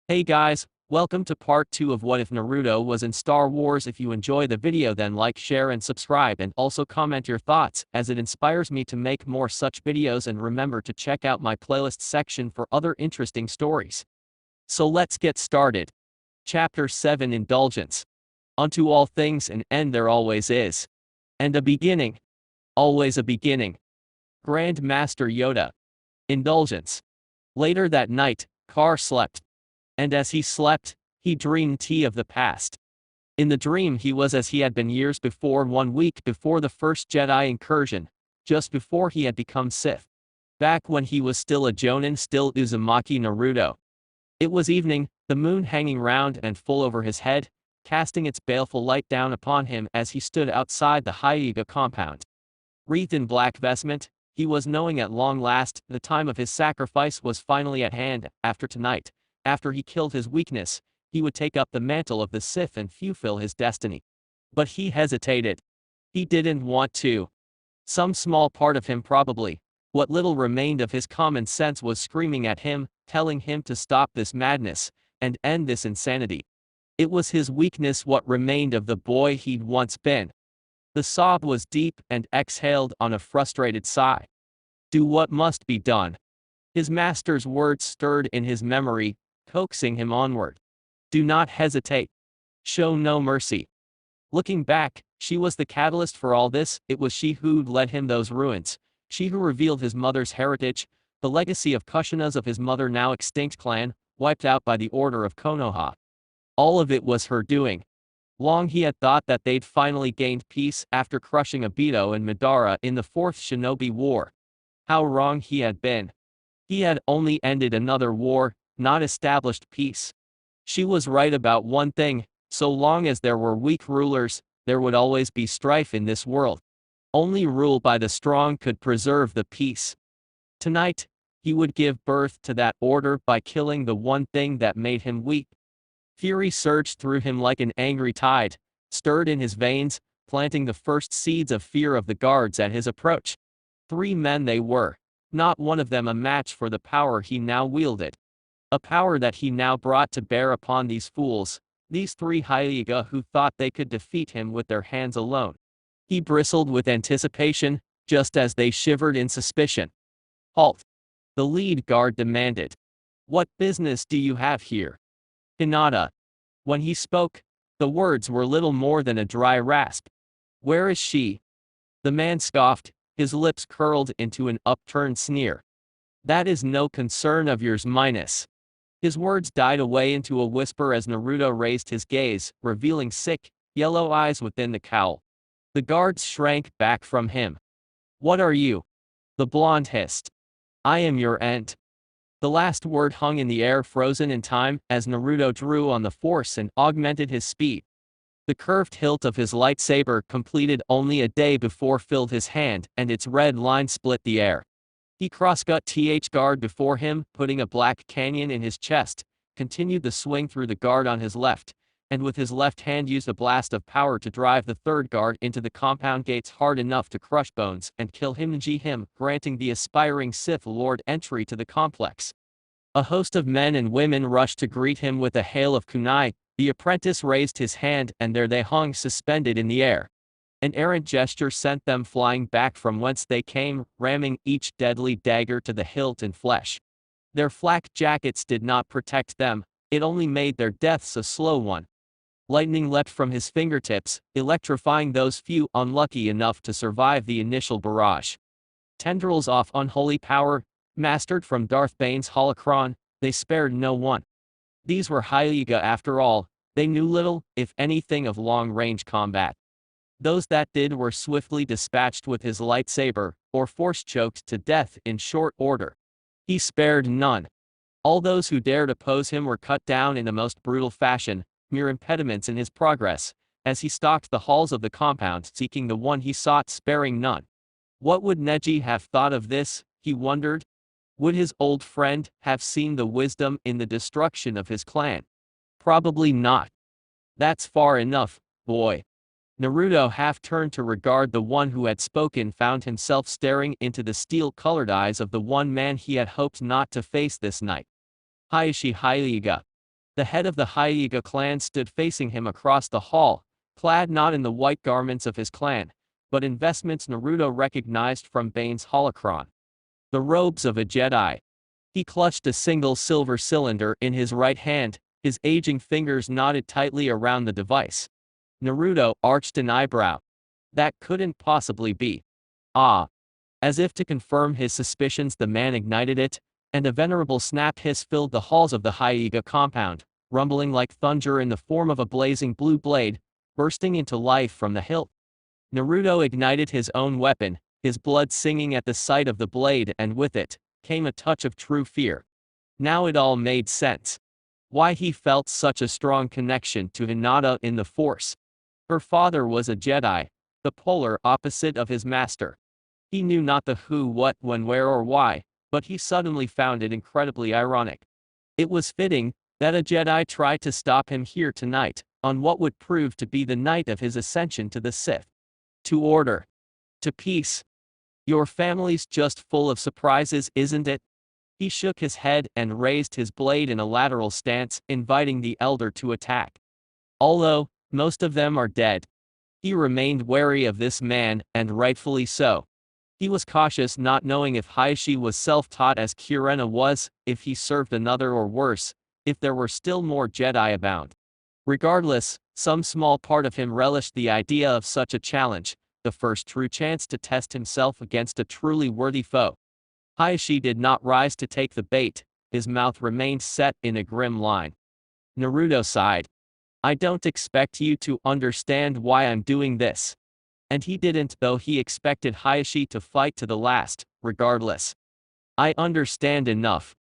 Hey guys, welcome to part 2 of What If Naruto Was in Star Wars. If you enjoy the video, then like, share and subscribe, and also comment your thoughts, as it inspires me to make more such videos. And remember to check out my playlist section for other interesting stories. So let's get started. Chapter 7, Indulgence. Unto all things an end there always is. And a beginning. Always a beginning. Grand Master Yoda. Indulgence. Later that night, Carr slept. And as he slept, he dreamed of the past. In the dream he was as he had been years before, 1 week before the first Jedi incursion, just before he had become Sith. Back when he was still a Jonin, still Uzumaki Naruto. It was evening, the moon hanging round and full over his head, casting its baleful light down upon him as he stood outside the haiga compound. Wreathed in black vestment, he was knowing at long last the time of his sacrifice was finally at hand. After tonight, after he killed his weakness, he would take up the mantle of the Sith and fulfill his destiny. But he hesitated. He didn't want to. Some small part of him probably, what little remained of his common sense, was screaming at him, telling him to stop this madness, and end this insanity. It was his weakness, what remained of the boy he'd once been. The sob was deep and exhaled on a frustrated sigh. Do what must be done. His master's words stirred in his memory, coaxing him onward. Do not hesitate. Show no mercy. Looking back, she was the catalyst for all this. It was she who'd led him those ruins, she who revealed his mother's heritage, the legacy of Kushinas of his mother now extinct clan, wiped out by the order of Konoha. All of it was her doing. Long he had thought that they'd finally gained peace after crushing Obito and Madara in the Fourth Shinobi War. How wrong he had been. He had only ended another war, not established peace. She was right about one thing: so long as there were weak rulers, there would always be strife in this world. Only rule by the strong could preserve the peace. Tonight, he would give birth to that order by killing the one thing that made him weak. Fury surged through him like an angry tide, stirred in his veins, planting the first seeds of fear of the guards at his approach. 3 men they were, not one of them a match for the power he now wielded. A power that he now brought to bear upon these fools, these 3 haiga who thought they could defeat him with their hands alone. He bristled with anticipation, just as they shivered in suspicion. Halt! The lead guard demanded. What business do you have here? Hinata. When he spoke, the words were little more than a dry rasp. Where is she? The man scoffed, his lips curled into an upturned sneer. That is no concern of yours minus. His words died away into a whisper as Naruto raised his gaze, revealing sick, yellow eyes within the cowl. The guards shrank back from him. What are you? The blonde hissed. I am your aunt. The last word hung in the air, frozen in time, as Naruto drew on the force and augmented his speed. The curved hilt of his lightsaber, completed only a day before, filled his hand, and its red line split the air. He crosscut guard before him, putting a black canyon in his chest, continued the swing through the guard on his left, and with his left hand used a blast of power to drive the third guard into the compound gates hard enough to crush bones and kill him, granting the aspiring Sith Lord entry to the complex. A host of men and women rushed to greet him with a hail of kunai. The apprentice raised his hand, and there they hung suspended in the air. An errant gesture sent them flying back from whence they came, ramming each deadly dagger to the hilt and flesh. Their flak jackets did not protect them, it only made their deaths a slow one. Lightning leapt from his fingertips, electrifying those few unlucky enough to survive the initial barrage. Tendrils of unholy power, mastered from Darth Bane's holocron, they spared no one. These were haiga after all, they knew little, if anything, of long-range combat. Those that did were swiftly dispatched with his lightsaber, or force-choked to death in short order. He spared none. All those who dared oppose him were cut down in a most brutal fashion, mere impediments in his progress, as he stalked the halls of the compound seeking the one he sought, sparing none. What would Neji have thought of this, he wondered? Would his old friend have seen the wisdom in the destruction of his clan? Probably not. That's far enough, boy. Naruto half turned to regard the one who had spoken, found himself staring into the steel-colored eyes of the one man he had hoped not to face this night. Haishi haiga. The head of the Haiga clan stood facing him across the hall, clad not in the white garments of his clan, but in vestments Naruto recognized from Bane's holocron. The robes of a Jedi. He clutched a single silver cylinder in his right hand, his aging fingers knotted tightly around the device. Naruto arched an eyebrow. That couldn't possibly be. Ah. As if to confirm his suspicions, the man ignited it, and a venerable snap hiss filled the halls of the Haiga compound, rumbling like thunder in the form of a blazing blue blade, bursting into life from the hilt. Naruto ignited his own weapon, his blood singing at the sight of the blade, and with it came a touch of true fear. Now it all made sense. Why he felt such a strong connection to Hinata in the Force. Her father was a Jedi, the polar opposite of his master. He knew not the who, what, when, where, or why, but he suddenly found it incredibly ironic. It was fitting that a Jedi tried to stop him here tonight, on what would prove to be the night of his ascension to the Sith. To order. To peace. Your family's just full of surprises, isn't it? He shook his head and raised his blade in a lateral stance, inviting the elder to attack. Although most of them are dead. He remained wary of this man, and rightfully so. He was cautious, not knowing if haishi was self-taught as Kirena was, if he served another, or worse, if there were still more Jedi abound. Regardless, some small part of him relished the idea of such a challenge, the first true chance to test himself against a truly worthy foe. Haishi did not rise to take the bait, his mouth remained set in a grim line. Naruto sighed. I don't expect you to understand why I'm doing this. And he didn't, though he expected Haishi to fight to the last, regardless. I understand enough.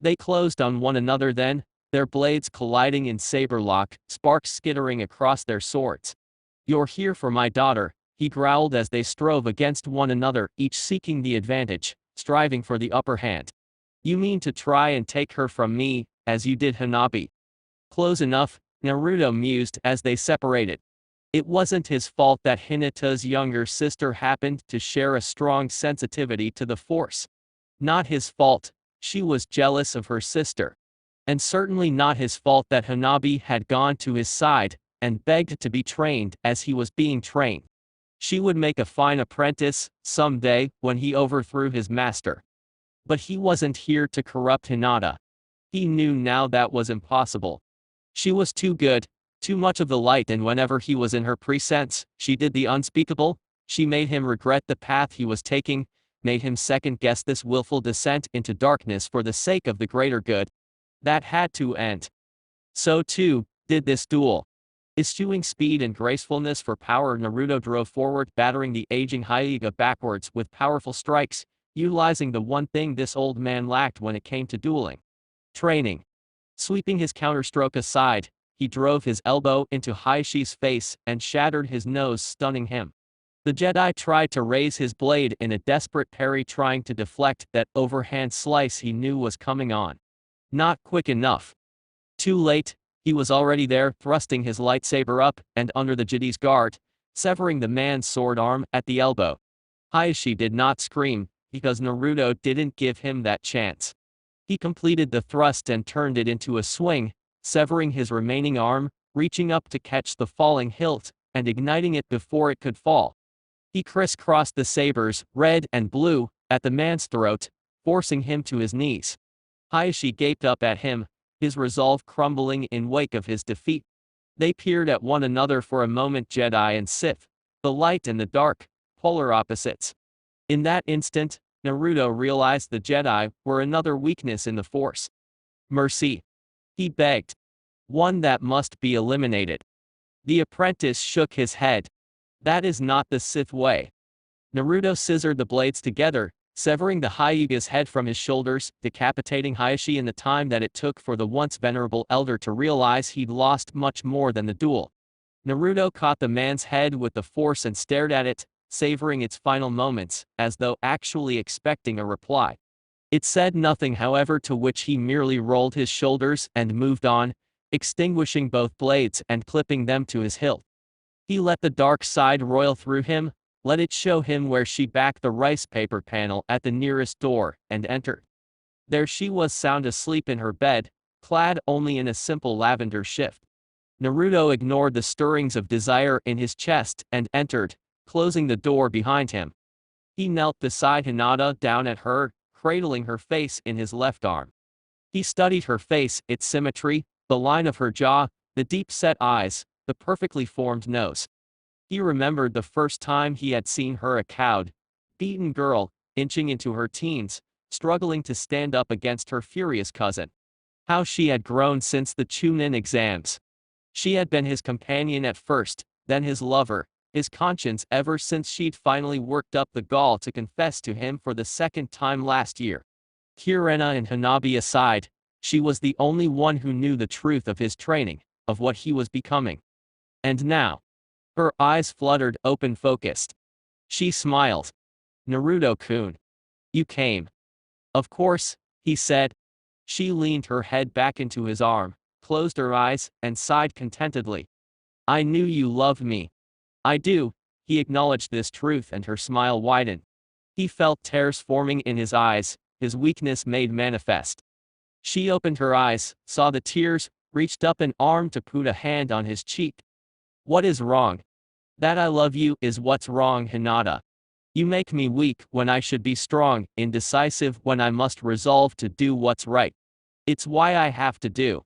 They closed on one another then, their blades colliding in saber lock, sparks skittering across their swords. You're here for my daughter, he growled as they strove against one another, each seeking the advantage, striving for the upper hand. You mean to try and take her from me, as you did Hanabi? Close enough, Naruto mused as they separated. It wasn't his fault that Hinata's younger sister happened to share a strong sensitivity to the Force. Not his fault, she was jealous of her sister. And certainly not his fault that Hanabi had gone to his side, and begged to be trained as he was being trained. She would make a fine apprentice, someday, when he overthrew his master. But he wasn't here to corrupt Hinata. He knew now that was impossible. She was too good, too much of the light, and whenever he was in her presence, she did the unspeakable. She made him regret the path he was taking, made him second-guess this willful descent into darkness for the sake of the greater good. That had to end. So too did this duel. Eschewing speed and gracefulness for power, Naruto drove forward, battering the aging haiga backwards with powerful strikes, utilizing the one thing this old man lacked when it came to dueling. Training. Sweeping his counterstroke aside, he drove his elbow into Haishi's face and shattered his nose, stunning him. The Jedi tried to raise his blade in a desperate parry, trying to deflect that overhand slice he knew was coming on. Not quick enough. Too late, he was already there, thrusting his lightsaber up and under the Jedi's guard, severing the man's sword arm at the elbow. Haishi did not scream, because Naruto didn't give him that chance. He completed the thrust and turned it into a swing, severing his remaining arm, reaching up to catch the falling hilt, and igniting it before it could fall. He crisscrossed the sabers, red and blue, at the man's throat, forcing him to his knees. Haishi gaped up at him, his resolve crumbling in wake of his defeat. They peered at one another for a moment, Jedi and Sith, the light and the dark, polar opposites. In that instant, Naruto realized the Jedi were another weakness in the Force. Mercy. He begged. One that must be eliminated. The apprentice shook his head. That is not the Sith way. Naruto scissored the blades together, severing the Haiga's head from his shoulders, decapitating Haishi in the time that it took for the once venerable elder to realize he'd lost much more than the duel. Naruto caught the man's head with the force and stared at it, savoring its final moments, as though actually expecting a reply. It said nothing, however, to which he merely rolled his shoulders and moved on, extinguishing both blades and clipping them to his hilt. He let the dark side roil through him, let it show him where she backed the rice paper panel at the nearest door, and entered. There she was, sound asleep in her bed, clad only in a simple lavender shift. Naruto ignored the stirrings of desire in his chest and entered, closing the door behind him. He knelt beside Hinata down at her, cradling her face in his left arm. He studied her face, its symmetry, the line of her jaw, the deep-set eyes, the perfectly formed nose. He remembered the first time he had seen her, a cowed, beaten girl, inching into her teens, struggling to stand up against her furious cousin. How she had grown since the Chunin exams. She had been his companion at first, then his lover, his conscience ever since she'd finally worked up the gall to confess to him for the second time last year. Kirena and Hanabi aside, she was the only one who knew the truth of his training, of what he was becoming. And now, her eyes fluttered open focused. She smiled. Naruto-kun. You came. Of course, he said. She leaned her head back into his arm, closed her eyes, and sighed contentedly. I knew you loved me. I do, he acknowledged this truth and her smile widened. He felt tears forming in his eyes, his weakness made manifest. She opened her eyes, saw the tears, reached up an arm to put a hand on his cheek. What is wrong? That I love you is what's wrong, Hinata. You make me weak when I should be strong, indecisive when I must resolve to do what's right. It's why I have to do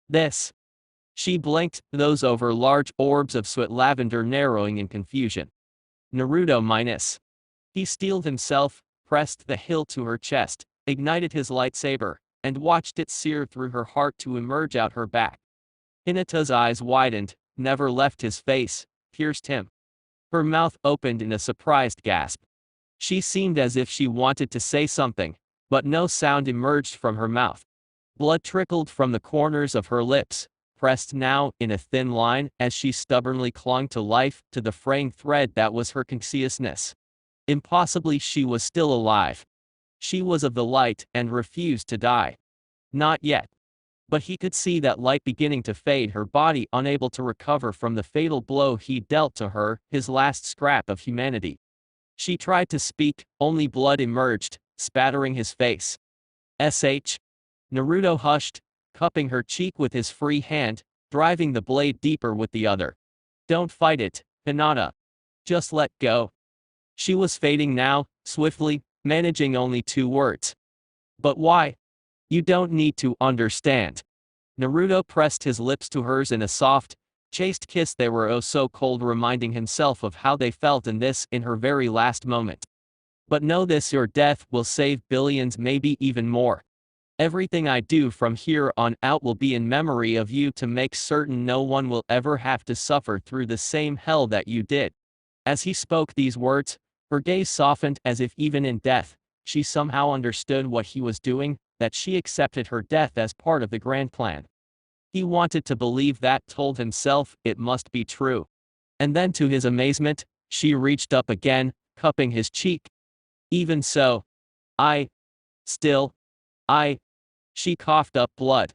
this. She blinked, those over large orbs of sweat lavender narrowing in confusion. Naruto minus. He steeled himself, pressed the hilt to her chest, ignited his lightsaber, and watched it sear through her heart to emerge out her back. Hinata's eyes widened, never left his face, pierced him. Her mouth opened in a surprised gasp. She seemed as if she wanted to say something, but no sound emerged from her mouth. Blood trickled from the corners of her lips, pressed now in a thin line as she stubbornly clung to life, to the fraying thread that was her consciousness. Impossibly she was still alive. She was of the light and refused to die. Not yet. But he could see that light beginning to fade, her body unable to recover from the fatal blow he dealt to her, his last scrap of humanity. She tried to speak, only blood emerged, spattering his face. "Sh." Naruto hushed, cupping her cheek with his free hand, driving the blade deeper with the other. Don't fight it, Hinata. Just let go. She was fading now, swiftly, managing only 2 words. But why? You don't need to understand. Naruto pressed his lips to hers in a soft, chaste kiss. They were oh so cold, reminding himself of how they felt in her very last moment. But know this, your death will save billions, maybe even more. Everything I do from here on out will be in memory of you, to make certain no one will ever have to suffer through the same hell that you did. As he spoke these words, her gaze softened as if even in death, she somehow understood what he was doing, that she accepted her death as part of the grand plan. He wanted to believe that, told himself it must be true. And then to his amazement, she reached up again, cupping his cheek. Even so. She coughed up blood.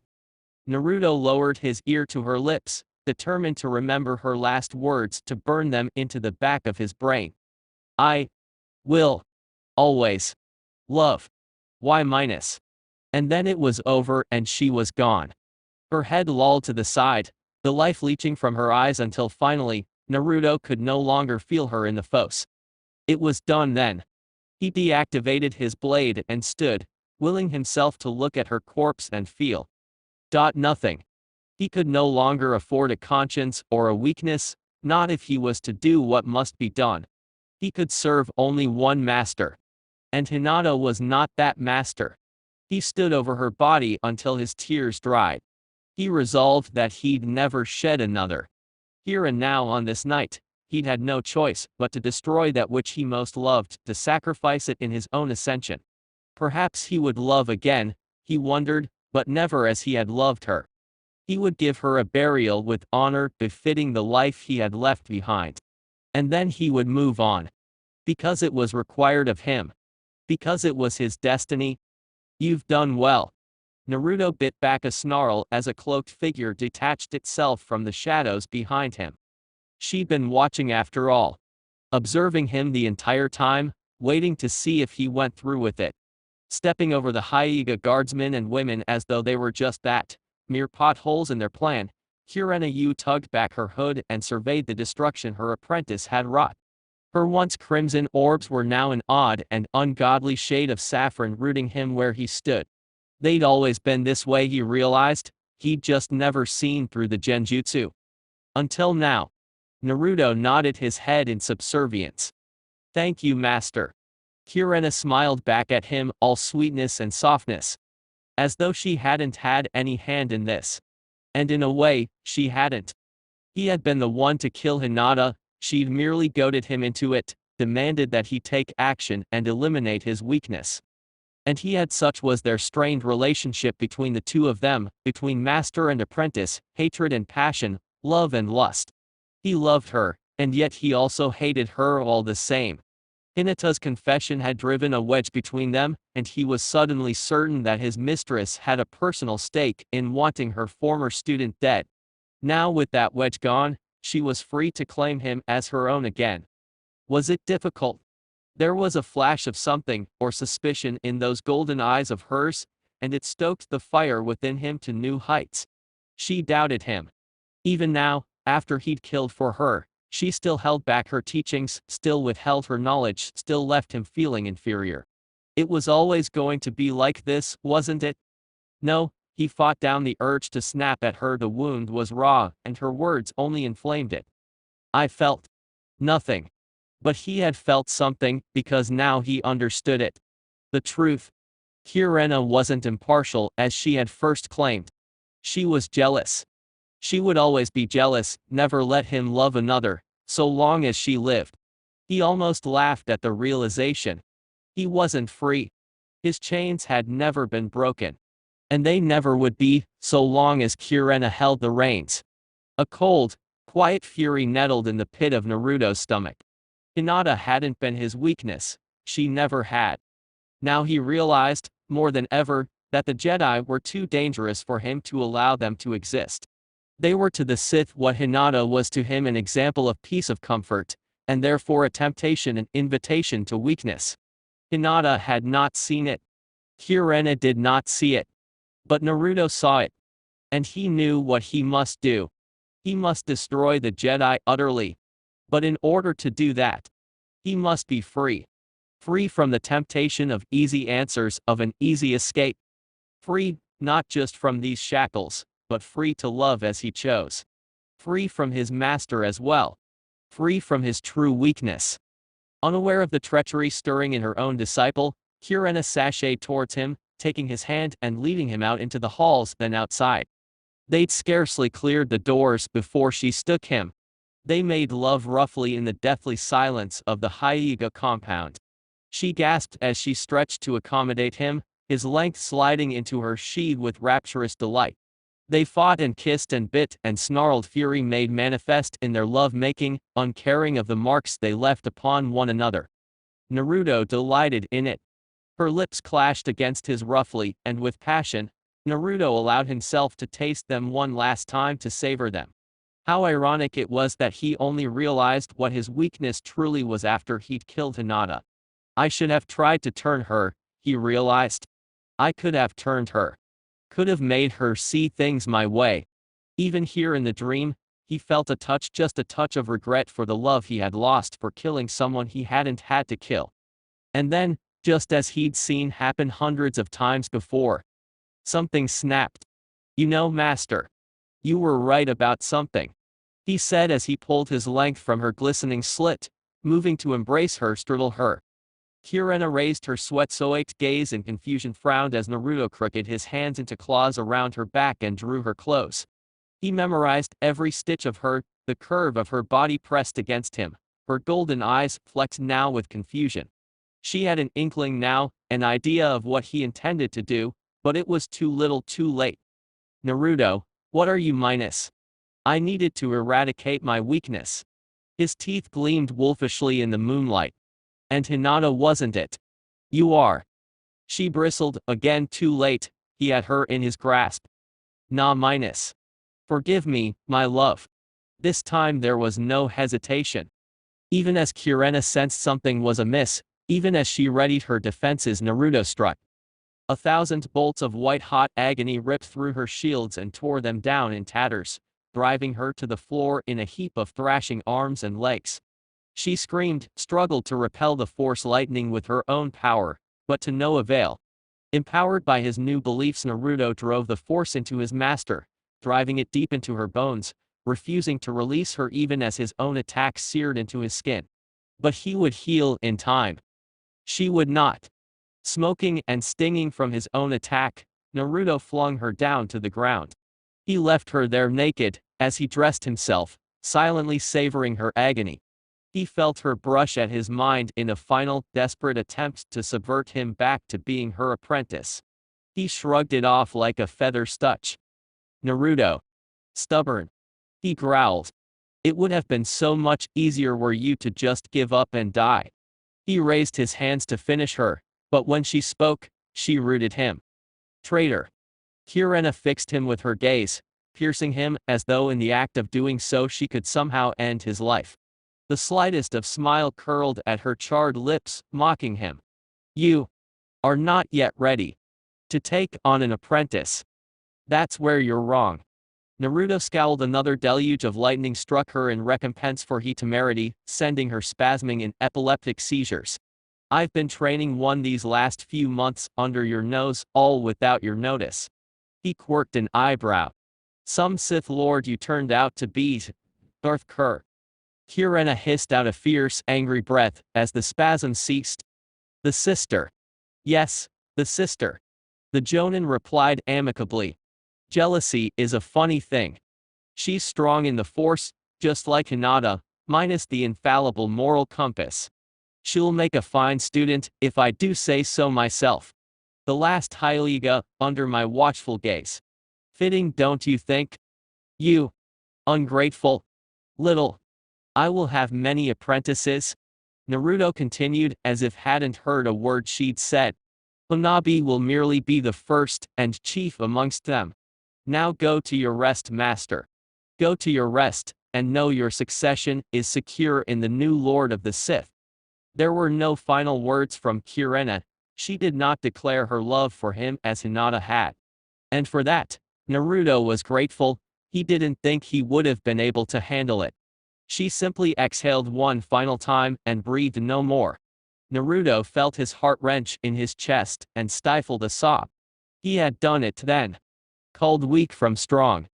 Naruto lowered his ear to her lips, determined to remember her last words, to burn them into the back of his brain. I will always love. Y minus. And then it was over and she was gone. Her head lolled to the side, the life leaching from her eyes until finally, Naruto could no longer feel her in the fosse. It was done then. He deactivated his blade and stood, willing himself to look at her corpse and feel. Nothing. He could no longer afford a conscience or a weakness, not if he was to do what must be done. He could serve only one master. And Hinata was not that master. He stood over her body until his tears dried. He resolved that he'd never shed another. Here and now on this night, he'd had no choice but to destroy that which he most loved, to sacrifice it in his own ascension. Perhaps he would love again, he wondered, but never as he had loved her. He would give her a burial with honor befitting the life he had left behind. And then he would move on. Because it was required of him. Because it was his destiny. You've done well. Naruto bit back a snarl as a cloaked figure detached itself from the shadows behind him. She'd been watching after all. Observing him the entire time, waiting to see if he went through with it. Stepping over the haiga guardsmen and women as though they were just that, mere potholes in their plan, Kirena tugged back her hood and surveyed the destruction her apprentice had wrought. Her once crimson orbs were now an odd and ungodly shade of saffron rooting him where he stood. They'd always been this way, he realized, he'd just never seen through the genjutsu. Until now. Naruto nodded his head in subservience. Thank you, master. Kirena smiled back at him, all sweetness and softness. As though she hadn't had any hand in this. And in a way, she hadn't. He had been the one to kill Hinata, she'd merely goaded him into it, demanded that he take action and eliminate his weakness. And such was their strained relationship between the two of them, between master and apprentice, hatred and passion, love and lust. He loved her, and yet he also hated her all the same. Hinata's confession had driven a wedge between them, and he was suddenly certain that his mistress had a personal stake in wanting her former student dead. Now with that wedge gone, she was free to claim him as her own again. Was it difficult? There was a flash of something, or suspicion, in those golden eyes of hers, and it stoked the fire within him to new heights. She doubted him. Even now, after he'd killed for her, she still held back her teachings, still withheld her knowledge, still left him feeling inferior. It was always going to be like this, wasn't it? No, he fought down the urge to snap at her. The wound was raw, and her words only inflamed it. I felt nothing. But he had felt something, because now he understood it. The truth. Kirena wasn't impartial, as she had first claimed. She was jealous. She would always be jealous, never let him love another, so long as she lived. He almost laughed at the realization. He wasn't free. His chains had never been broken. And they never would be, so long as Kirena held the reins. A cold, quiet fury nettled in the pit of Naruto's stomach. Hinata hadn't been his weakness, she never had. Now he realized, more than ever, that the Jedi were too dangerous for him to allow them to exist. They were to the Sith what Hinata was to him, an example of peace, of comfort, and therefore a temptation, an invitation to weakness. Hinata had not seen it. Kirena did not see it. But Naruto saw it. And he knew what he must do. He must destroy the Jedi utterly. But in order to do that, he must be free. Free from the temptation of easy answers, of an easy escape. Free, not just from these shackles, but free to love as he chose. Free from his master as well. Free from his true weakness. Unaware of the treachery stirring in her own disciple, Kirena sashayed towards him, taking his hand and leading him out into the halls, then outside. They'd scarcely cleared the doors before she stook him. They made love roughly in the deathly silence of the haiga compound. She gasped as she stretched to accommodate him, his length sliding into her sheath with rapturous delight. They fought and kissed and bit, and snarled fury made manifest in their love-making, uncaring of the marks they left upon one another. Naruto delighted in it. Her lips clashed against his roughly, and with passion, Naruto allowed himself to taste them one last time, to savor them. How ironic it was that he only realized what his weakness truly was after he'd killed Hinata. I should have tried to turn her, he realized. I could have turned her. Could have made her see things my way. Even here in the dream, he felt a touch, just a touch of regret for the love he had lost for killing someone he hadn't had to kill. And then, just as he'd seen happen hundreds of times before, something snapped. You know, master. You were right about something, he said as he pulled his length from her glistening slit, moving to embrace her, straddle her. Kirena raised her sweat-soaked gaze in confusion, frowned as Naruto crooked his hands into claws around her back and drew her close. He memorized every stitch of her, the curve of her body pressed against him, her golden eyes flecked now with confusion. She had an inkling now, an idea of what he intended to do, but it was too little, too late. Naruto, what are you minus? I needed to eradicate my weakness. His teeth gleamed wolfishly in the moonlight. And Hinata wasn't it. You are. She bristled, again too late, he had her in his grasp. Nah minus. Forgive me, my love. This time there was no hesitation. Even as Kirena sensed something was amiss, even as she readied her defenses, Naruto struck. 1,000 bolts of white-hot agony ripped through her shields and tore them down in tatters, driving her to the floor in a heap of thrashing arms and legs. She screamed, struggled to repel the force lightning with her own power, but to no avail. Empowered by his new beliefs, Naruto drove the force into his master, driving it deep into her bones, refusing to release her even as his own attack seared into his skin. But he would heal in time. She would not. Smoking and stinging from his own attack, Naruto flung her down to the ground. He left her there naked, as he dressed himself, silently savoring her agony. He felt her brush at his mind in a final, desperate attempt to subvert him back to being her apprentice. He shrugged it off like a feather touch. Naruto. Stubborn. He growled. It would have been so much easier were you to just give up and die. He raised his hands to finish her, but when she spoke, she rooted him. Traitor. Kirena fixed him with her gaze, piercing him as though in the act of doing so she could somehow end his life. The slightest of smile curled at her charred lips, mocking him. You are not yet ready to take on an apprentice. That's where you're wrong. Naruto scowled. Another deluge of lightning struck her in recompense for her temerity, sending her spasming in epileptic seizures. I've been training one these last few months under your nose, all without your notice. He quirked an eyebrow. Some Sith Lord you turned out to be, Darth Carr. Kirena hissed out a fierce, angry breath as the spasm ceased. The sister. Yes, the sister. The Jonin replied amicably. Jealousy is a funny thing. She's strong in the Force, just like Hinata, minus the infallible moral compass. She'll make a fine student, if I do say so myself. The last haiga, under my watchful gaze. Fitting, don't you think? You. Ungrateful. Little. I will have many apprentices. Naruto continued, as if hadn't heard a word she'd said. Hanabi will merely be the first and chief amongst them. Now go to your rest, master. Go to your rest, and know your succession is secure in the new Lord of the Sith. There were no final words from Kirena. She did not declare her love for him as Hinata had. And for that, Naruto was grateful. He didn't think he would have been able to handle it. She simply exhaled one final time and breathed no more. Naruto felt his heart wrench in his chest and stifled a sob. He had done it then. Called weak from strong.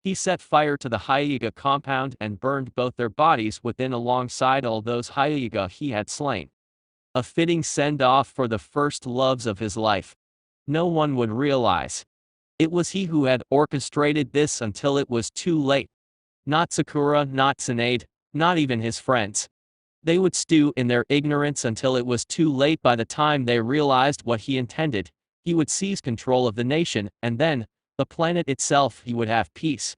He set fire to the haiga compound and burned both their bodies within alongside all those haiga he had slain. A fitting send-off for the first loves of his life. No one would realize. It was he who had orchestrated this until it was too late. Not Sakura, not Tsunade, not even his friends. They would stew in their ignorance until it was too late. By the time they realized what he intended, he would seize control of the nation, and then, the planet itself. He would have peace.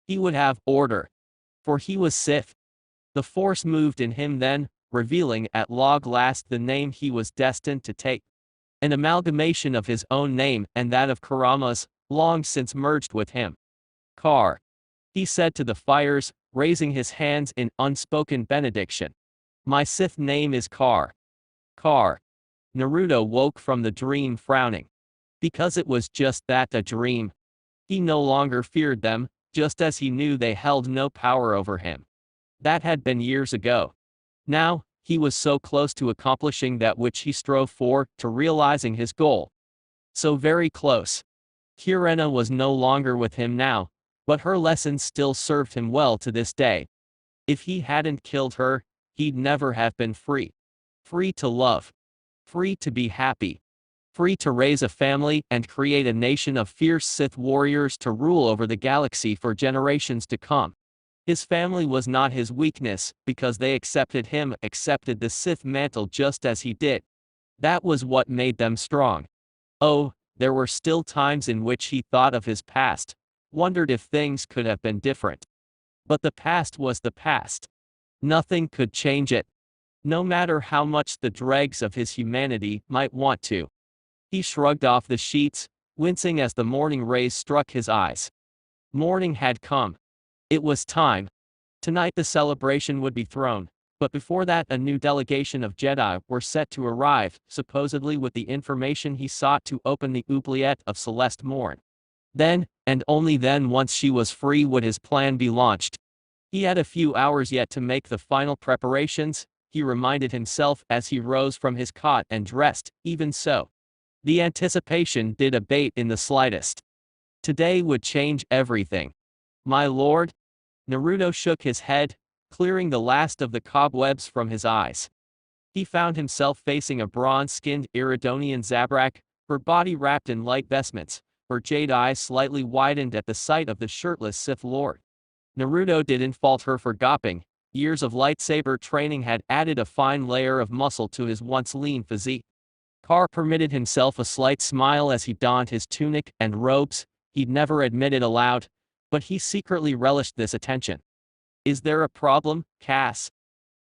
He would have order. For he was Sith. The Force moved in him then, revealing at long last the name he was destined to take. An amalgamation of his own name and that of Kurama's, long since merged with him. Carr. He said to the fires, raising his hands in unspoken benediction. My Sith name is Carr. Carr. Naruto woke from the dream frowning. Because it was just that, a dream. He no longer feared them, just as he knew they held no power over him. That had been years ago. Now, he was so close to accomplishing that which he strove for, to realizing his goal. So very close. Kirena was no longer with him now, but her lessons still served him well to this day. If he hadn't killed her, he'd never have been free. Free to love. Free to be happy. Free to raise a family and create a nation of fierce Sith warriors to rule over the galaxy for generations to come. His family was not his weakness, because they accepted him, accepted the Sith mantle just as he did. That was what made them strong. Oh, there were still times in which he thought of his past, wondered if things could have been different. But the past was the past. Nothing could change it. No matter how much the dregs of his humanity might want to. He shrugged off the sheets, wincing as the morning rays struck his eyes. Morning had come. It was time. Tonight the celebration would be thrown. But before that, a new delegation of Jedi were set to arrive, supposedly with the information he sought to open the oubliette of Celeste morne. Then, and only then once she was free would his plan be launched. He had a few hours yet to make the final preparations, he reminded himself as he rose from his cot and dressed. Even so, the anticipation did abate in the slightest. Today would change everything. My lord? Naruto shook his head, clearing the last of the cobwebs from his eyes. He found himself facing a bronze-skinned Iridonian Zabrak, her body wrapped in light vestments, her jade eyes slightly widened at the sight of the shirtless Sith Lord. Naruto didn't fault her for gawping. Years of lightsaber training had added a fine layer of muscle to his once lean physique. Carr permitted himself a slight smile as he donned his tunic and robes. He'd never admit it aloud, but he secretly relished this attention. Is there a problem, Cass?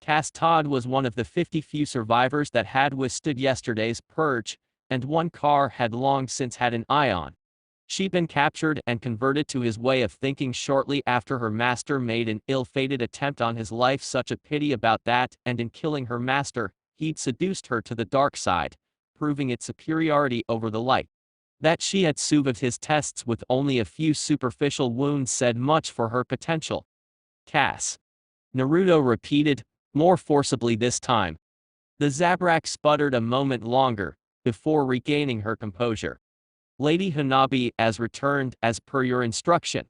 Cass Todd was one of the 50 few survivors that had withstood yesterday's purge, and one Carr had long since had an eye on. She'd been captured and converted to his way of thinking shortly after her master made an ill-fated attempt on his life. Such a pity about that, and in killing her master, he'd seduced her to the dark side, proving its superiority over the light. That she had survived his tests with only a few superficial wounds said much for her potential. Cass. Naruto repeated, more forcibly this time. The Zabrak sputtered a moment longer, before regaining her composure. Lady Hanabi has returned as per your instruction.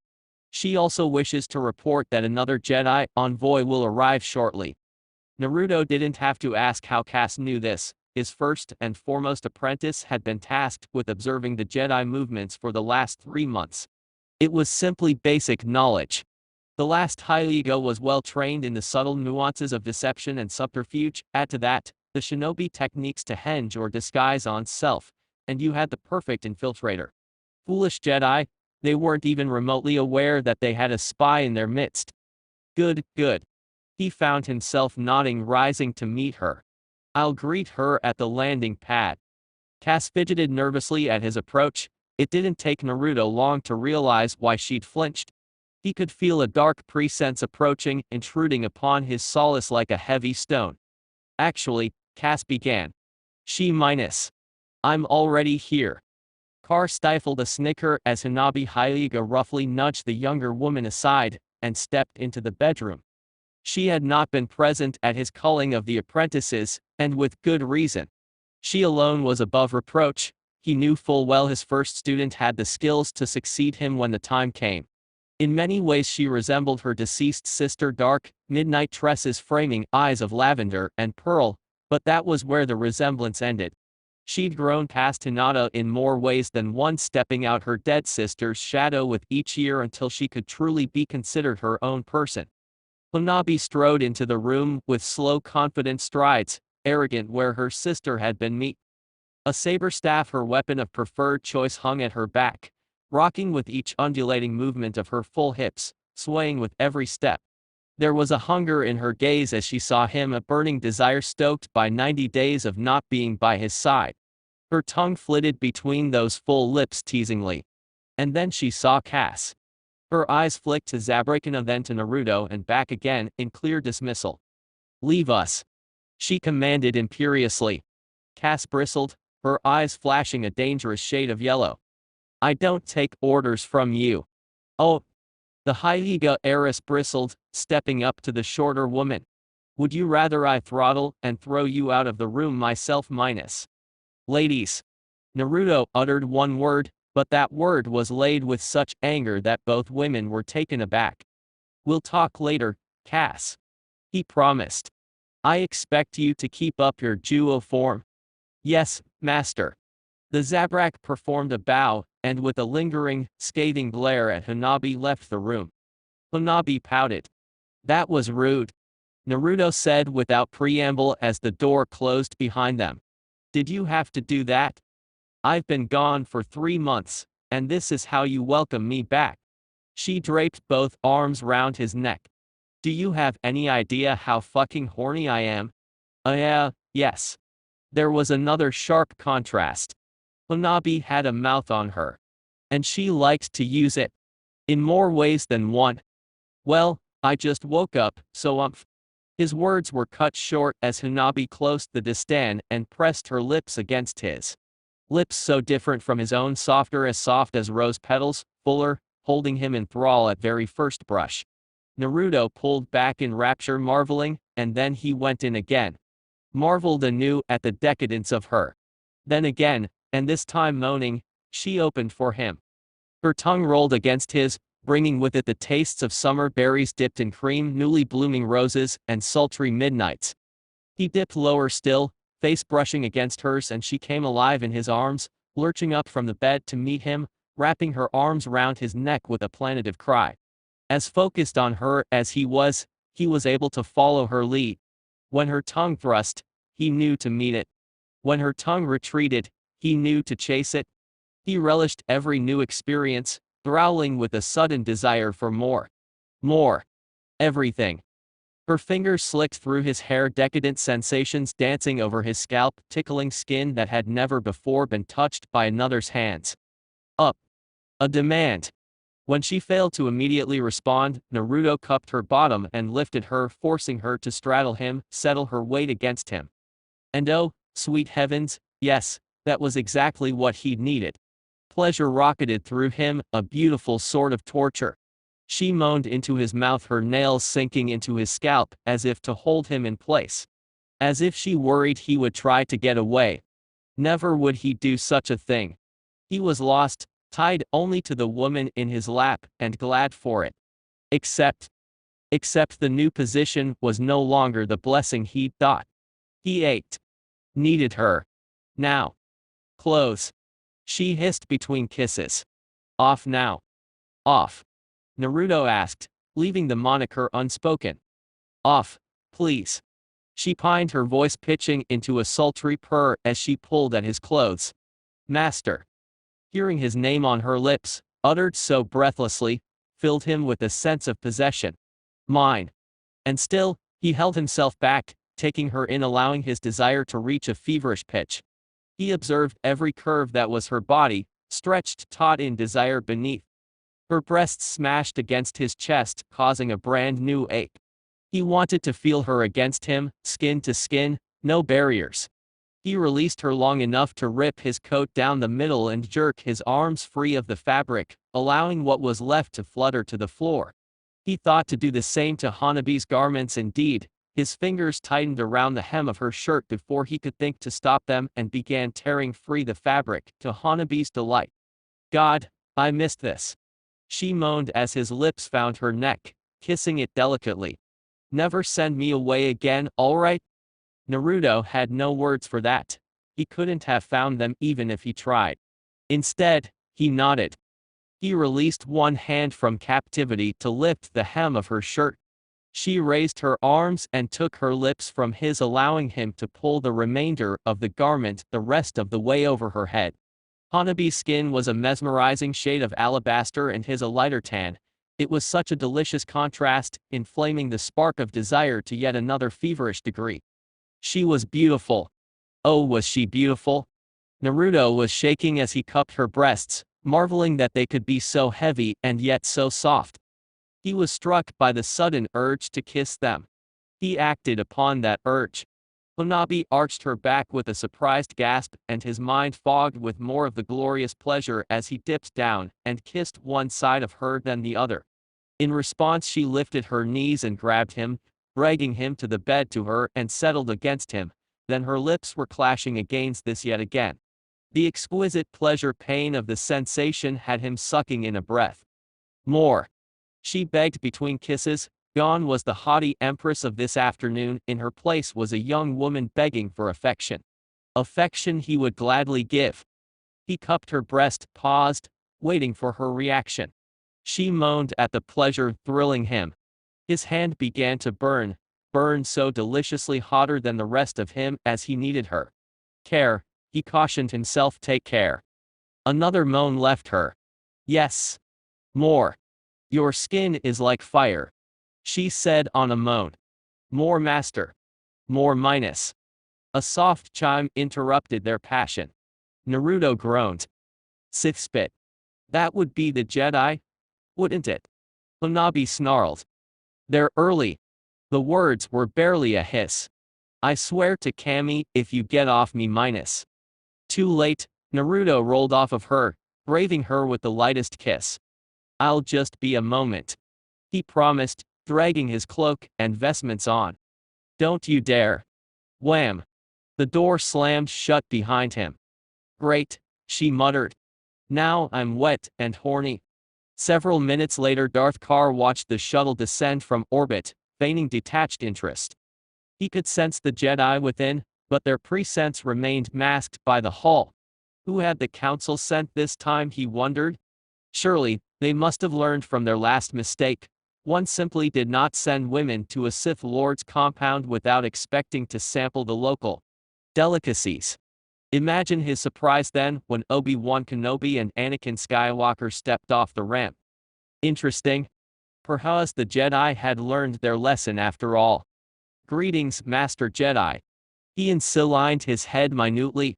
She also wishes to report that another Jedi envoy will arrive shortly. Naruto didn't have to ask how Cass knew this. His first and foremost apprentice had been tasked with observing the Jedi movements for the last 3 months. It was simply basic knowledge. The last haiga was well trained in the subtle nuances of deception and subterfuge. Add to that, the shinobi techniques to henge or disguise on self, and you had the perfect infiltrator. Foolish Jedi, they weren't even remotely aware that they had a spy in their midst. Good, good. He found himself nodding, rising to meet her. I'll greet her at the landing pad. Cass fidgeted nervously at his approach. It didn't take Naruto long to realize why she'd flinched. He could feel a dark presence approaching, intruding upon his solace like a heavy stone. Actually, Cass began. I'm already here. Carr stifled a snicker as Hanabi haiga roughly nudged the younger woman aside, and stepped into the bedroom. She had not been present at his culling of the apprentices, and with good reason. She alone was above reproach. He knew full well his first student had the skills to succeed him when the time came. In many ways she resembled her deceased sister, dark, midnight tresses framing eyes of lavender and pearl, but that was where the resemblance ended. She'd grown past Hinata in more ways than one, stepping out her dead sister's shadow with each year until she could truly be considered her own person. Hanabi strode into the room with slow, confident strides, arrogant where her sister had been meek. A saber staff, her weapon of preferred choice, hung at her back, rocking with each undulating movement of her full hips, swaying with every step. There was a hunger in her gaze as she saw him, a burning desire stoked by 90 days of not being by his side. Her tongue flitted between those full lips teasingly. And then she saw Cass. Her eyes flicked to Zabrakina, then to Naruto, and back again, in clear dismissal. Leave us, she commanded imperiously. Cass bristled, her eyes flashing a dangerous shade of yellow. I don't take orders from you. Oh. The haiga heiress bristled, stepping up to the shorter woman. Would you rather I throttle and throw you out of the room myself? Ladies. Naruto uttered one word, but that word was laid with such anger that both women were taken aback. We'll talk later, Cass. He promised. I expect you to keep up your Juo form. Yes, master. The Zabrak performed a bow, and with a lingering, scathing glare at Hanabi left the room. Hanabi pouted. That was rude, Naruto said without preamble as the door closed behind them. Did you have to do that? I've been gone for 3 months, and this is how you welcome me back. She draped both arms round his neck. Do you have any idea how fucking horny I am? Yes. There was another sharp contrast. Hanabi had a mouth on her. And she liked to use it. In more ways than one. Well, I just woke up, so His words were cut short as Hanabi closed the distan and pressed her lips against his. Lips so different from his own, softer as soft as rose petals, fuller, holding him in thrall at very first brush. Naruto pulled back in rapture, marveling, and then he went in again. Marveled anew at the decadence of her. Then again, and this time moaning, she opened for him. Her tongue rolled against his, bringing with it the tastes of summer berries dipped in cream, newly blooming roses, and sultry midnights. He dipped lower still, face brushing against hers, and she came alive in his arms, lurching up from the bed to meet him, wrapping her arms round his neck with a plaintive cry. As focused on her as he was able to follow her lead. When her tongue thrust, he knew to meet it. When her tongue retreated, he knew to chase it. He relished every new experience, growling with a sudden desire for more. More. Everything. Her fingers slicked through his hair, decadent sensations dancing over his scalp, tickling skin that had never before been touched by another's hands. Up. A demand. When she failed to immediately respond, Naruto cupped her bottom and lifted her, forcing her to straddle him, settle her weight against him. And oh, sweet heavens, yes, that was exactly what he'd needed. Pleasure rocketed through him, a beautiful sort of torture. She moaned into his mouth, her nails sinking into his scalp, as if to hold him in place. As if she worried he would try to get away. Never would he do such a thing. He was lost, tied only to the woman in his lap, and glad for it. Except the new position was no longer the blessing he'd thought. He ached. Needed her. Now. Close. She hissed between kisses. Off now. Off. Naruto asked, leaving the moniker unspoken. Off, please. She pined, her voice pitching into a sultry purr as she pulled at his clothes. Master. Hearing his name on her lips, uttered so breathlessly, filled him with a sense of possession. Mine. And still, he held himself back, taking her in, allowing his desire to reach a feverish pitch. He observed every curve that was her body, stretched taut in desire beneath. Her breasts smashed against his chest, causing a brand new ache. He wanted to feel her against him, skin to skin, no barriers. He released her long enough to rip his coat down the middle and jerk his arms free of the fabric, allowing what was left to flutter to the floor. He thought to do the same to Hanabi's garments. Indeed, his fingers tightened around the hem of her shirt before he could think to stop them and began tearing free the fabric, to Hanabi's delight. God, I missed this. She moaned as his lips found her neck, kissing it delicately. Never send me away again, all right? Naruto had no words for that. He couldn't have found them even if he tried. Instead, he nodded. He released one hand from captivity to lift the hem of her shirt. She raised her arms and took her lips from his, allowing him to pull the remainder of the garment the rest of the way over her head. Hanabi's skin was a mesmerizing shade of alabaster and his a lighter tan. It was such a delicious contrast, inflaming the spark of desire to yet another feverish degree. She was beautiful. Oh, was she beautiful? Naruto was shaking as he cupped her breasts, marveling that they could be so heavy and yet so soft. He was struck by the sudden urge to kiss them. He acted upon that urge. Hanabi arched her back with a surprised gasp, and his mind fogged with more of the glorious pleasure as he dipped down and kissed one side of her then the other. In response, she lifted her knees and grabbed him, dragging him to the bed to her and settled against him. Then her lips were clashing against this yet again. The exquisite pleasure pain of the sensation had him sucking in a breath. More. She begged between kisses. Gone was the haughty empress of this afternoon, in her place was a young woman begging for affection. Affection he would gladly give. He cupped her breast, paused, waiting for her reaction. She moaned at the pleasure thrilling him. His hand began to burn so deliciously, hotter than the rest of him as he needed her. Care, he cautioned himself, take care. Another moan left her. Yes. More. Your skin is like fire. She said on a moan. More, master. More minus. A soft chime interrupted their passion. Naruto groaned. Sith spit. That would be the Jedi, wouldn't it? Hanabi snarled. They're early. The words were barely a hiss. I swear to Kami, if you get off me minus. Too late, Naruto rolled off of her, braving her with the lightest kiss. I'll just be a moment, he promised, dragging his cloak and vestments on. Don't you dare. Wham! The door slammed shut behind him. Great, she muttered. Now I'm wet and horny. Several minutes later, Darth Carr watched the shuttle descend from orbit, feigning detached interest. He could sense the Jedi within, but their presence remained masked by the hull. Who had the council sent this time, he wondered? Surely, they must have learned from their last mistake. One simply did not send women to a Sith Lord's compound without expecting to sample the local delicacies. Imagine his surprise then when Obi-Wan Kenobi and Anakin Skywalker stepped off the ramp. Interesting. Perhaps the Jedi had learned their lesson after all. Greetings, Master Jedi. He inclined his head minutely.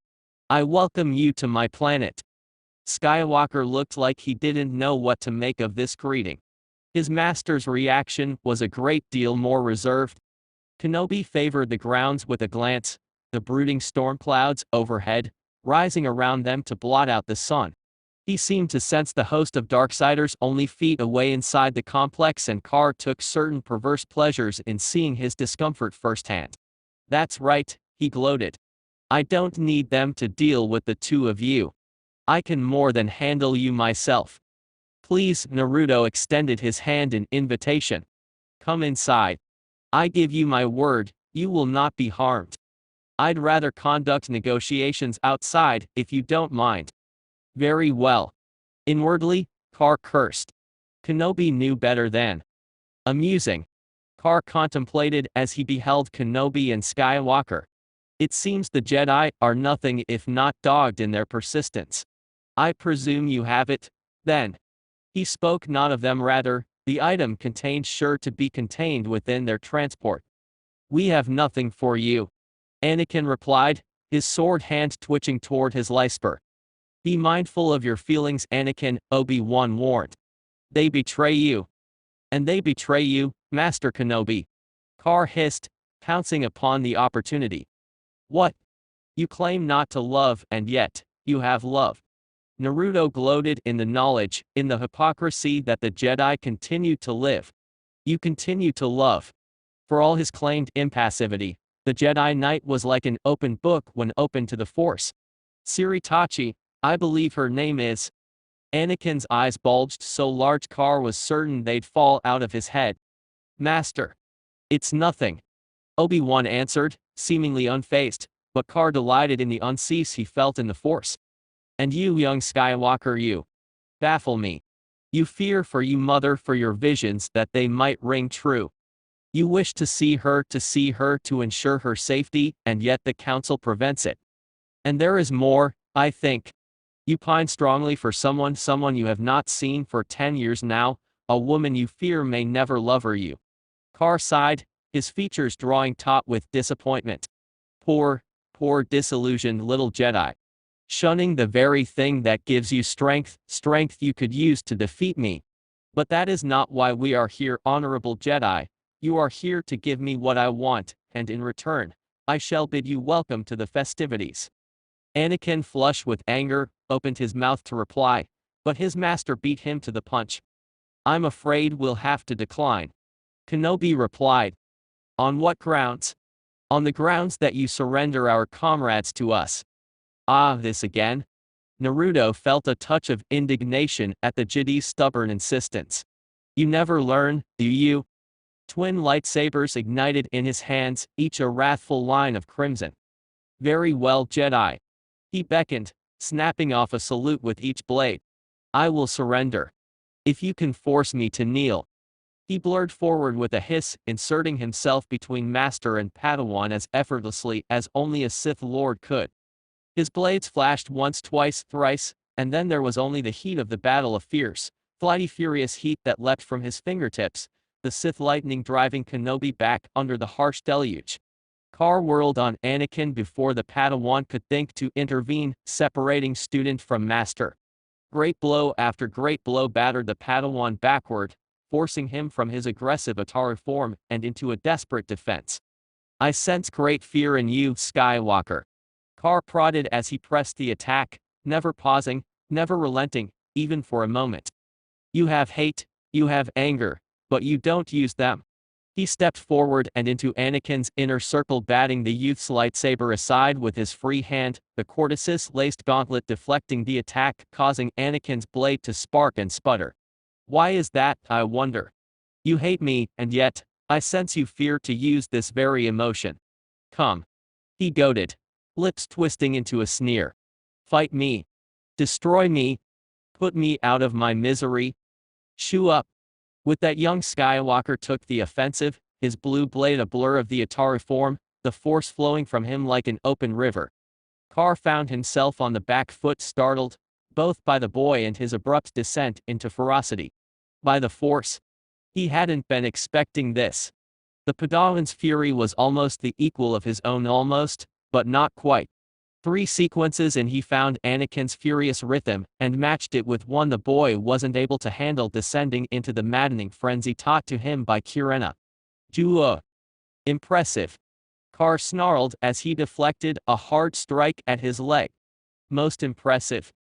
I welcome you to my planet. Skywalker looked like he didn't know what to make of this greeting. His master's reaction was a great deal more reserved. Kenobi favored the grounds with a glance, the brooding storm clouds overhead, rising around them to blot out the sun. He seemed to sense the host of Darksiders only feet away inside the complex, and Carr took certain perverse pleasures in seeing his discomfort firsthand. That's right, he gloated. I don't need them to deal with the two of you. I can more than handle you myself. Please, Naruto extended his hand in invitation. Come inside. I give you my word, you will not be harmed. I'd rather conduct negotiations outside, if you don't mind. Very well. Inwardly, Carr cursed. Kenobi knew better than. Amusing. Carr contemplated as he beheld Kenobi and Skywalker. It seems the Jedi are nothing if not dogged in their persistence. I presume you have it, then. He spoke not of them, rather, the item contained sure to be contained within their transport. We have nothing for you. Anakin replied, his sword hand twitching toward his lightsaber. Be mindful of your feelings, Anakin, Obi-Wan warned. They betray you. And they betray you, Master Kenobi. Carr hissed, pouncing upon the opportunity. What? You claim not to love, and yet, you have love. Naruto gloated in the knowledge, in the hypocrisy that the Jedi continued to live. You continue to love. For all his claimed impassivity, the Jedi Knight was like an open book when open to the Force. Siritachi, I believe her name is. Anakin's eyes bulged so large Carr was certain they'd fall out of his head. Master. It's nothing. Obi-Wan answered, seemingly unfazed, but Carr delighted in the unease he felt in the Force. And you, young Skywalker, you baffle me. You fear for your mother, for your visions that they might ring true. You wish to see her to ensure her safety, and yet the council prevents it. And there is more, I think. You pine strongly for someone you have not seen for 10 years now, a woman you fear may never love you. Carr sighed, his features drawing taut with disappointment. Poor disillusioned little Jedi. Shunning the very thing that gives you strength you could use to defeat me. But that is not why we are here, honorable Jedi. You are here to give me what I want, and in return, I shall bid you welcome to the festivities. Anakin, flushed with anger, opened his mouth to reply, but his master beat him to the punch. I'm afraid we'll have to decline. Kenobi replied. On what grounds? On the grounds that you surrender our comrades to us. Ah, this again? Naruto felt a touch of indignation at the Jedi's stubborn insistence. You never learn, do you? Twin lightsabers ignited in his hands, each a wrathful line of crimson. Very well, Jedi. He beckoned, snapping off a salute with each blade. I will surrender. If you can force me to kneel. He blurred forward with a hiss, inserting himself between Master and Padawan as effortlessly as only a Sith Lord could. His blades flashed once, twice, thrice, and then there was only the heat of the battle, a fierce, flighty, furious heat that leapt from his fingertips, the Sith lightning driving Kenobi back under the harsh deluge. Carr whirled on Anakin before the Padawan could think to intervene, separating student from master. Great blow after great blow battered the Padawan backward, forcing him from his aggressive Ataru form and into a desperate defense. I sense great fear in you, Skywalker. Carr prodded as he pressed the attack, never pausing, never relenting, even for a moment. You have hate, you have anger, but you don't use them. He stepped forward and into Anakin's inner circle, batting the youth's lightsaber aside with his free hand, the cortices-laced gauntlet deflecting the attack, causing Anakin's blade to spark and sputter. Why is that, I wonder? You hate me, and yet, I sense you fear to use this very emotion. Come. He goaded, lips twisting into a sneer. Fight me. Destroy me. Put me out of my misery. Shoo up. With that, young Skywalker took the offensive, his blue blade a blur of the Ataru form, the force flowing from him like an open river. Carr found himself on the back foot, startled, both by the boy and his abrupt descent into ferocity. By the force. He hadn't been expecting this. The Padawan's fury was almost the equal of his own, almost, but not quite. 3 sequences and he found Anakin's furious rhythm and matched it with one the boy wasn't able to handle, descending into the maddening frenzy taught to him by Kirena. Duel. Impressive. Carr snarled as he deflected a hard strike at his leg. Most impressive.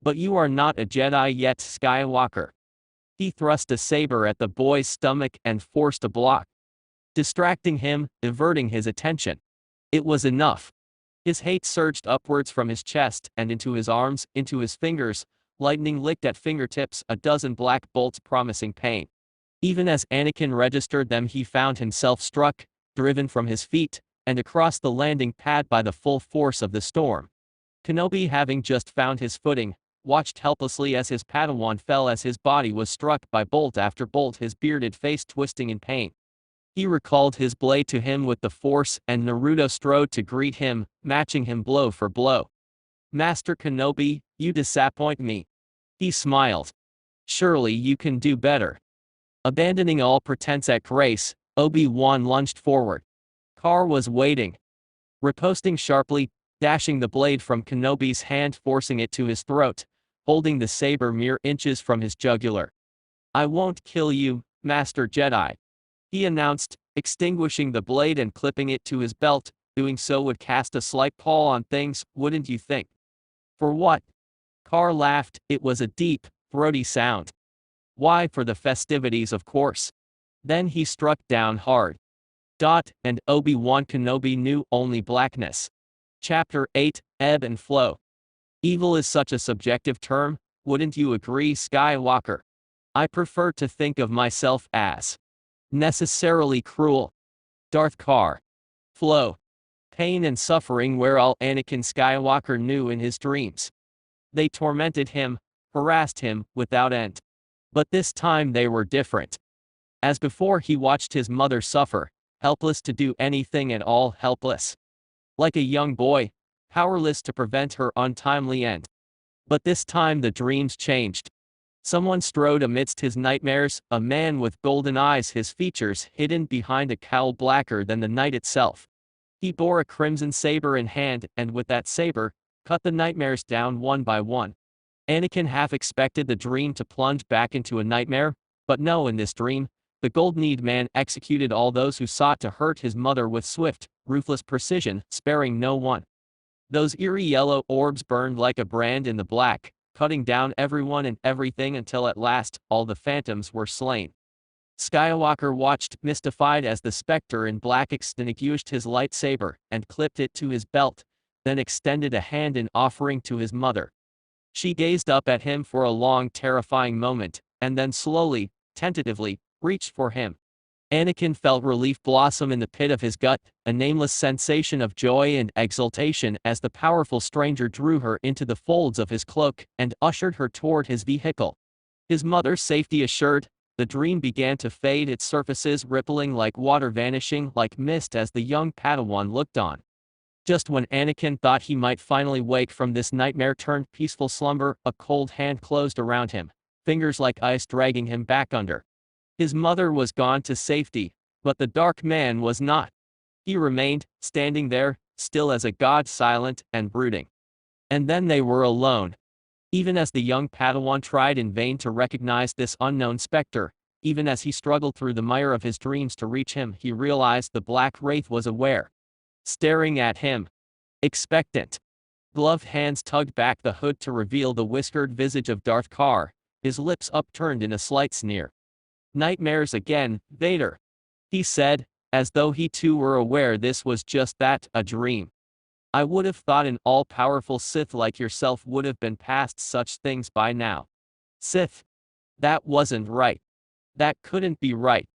But you are not a Jedi yet, Skywalker. He thrust a saber at the boy's stomach and forced a block, distracting him, diverting his attention. It was enough. His hate surged upwards from his chest and into his arms, into his fingers, lightning licked at fingertips, a dozen black bolts promising pain. Even as Anakin registered them, he found himself struck, driven from his feet, and across the landing pad by the full force of the storm. Kenobi, having just found his footing, watched helplessly as his Padawan fell as his body was struck by bolt after bolt, his bearded face twisting in pain. He recalled his blade to him with the force, and Naruto strode to greet him, matching him blow for blow. Master Kenobi, you disappoint me. He smiled. Surely you can do better. Abandoning all pretense at grace, Obi-Wan lunged forward. Carr was waiting. Riposting sharply, dashing the blade from Kenobi's hand, forcing it to his throat, holding the saber mere inches from his jugular. I won't kill you, Master Jedi. He announced, extinguishing the blade and clipping it to his belt. Doing so would cast a slight pall on things, wouldn't you think? For what? Carr laughed. It was a deep, throaty sound. Why, for the festivities, of course. Then he struck down hard. And Obi-Wan Kenobi knew only blackness. Chapter 8, Ebb and Flow. Evil is such a subjective term, wouldn't you agree, Skywalker? I prefer to think of myself as necessarily cruel. Darth Carr. Flow. Pain and suffering were all Anakin Skywalker knew in his dreams. They tormented him, harassed him, without end. But this time they were different. As before, he watched his mother suffer, helpless to do anything at all, helpless. Like a young boy, powerless to prevent her untimely end. But this time the dreams changed. Someone strode amidst his nightmares, a man with golden eyes, his features hidden behind a cowl blacker than the night itself. He bore a crimson saber in hand, and with that saber, cut the nightmares down one by one. Anakin half expected the dream to plunge back into a nightmare, but no, in this dream, the gold-kneed man executed all those who sought to hurt his mother with swift, ruthless precision, sparing no one. Those eerie yellow orbs burned like a brand in the black, cutting down everyone and everything until at last, all the phantoms were slain. Skywalker watched, mystified, as the specter in black extinguished his lightsaber and clipped it to his belt, then extended a hand in offering to his mother. She gazed up at him for a long, terrifying moment, and then slowly, tentatively, reached for him. Anakin felt relief blossom in the pit of his gut, a nameless sensation of joy and exultation as the powerful stranger drew her into the folds of his cloak and ushered her toward his vehicle. His mother's safety assured, the dream began to fade, its surfaces rippling like water, vanishing like mist as the young Padawan looked on. Just when Anakin thought he might finally wake from this nightmare-turned peaceful slumber, a cold hand closed around him, fingers like ice dragging him back under. His mother was gone to safety, but the dark man was not. He remained, standing there, still as a god, silent and brooding. And then they were alone. Even as the young Padawan tried in vain to recognize this unknown specter, Even as he struggled through the mire of his dreams to reach him, he realized the black wraith was aware. Staring at him. Expectant. Gloved hands tugged back the hood to reveal the whiskered visage of Darth Carr, his lips upturned in a slight sneer. "Nightmares again, Vader," he said, as though he too were aware this was just that, a dream. "I would have thought an all-powerful Sith like yourself would have been past such things by now." Sith? That wasn't right. That couldn't be right.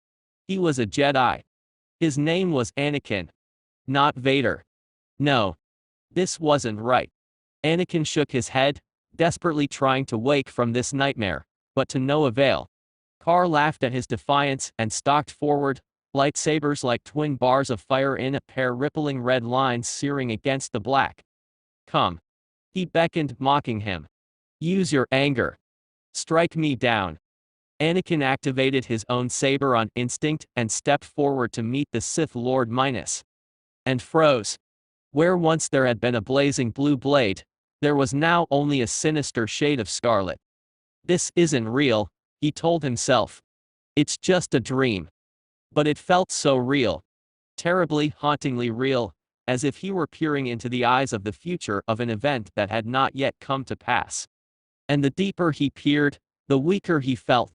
He was a Jedi. His name was Anakin. Not Vader. No. This wasn't right. Anakin shook his head, desperately trying to wake from this nightmare, but to no avail. Carr laughed at his defiance and stalked forward, lightsabers like twin bars of fire in a pair rippling red lines searing against the black. "Come." He beckoned, mocking him. "Use your anger. Strike me down." Anakin activated his own saber on instinct and stepped forward to meet the Sith Lord and froze. Where once there had been a blazing blue blade, there was now only a sinister shade of scarlet. "This isn't real," he told himself. "It's just a dream." But it felt so real. Terribly, hauntingly real, as if he were peering into the eyes of the future of an event that had not yet come to pass. And the deeper he peered, the weaker he felt.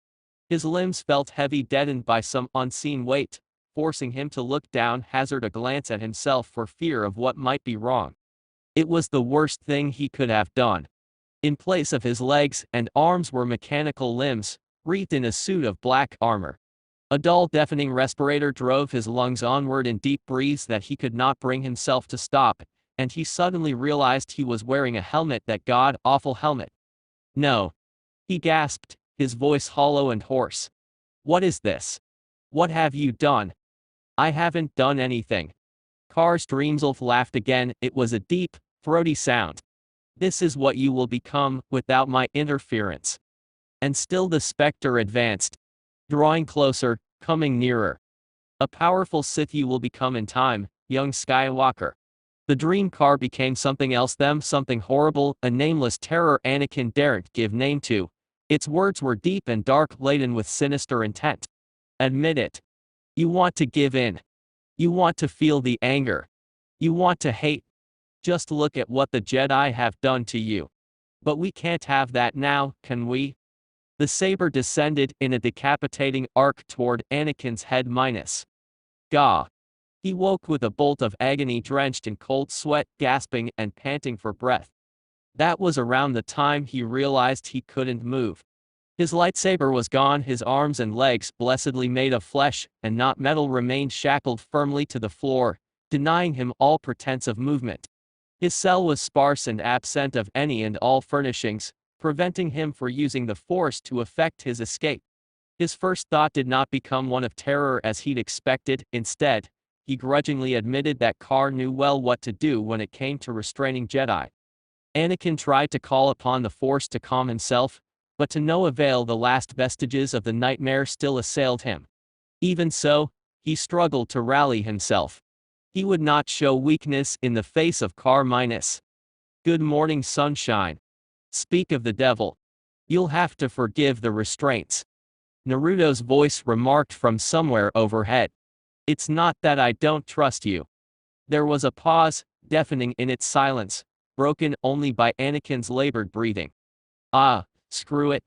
His limbs felt heavy, deadened by some unseen weight, forcing him to look down, hazard a glance at himself for fear of what might be wrong. It was the worst thing he could have done. In place of his legs and arms were mechanical limbs, wreathed in a suit of black armor. A dull, deafening respirator drove his lungs onward in deep breaths that he could not bring himself to stop, and he suddenly realized he was wearing a helmet, that god-awful helmet. "No." He gasped, his voice hollow and hoarse. "What is this? What have you done?" "I haven't done anything." Carr's Dreamself laughed again. It was a deep, throaty sound. "This is what you will become, without my interference." And still the specter advanced. Drawing closer, coming nearer. "A powerful Sith you will become in time, young Skywalker." The dream Carr became something else, something horrible, a nameless terror Anakin daren't give name to. Its words were deep and dark, laden with sinister intent. "Admit it. You want to give in. You want to feel the anger. You want to hate. Just look at what the Jedi have done to you. But we can't have that now, can we?" The saber descended in a decapitating arc toward Anakin's head. Gah. He woke with a bolt of agony, drenched in cold sweat, gasping and panting for breath. That was around the time he realized he couldn't move. His lightsaber was gone, his arms and legs, blessedly made of flesh and not metal, remained shackled firmly to the floor, denying him all pretense of movement. His cell was sparse and absent of any and all furnishings, preventing him from using the Force to effect his escape. His first thought did not become one of terror as he'd expected. Instead, he grudgingly admitted that Carr knew well what to do when it came to restraining Jedi. Anakin tried to call upon the Force to calm himself, but to no avail. The last vestiges of the nightmare still assailed him. Even so, he struggled to rally himself. He would not show weakness in the face of Carr. "Good morning, sunshine. Speak of the devil. You'll have to forgive the restraints." Naruto's voice remarked from somewhere overhead. "It's not that I don't trust you." There was a pause, deafening in its silence, broken only by Anakin's labored breathing. "Ah, screw it."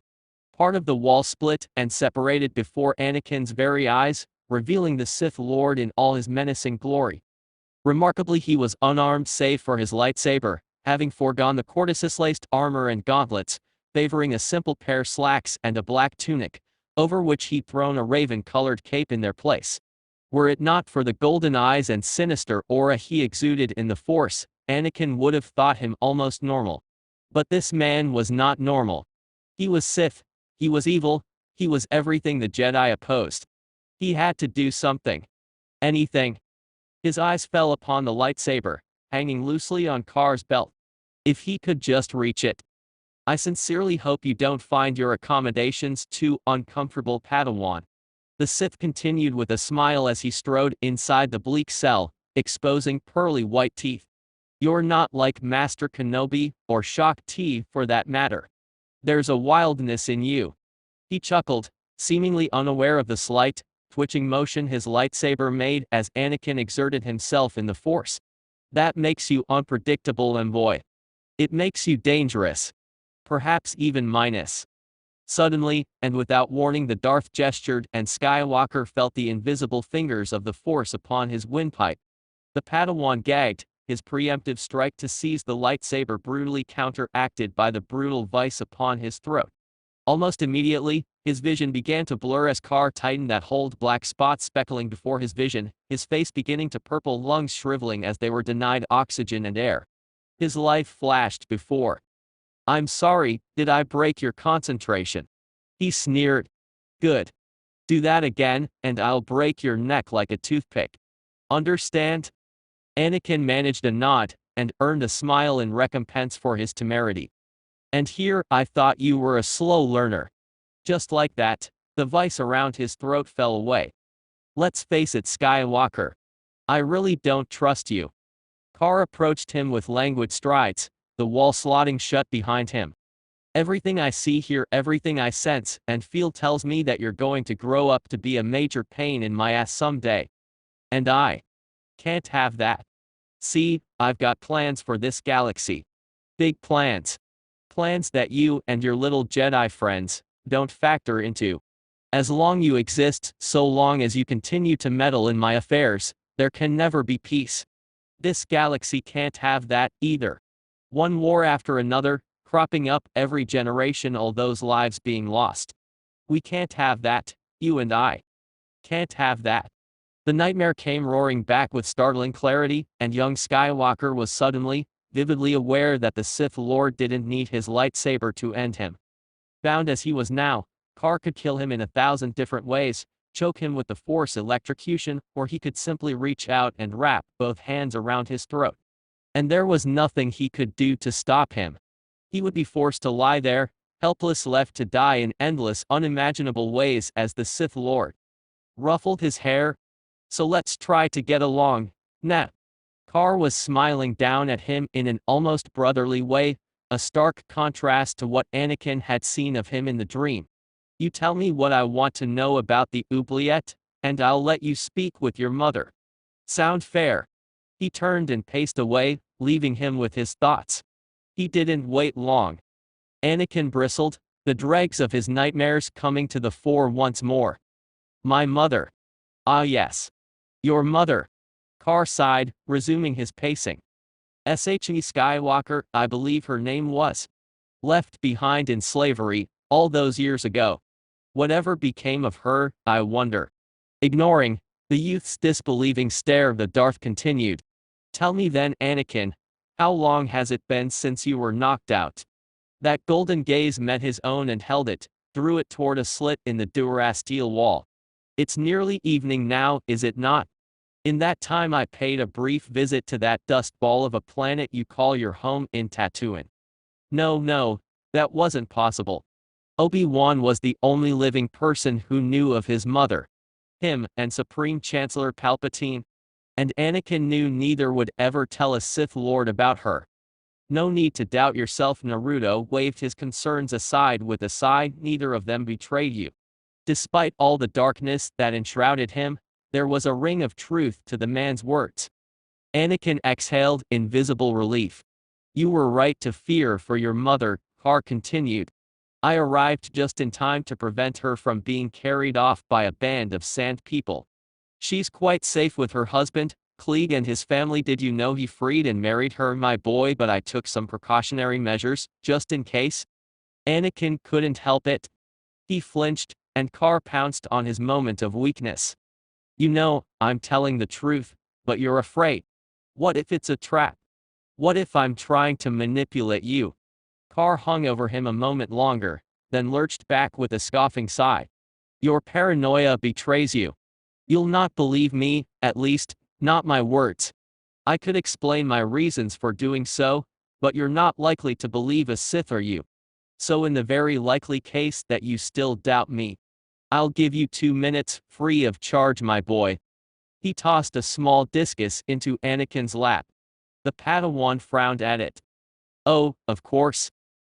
Part of the wall split and separated before Anakin's very eyes, revealing the Sith Lord in all his menacing glory. Remarkably, he was unarmed save for his lightsaber, having foregone the cortices-laced armor and gauntlets, favoring a simple pair of slacks and a black tunic, over which he'd thrown a raven-colored cape in their place. Were it not for the golden eyes and sinister aura he exuded in the Force, Anakin would have thought him almost normal. But this man was not normal. He was Sith, he was evil, he was everything the Jedi opposed. He had to do something. Anything. His eyes fell upon the lightsaber, hanging loosely on Carr's belt. If he could just reach it. "I sincerely hope you don't find your accommodations too uncomfortable, Padawan." The Sith continued with a smile as he strode inside the bleak cell, exposing pearly white teeth. "You're not like Master Kenobi, or Shak Ti for that matter. There's a wildness in you." He chuckled, Seemingly unaware of the slight, twitching motion his lightsaber made as Anakin exerted himself in the Force. That makes you unpredictable and boy. It makes you dangerous. Perhaps even minus. Suddenly, and without warning, the Darth gestured and Skywalker felt the invisible fingers of the Force upon his windpipe. The Padawan gagged, his preemptive strike to seize the lightsaber brutally counteracted by the brutal vice upon his throat. Almost immediately, his vision began to blur as Carr tightened that hold, black spots speckling before his vision, his face beginning to purple, lungs shriveling as they were denied oxygen and air. His life flashed before. "I'm sorry, did I break your concentration?" He sneered. "Good. Do that again, and I'll break your neck like a toothpick. Understand?" Anakin managed a nod, and earned a smile in recompense for his temerity. "And here, I thought you were a slow learner." Just like that, the vice around his throat fell away. "Let's face it, Skywalker. I really don't trust you." Carr approached him with languid strides, the wall slotting shut behind him. "Everything I see here, everything I sense and feel tells me that you're going to grow up to be a major pain in my ass someday. And I can't have that. See, I've got plans for this galaxy. Big plans. Plans that you and your little Jedi friends don't factor into. As long you exist, so long as you continue to meddle in my affairs, there can never be peace. This galaxy can't have that either. One war after another, cropping up every generation, all those lives being lost. We can't have that, you and I. Can't have that." The nightmare came roaring back with startling clarity, and young Skywalker was suddenly, vividly aware that the Sith Lord didn't need his lightsaber to end him. Bound as he was now, Carr could kill him in 1,000 different ways, choke him with the Force electrocution, or he could simply reach out and wrap both hands around his throat. And there was nothing he could do to stop him. He would be forced to lie there, helpless, left to die in endless, unimaginable ways as the Sith Lord ruffled his hair. "So let's try to get along, nah." Carr was smiling down at him in an almost brotherly way, a stark contrast to what Anakin had seen of him in the dream. "You tell me what I want to know about the oubliette, and I'll let you speak with your mother. Sound fair?" He turned and paced away, leaving him with his thoughts. He didn't wait long. Anakin bristled, the dregs of his nightmares coming to the fore once more. "My mother. Ah yes. Your mother." Carr sighed, resuming his pacing. "Shmi Skywalker, I believe her name was. Left behind in slavery, all those years ago. Whatever became of her, I wonder." Ignoring the youth's disbelieving stare, the Darth continued. "Tell me then, Anakin, how long has it been since you were knocked out?" That golden gaze met his own and held it, drew it toward a slit in the Durasteel wall. "It's nearly evening now, is it not? In that time I paid a brief visit to that dust ball of a planet you call your home in Tatooine." No, that wasn't possible. Obi-Wan was the only living person who knew of his mother. Him and Supreme Chancellor Palpatine. And Anakin knew neither would ever tell a Sith Lord about her. "No need to doubt yourself." Naruto waved his concerns aside with a sigh. "Neither of them betrayed you." Despite all the darkness that enshrouded him, there was a ring of truth to the man's words. Anakin exhaled in visible relief. "You were right to fear for your mother," Carr continued. "I arrived just in time to prevent her from being carried off by a band of sand people. She's quite safe with her husband, Klieg, and his family. Did you know he freed and married her, my boy? But I took some precautionary measures, just in case." Anakin couldn't help it. He flinched, and Carr pounced on his moment of weakness. "You know, I'm telling the truth, but you're afraid. What if it's a trap? What if I'm trying to manipulate you?" Carr hung over him a moment longer, then lurched back with a scoffing sigh. "Your paranoia betrays you. You'll not believe me, at least, not my words. I could explain my reasons for doing so, but you're not likely to believe a Sith, are you? So in the very likely case that you still doubt me, I'll give you 2 minutes, free of charge, my boy." He tossed a small discus into Anakin's lap. The Padawan frowned at it. "Oh, of course."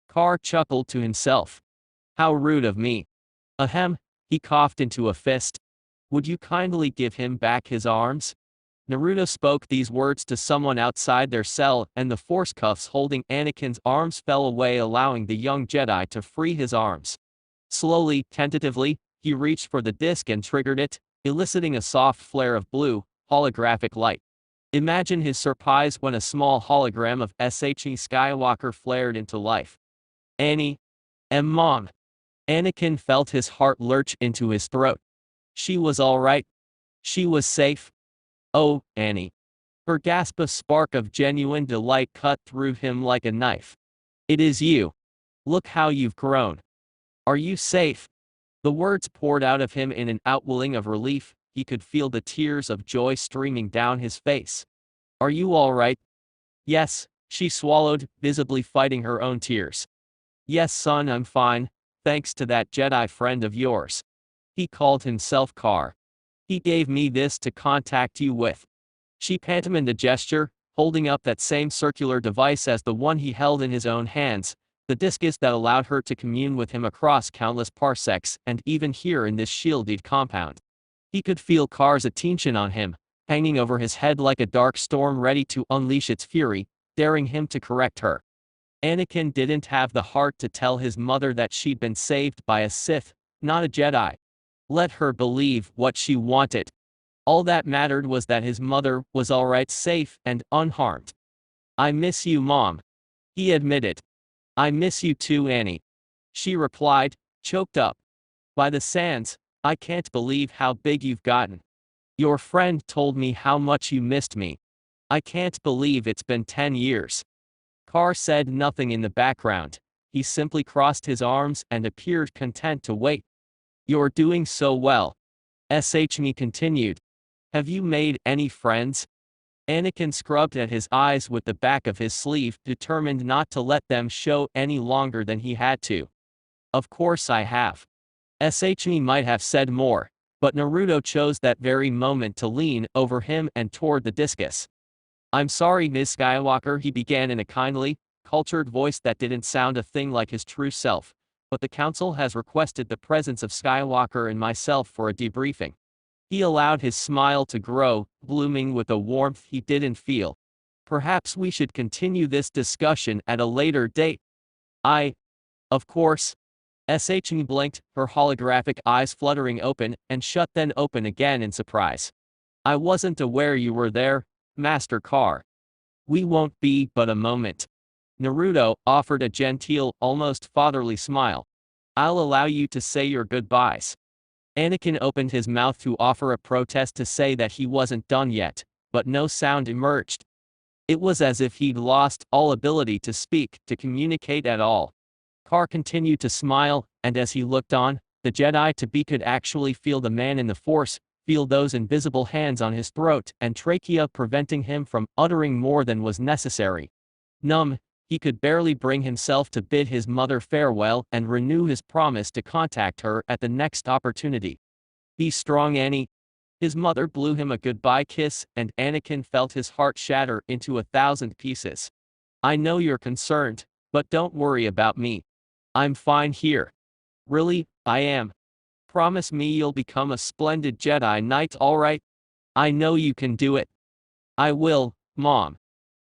Carr chuckled to himself. "How rude of me. Ahem, He coughed into a fist. Would you kindly give him back his arms? Naruto spoke these words to someone outside their cell, and the force cuffs holding Anakin's arms fell away, allowing the young Jedi to free his arms. Slowly, tentatively, he reached for the disc and triggered it, eliciting a soft flare of blue, holographic light. Imagine his surprise when a small hologram of Shi Skywalker flared into life. Annie. Mom. Anakin felt his heart lurch into his throat. She was all right. She was safe. Oh, Annie. Her gasp, a spark of genuine delight cut through him like a knife. It is you. Look how you've grown. Are you safe? The words poured out of him in an outwelling of relief. He could feel the tears of joy streaming down his face. Are you all right? Yes, she swallowed, visibly fighting her own tears. Yes, son, I'm fine, thanks to that Jedi friend of yours. He called himself Carr. He gave me this to contact you with. She pantomimed a gesture, holding up that same circular device as the one he held in his own hands, the discus that allowed her to commune with him across countless parsecs and even here in this shielded compound. He could feel Carr's attention on him, hanging over his head like a dark storm ready to unleash its fury, daring him to correct her. Anakin didn't have the heart to tell his mother that she'd been saved by a Sith, not a Jedi. Let her believe what she wanted. All that mattered was that his mother was alright, safe and unharmed. I miss you, Mom. He admitted. I miss you too, Annie. She replied, choked up. By the sands, I can't believe how big you've gotten. Your friend told me how much you missed me. I can't believe it's been 10 years. Carr said nothing in the background. He simply crossed his arms and appeared content to wait. You're doing so well. Me continued. Have you made any friends? Anakin scrubbed at his eyes with the back of his sleeve, determined not to let them show any longer than he had to. Of course I have. Me might have said more, but Naruto chose that very moment to lean over him and toward the discus. I'm sorry, Ms. Skywalker, he began in a kindly, cultured voice that didn't sound a thing like his true self, but the council has requested the presence of Skywalker and myself for a debriefing. He allowed his smile to grow, blooming with a warmth he didn't feel. Perhaps we should continue this discussion at a later date. Of course. Me blinked, her holographic eyes fluttering open and shut, then open again in surprise. I wasn't aware you were there, Master Carr. We won't be but a moment. Naruto offered a genteel, almost fatherly smile. I'll allow you to say your goodbyes. Anakin opened his mouth to offer a protest to say that he wasn't done yet, but no sound emerged. It was as if he'd lost all ability to speak, to communicate at all. Carr continued to smile, and as he looked on, the Jedi-to-be could actually feel the man in the Force, feel those invisible hands on his throat and trachea preventing him from uttering more than was necessary. Numb, he could barely bring himself to bid his mother farewell and renew his promise to contact her at the next opportunity. Be strong, Annie. His mother blew him a goodbye kiss, and Anakin felt his heart shatter into 1,000 pieces. I know you're concerned, but don't worry about me. I'm fine here. Really, I am. Promise me you'll become a splendid Jedi Knight, alright? I know you can do it. I will, Mom.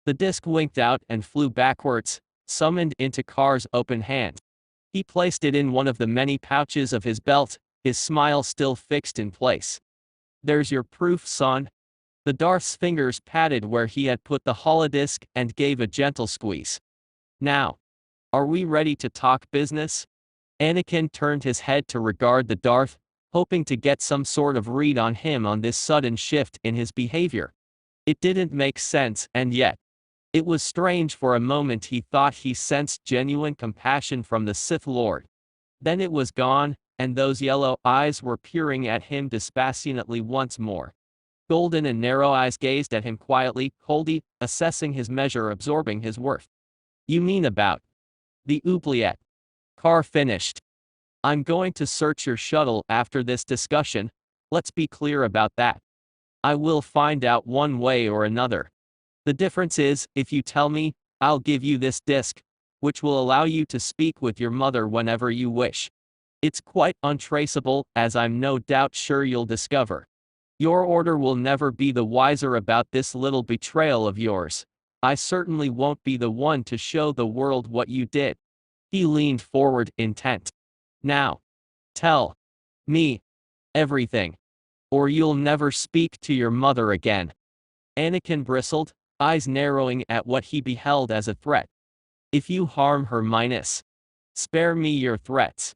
The disc winked out and flew backwards, summoned into Carr's open hand. He placed it in one of the many pouches of his belt, his smile still fixed in place. There's your proof, son. The Darth's fingers patted where he had put the holodisc and gave a gentle squeeze. Now, are we ready to talk business? Anakin turned his head to regard the Darth, hoping to get some sort of read on him on this sudden shift in his behavior. It didn't make sense, and yet, it was strange. For a moment he thought he sensed genuine compassion from the Sith Lord. Then it was gone, and those yellow eyes were peering at him dispassionately once more. Golden and narrow eyes gazed at him quietly, coldly, assessing his measure, absorbing his worth. You mean about the oubliette? Carr finished. I'm going to search your shuttle after this discussion, let's be clear about that. I will find out one way or another. The difference is, if you tell me, I'll give you this disc, which will allow you to speak with your mother whenever you wish. It's quite untraceable, as I'm no doubt sure you'll discover. Your order will never be the wiser about this little betrayal of yours. I certainly won't be the one to show the world what you did." He leaned forward, intent. "Now, tell me everything, or you'll never speak to your mother again." Anakin bristled, eyes narrowing at what he beheld as a threat. "If you harm her, spare me your threats."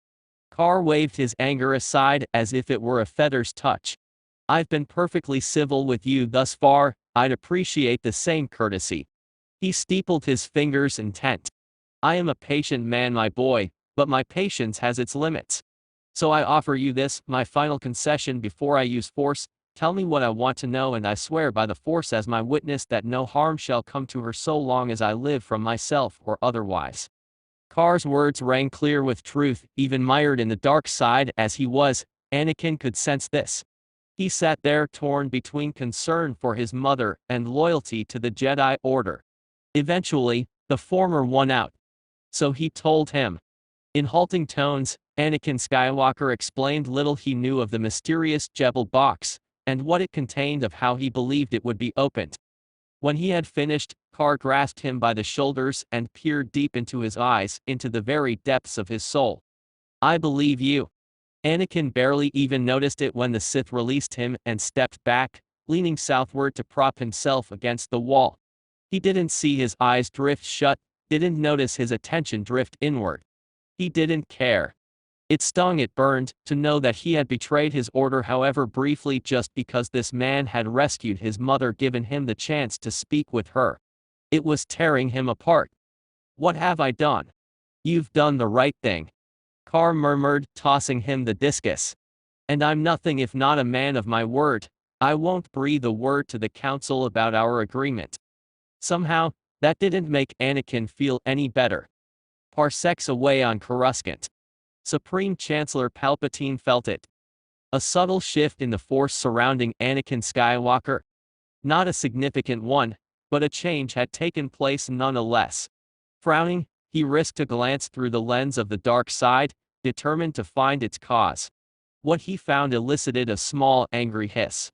Carr waved his anger aside as if it were a feather's touch. "I've been perfectly civil with you thus far, I'd appreciate the same courtesy." He steepled his fingers, intent. "I am a patient man, my boy, but my patience has its limits. So I offer you this, my final concession before I use force. Tell me what I want to know, and I swear by the force as my witness that no harm shall come to her so long as I live, from myself or otherwise." Carr's words rang clear with truth. Even mired in the dark side as he was, Anakin could sense this. He sat there, torn between concern for his mother and loyalty to the Jedi Order. Eventually, the former won out. So he told him. In halting tones, Anakin Skywalker explained little he knew of the mysterious Jebel box, and what it contained, of how he believed it would be opened. When he had finished, Carr grasped him by the shoulders and peered deep into his eyes, into the very depths of his soul. "I believe you." Anakin barely even noticed it when the Sith released him and stepped back, leaning southward to prop himself against the wall. He didn't see his eyes drift shut, didn't notice his attention drift inward. He didn't care. It stung, it burned, to know that he had betrayed his order, however briefly, just because this man had rescued his mother, given him the chance to speak with her. It was tearing him apart. "What have I done?" "You've done the right thing," Carr murmured, tossing him the discus. "And I'm nothing if not a man of my word. I won't breathe a word to the council about our agreement." Somehow, that didn't make Anakin feel any better. Parsecs away on Coruscant, Supreme Chancellor Palpatine felt it. A subtle shift in the force surrounding Anakin Skywalker. Not a significant one, but a change had taken place nonetheless. Frowning, he risked a glance through the lens of the dark side, determined to find its cause. What he found elicited a small, angry hiss.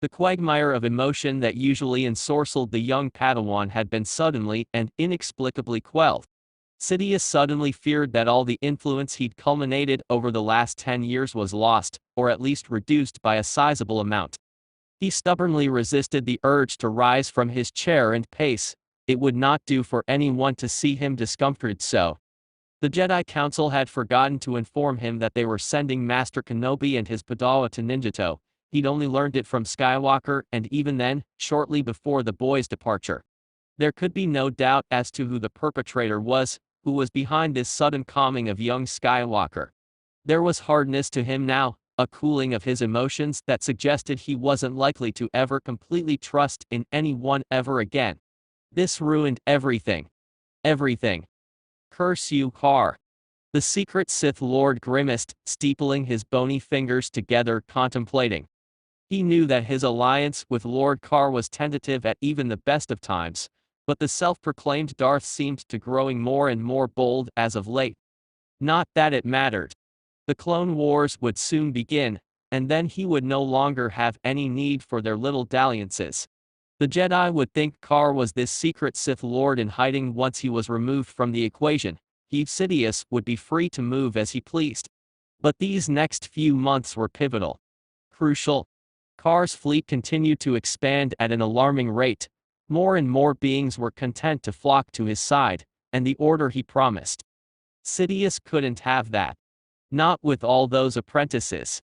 The quagmire of emotion that usually ensorcelled the young Padawan had been suddenly and inexplicably quelled. Sidious suddenly feared that all the influence he'd culminated over the last 10 years was lost, or at least reduced by a sizable amount. He stubbornly resisted the urge to rise from his chair and pace. It would not do for anyone to see him discomforted so. The Jedi Council had forgotten to inform him that they were sending Master Kenobi and his Padawan to Ninjato. He'd only learned it from Skywalker, and even then, shortly before the boy's departure. There could be no doubt as to who the perpetrator was, who was behind this sudden calming of young Skywalker. There was hardness to him now, a cooling of his emotions that suggested he wasn't likely to ever completely trust in anyone ever again. This ruined everything. Everything. "Curse you, Carr." The secret Sith Lord grimaced, steepling his bony fingers together, contemplating. He knew that his alliance with Lord Carr was tentative at even the best of times, but the self-proclaimed Darth seemed to growing more and more bold as of late. Not that it mattered. The Clone Wars would soon begin, and then he would no longer have any need for their little dalliances. The Jedi would think Carr was this secret Sith Lord in hiding once he was removed from the equation. Sidious would be free to move as he pleased. But these next few months were pivotal. Crucial. Carr's fleet continued to expand at an alarming rate. More and more beings were content to flock to his side, and the order he promised. Sidious couldn't have that. Not with all those apprentices.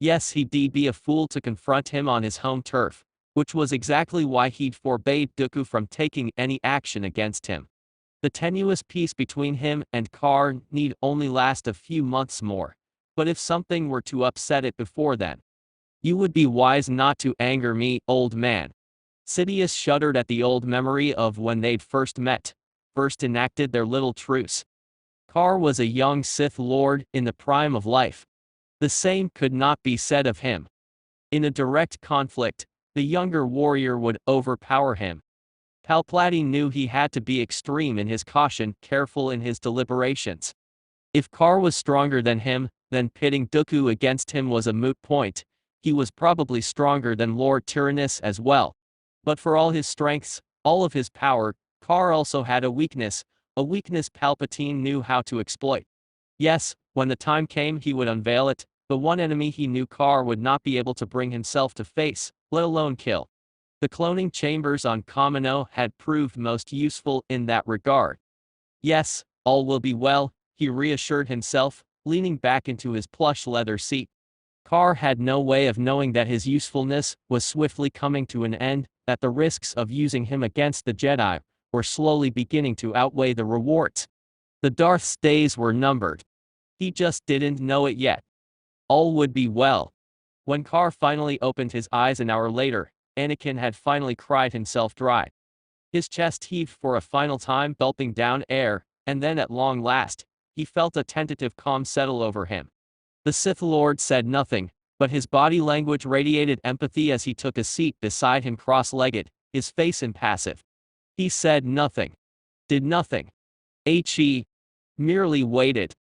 Yes, he'd be a fool to confront him on his home turf, which was exactly why he'd forbade Dooku from taking any action against him. The tenuous peace between him and Carr need only last a few months more, but if something were to upset it before then, "You would be wise not to anger me, old man." Sidious shuddered at the old memory of when they'd first met, first enacted their little truce. Carr was a young Sith Lord in the prime of life. The same could not be said of him. In a direct conflict, the younger warrior would overpower him. Palpatine knew he had to be extreme in his caution, careful in his deliberations. If Carr was stronger than him, then pitting Dooku against him was a moot point. He was probably stronger than Lord Tyrannus as well. But for all his strengths, all of his power, Carr also had a weakness Palpatine knew how to exploit. Yes, when the time came he would unveil it, the one enemy he knew Carr would not be able to bring himself to face, let alone kill. The cloning chambers on Kamino had proved most useful in that regard. Yes, all will be well, he reassured himself, leaning back into his plush leather seat. Carr had no way of knowing that his usefulness was swiftly coming to an end, that the risks of using him against the Jedi were slowly beginning to outweigh the rewards. The Darth's days were numbered. He just didn't know it yet. All would be well. When Carr finally opened his eyes an hour later, Anakin had finally cried himself dry. His chest heaved for a final time, gulping down air, and then at long last, he felt a tentative calm settle over him. The Sith Lord said nothing, but his body language radiated empathy as he took a seat beside him cross-legged, his face impassive. He said nothing. Did nothing. He merely waited.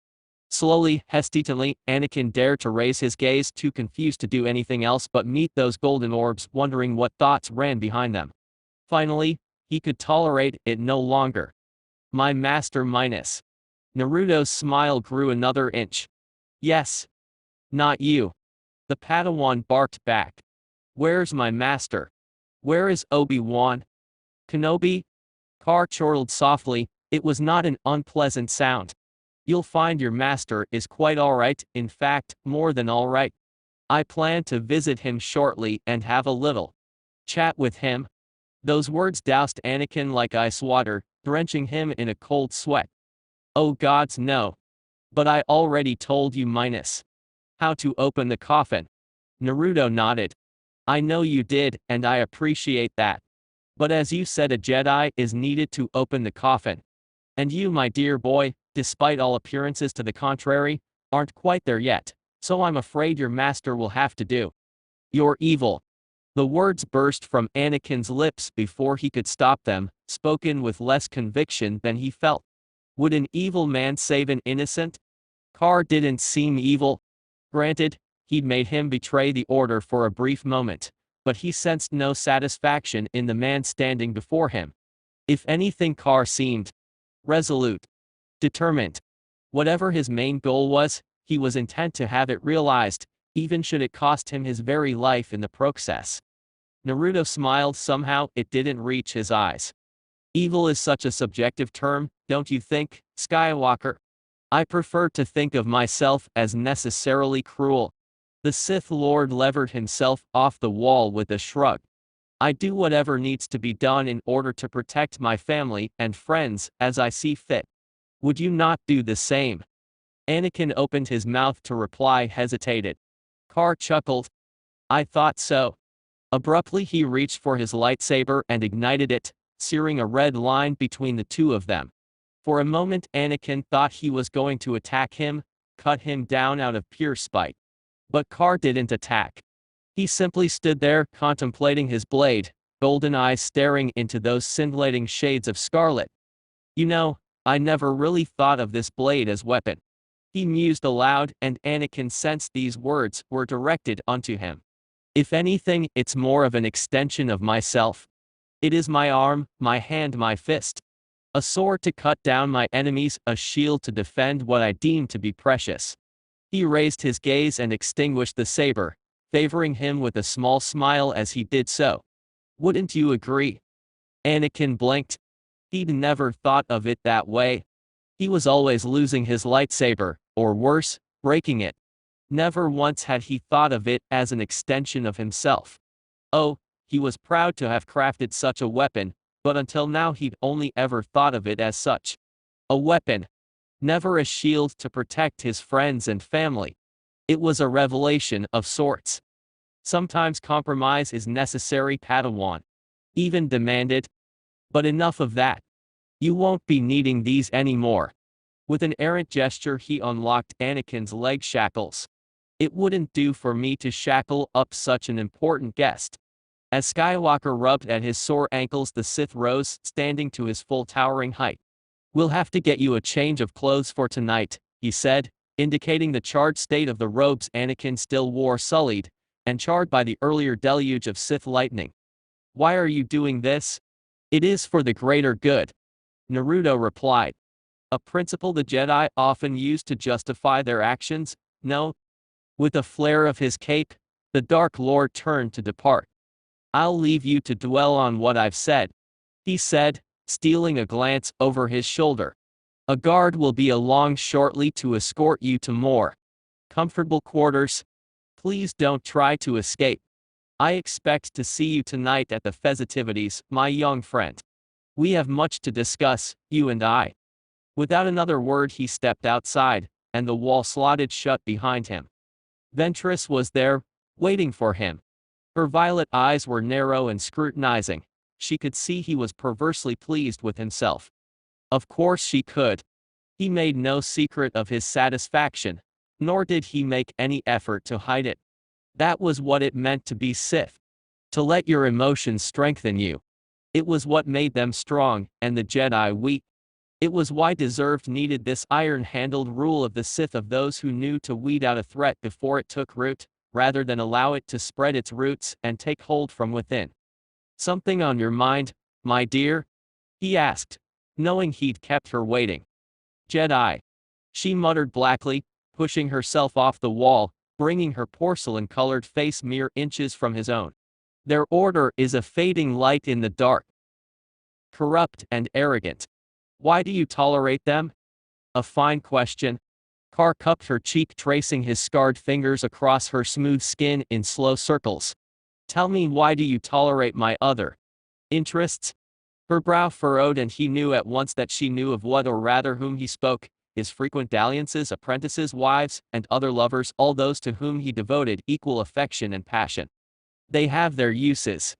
Slowly, hesitantly, Anakin dared to raise his gaze, too confused to do anything else but meet those golden orbs, wondering what thoughts ran behind them. Finally, he could tolerate it no longer. My master minus. Naruto's smile grew another inch. Yes. Not you. The Padawan barked back. Where's my master? Where is Obi-Wan Kenobi? Carr chortled softly. It was not an unpleasant sound. You'll find your master is quite alright, in fact, more than alright. I plan to visit him shortly and have a little chat with him. Those words doused Anakin like ice water, drenching him in a cold sweat. Oh gods no. But I already told you minus how to open the coffin. Naruto nodded. I know you did, and I appreciate that. But as you said, a Jedi is needed to open the coffin. And you, my dear boy, despite all appearances to the contrary, aren't quite there yet, so I'm afraid your master will have to do. You're evil. The words burst from Anakin's lips before he could stop them, spoken with less conviction than he felt. Would an evil man save an innocent? Carr didn't seem evil. Granted, he'd made him betray the order for a brief moment, but he sensed no satisfaction in the man standing before him. If anything, Carr seemed resolute, determined. Whatever his main goal was, he was intent to have it realized, even should it cost him his very life in the process. Naruto smiled. Somehow, it didn't reach his eyes. Evil is such a subjective term, don't you think, Skywalker? I prefer to think of myself as necessarily cruel. The Sith Lord levered himself off the wall with a shrug. I do whatever needs to be done in order to protect my family and friends as I see fit. Would you not do the same? Anakin opened his mouth to reply, hesitated. Carr chuckled. I thought so. Abruptly he reached for his lightsaber and ignited it, searing a red line between the two of them. For a moment Anakin thought he was going to attack him, cut him down out of pure spite. But Carr didn't attack. He simply stood there, contemplating his blade, golden eyes staring into those scintillating shades of scarlet. You know, I never really thought of this blade as weapon. He mused aloud, and Anakin sensed these words were directed unto him. If anything, it's more of an extension of myself. It is my arm, my hand, my fist. A sword to cut down my enemies, a shield to defend what I deem to be precious. He raised his gaze and extinguished the saber, favoring him with a small smile as he did so. Wouldn't you agree? Anakin blinked. He'd never thought of it that way. He was always losing his lightsaber, or worse, breaking it. Never once had he thought of it as an extension of himself. Oh, he was proud to have crafted such a weapon, but until now he'd only ever thought of it as such. A weapon. Never a shield to protect his friends and family. It was a revelation of sorts. Sometimes compromise is necessary, Padawan. Even demanded. But enough of that. You won't be needing these anymore. With an errant gesture he unlocked Anakin's leg shackles. It wouldn't do for me to shackle up such an important guest. As Skywalker rubbed at his sore ankles, the Sith rose, standing to his full towering height. We'll have to get you a change of clothes for tonight, he said, indicating the charred state of the robes Anakin still wore, sullied and charred by the earlier deluge of Sith lightning. "Why are you doing this?" "It is for the greater good," Naruto replied. A principle the Jedi often use to justify their actions. "No." With a flare of his cape, the Dark Lord turned to depart. "I'll leave you to dwell on what I've said," he said, stealing a glance over his shoulder. "A guard will be along shortly to escort you to more comfortable quarters. Please don't try to escape. I expect to see you tonight at the festivities, my young friend. We have much to discuss, you and I." Without another word he stepped outside, and the wall slotted shut behind him. Ventress was there, waiting for him. Her violet eyes were narrow and scrutinizing. She could see he was perversely pleased with himself. Of course she could. He made no secret of his satisfaction, nor did he make any effort to hide it. That was what it meant to be Sith. To let your emotions strengthen you. It was what made them strong, and the Jedi weak. It was why deserved needed this iron-handled rule of the Sith of those who knew to weed out a threat before it took root, rather than allow it to spread its roots and take hold from within. "Something on your mind, my dear?" he asked, knowing he'd kept her waiting. "Jedi," she muttered blackly, pushing herself off the wall, bringing her porcelain-colored face mere inches from his own. "Their order is a fading light in the dark. Corrupt and arrogant. Why do you tolerate them?" "A fine question." Carr cupped her cheek, tracing his scarred fingers across her smooth skin in slow circles. "Tell me, why do you tolerate my other interests?" Her brow furrowed, and he knew at once that she knew of what, or rather whom he spoke: his frequent dalliances, apprentices, wives, and other lovers, all those to whom he devoted equal affection and passion. "They have their uses."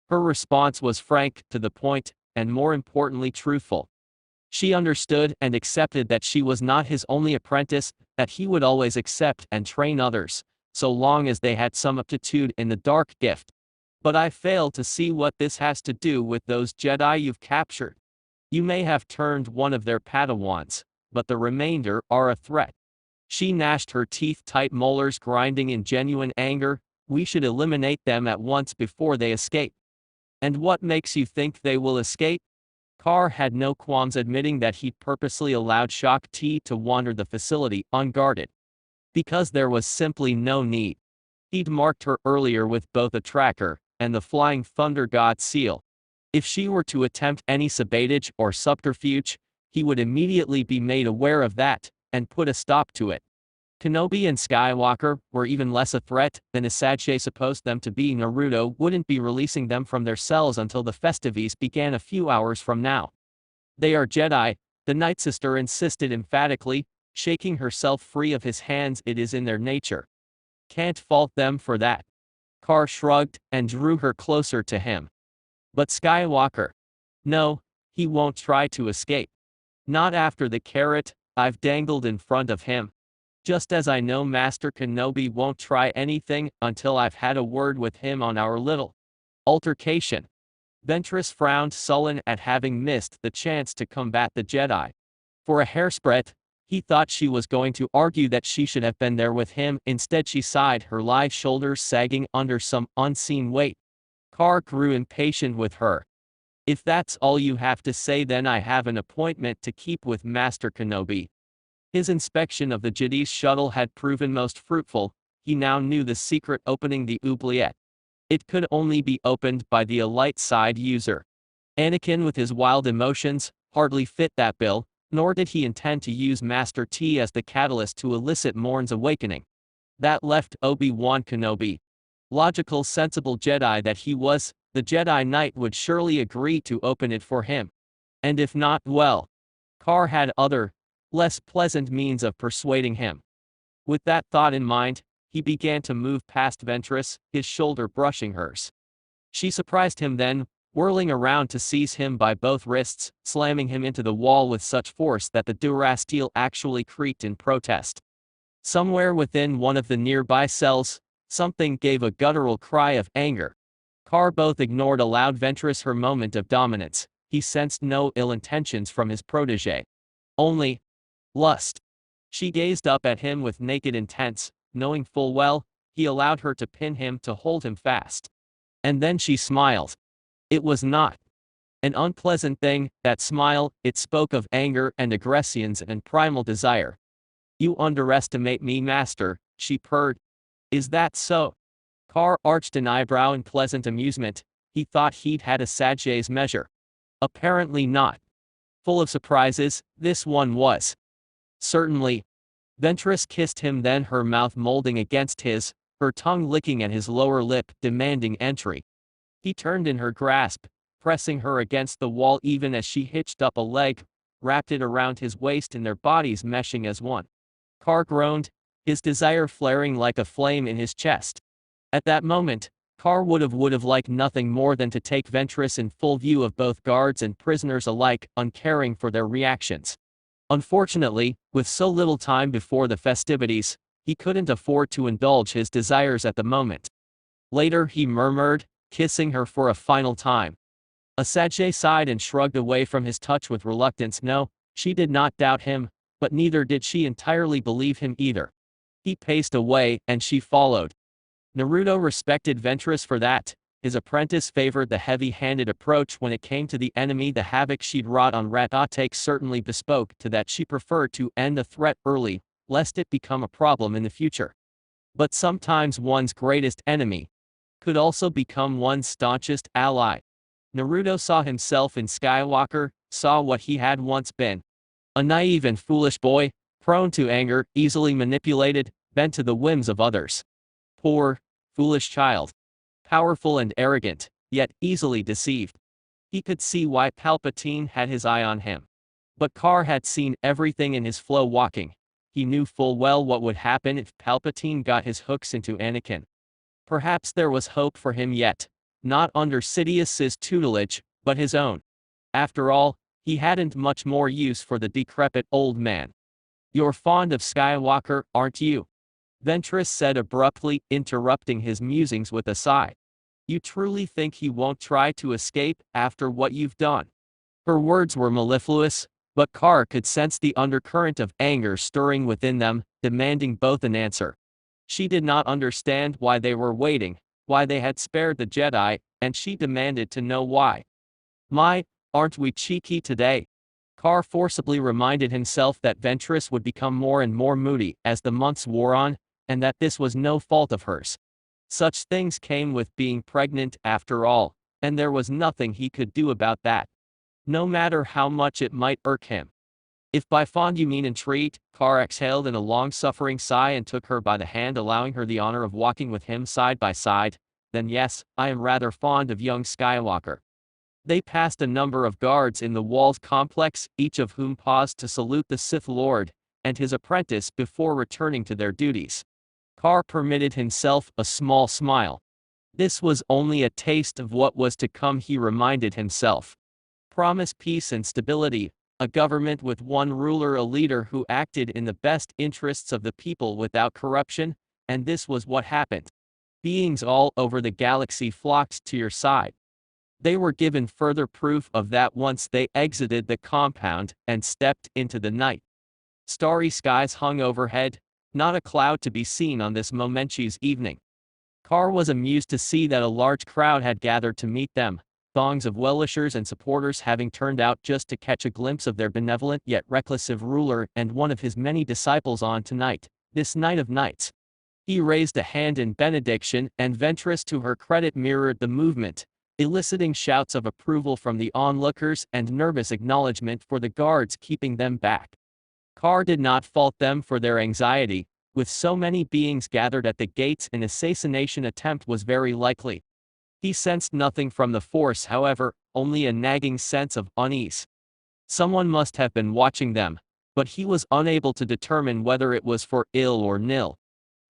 Her response was frank, to the point, and more importantly truthful. She understood and accepted that she was not his only apprentice, that he would always accept and train others, so long as they had some aptitude in the dark gift. "But I fail to see what this has to do with those Jedi you've captured. You may have turned one of their Padawans, but the remainder are a threat." She gnashed her teeth, tight molars grinding in genuine anger. "We should eliminate them at once before they escape." "And what makes you think they will escape?" Carr had no qualms admitting that he'd purposely allowed Shock T to wander the facility unguarded. Because there was simply no need. He'd marked her earlier with both a tracker and the Flying Thunder God seal. If she were to attempt any sabotage or subterfuge, he would immediately be made aware of that, and put a stop to it. Kenobi and Skywalker were even less a threat than Asajj supposed them to be. Naruto wouldn't be releasing them from their cells until the festivities began a few hours from now. "They are Jedi," the Night Sister insisted emphatically, shaking herself free of his hands. "It is in their nature. Can't fault them for that." Carr shrugged and drew her closer to him. "But Skywalker? No, he won't try to escape. Not after the carrot I've dangled in front of him. Just as I know Master Kenobi won't try anything until I've had a word with him on our little altercation." Ventress frowned, sullen at having missed the chance to combat the Jedi. For a hairsbreadth, he thought she was going to argue that she should have been there with him. Instead she sighed, her lithe shoulders sagging under some unseen weight. Carr grew impatient with her. "If that's all you have to say, then I have an appointment to keep with Master Kenobi." His inspection of the Jedi's shuttle had proven most fruitful. He now knew the secret opening the oubliette. It could only be opened by the elite side user. Anakin, with his wild emotions, hardly fit that bill, nor did he intend to use Master T as the catalyst to elicit Morne's awakening. That left Obi-Wan Kenobi. Logical, sensible Jedi that he was, the Jedi Knight would surely agree to open it for him. And if not, well, Carr had other, less pleasant means of persuading him. With that thought in mind, he began to move past Ventress, his shoulder brushing hers. She surprised him then, whirling around to seize him by both wrists, slamming him into the wall with such force that the durasteel actually creaked in protest. Somewhere within one of the nearby cells, something gave a guttural cry of anger. Carr both ignored allowed Ventress her moment of dominance. He sensed no ill intentions from his protégé. Only lust. She gazed up at him with naked intents, knowing full well, he allowed her to pin him to hold him fast. And then she smiled. It was not an unpleasant thing, that smile, it spoke of anger and aggressions and primal desire. You underestimate me, master, she purred. Is that so? Carr arched an eyebrow in pleasant amusement. He thought he'd had a sagesse measure. Apparently not. Full of surprises, this one was. Certainly. Ventress kissed him, then her mouth molding against his, her tongue licking at his lower lip, demanding entry. He turned in her grasp, pressing her against the wall even as she hitched up a leg, wrapped it around his waist and their bodies meshing as one. Carr groaned, his desire flaring like a flame in his chest. At that moment, Carr would have liked nothing more than to take Ventress in full view of both guards and prisoners alike, uncaring for their reactions. Unfortunately, with so little time before the festivities, he couldn't afford to indulge his desires at the moment. Later he murmured, kissing her for a final time. Asajj sighed and shrugged away from his touch with reluctance. No, she did not doubt him, but neither did she entirely believe him either. He paced away, and she followed. Naruto respected Ventress for that. His apprentice favored the heavy-handed approach when it came to the enemy. The havoc she'd wrought on Rat-Take certainly bespoke to that. She preferred to end the threat early, lest it become a problem in the future. But sometimes one's greatest enemy could also become one's staunchest ally. Naruto saw himself in Skywalker, saw what he had once been. A naive and foolish boy, prone to anger, easily manipulated, bent to the whims of others. Poor, foolish child. Powerful and arrogant, yet easily deceived. He could see why Palpatine had his eye on him. But Carr had seen everything in his flow walking. He knew full well what would happen if Palpatine got his hooks into Anakin. Perhaps there was hope for him yet. Not under Sidious's tutelage, but his own. After all, he hadn't much more use for the decrepit old man. You're fond of Skywalker, aren't you? Ventress said abruptly, interrupting his musings with a sigh. You truly think he won't try to escape after what you've done? Her words were mellifluous, but Carr could sense the undercurrent of anger stirring within them, demanding both an answer. She did not understand why they were waiting, why they had spared the Jedi, and she demanded to know why. My, aren't we cheeky today? Carr forcibly reminded himself that Ventress would become more and more moody as the months wore on, and that this was no fault of hers. Such things came with being pregnant after all, and there was nothing he could do about that. No matter how much it might irk him. If by fond you mean intrigued, Carr exhaled in a long-suffering sigh and took her by the hand, allowing her the honor of walking with him side by side, then yes, I am rather fond of young Skywalker. They passed a number of guards in the walled complex, each of whom paused to salute the Sith Lord and his apprentice before returning to their duties. Carr permitted himself a small smile. This was only a taste of what was to come, he reminded himself. Promise peace and stability, a government with one ruler, a leader who acted in the best interests of the people without corruption, and this was what happened. Beings all over the galaxy flocked to your side. They were given further proof of that once they exited the compound and stepped into the night. Starry skies hung overhead, not a cloud to be seen on this momentous evening. Carr was amused to see that a large crowd had gathered to meet them, throngs of well-wishers and supporters having turned out just to catch a glimpse of their benevolent yet reclusive ruler and one of his many disciples on tonight, this night of nights. He raised a hand in benediction, and Ventress, to her credit, mirrored the movement, eliciting shouts of approval from the onlookers and nervous acknowledgement for the guards keeping them back. Carr did not fault them for their anxiety. With so many beings gathered at the gates, an assassination attempt was very likely. He sensed nothing from the force, however, only a nagging sense of unease. Someone must have been watching them, but he was unable to determine whether it was for ill or nil.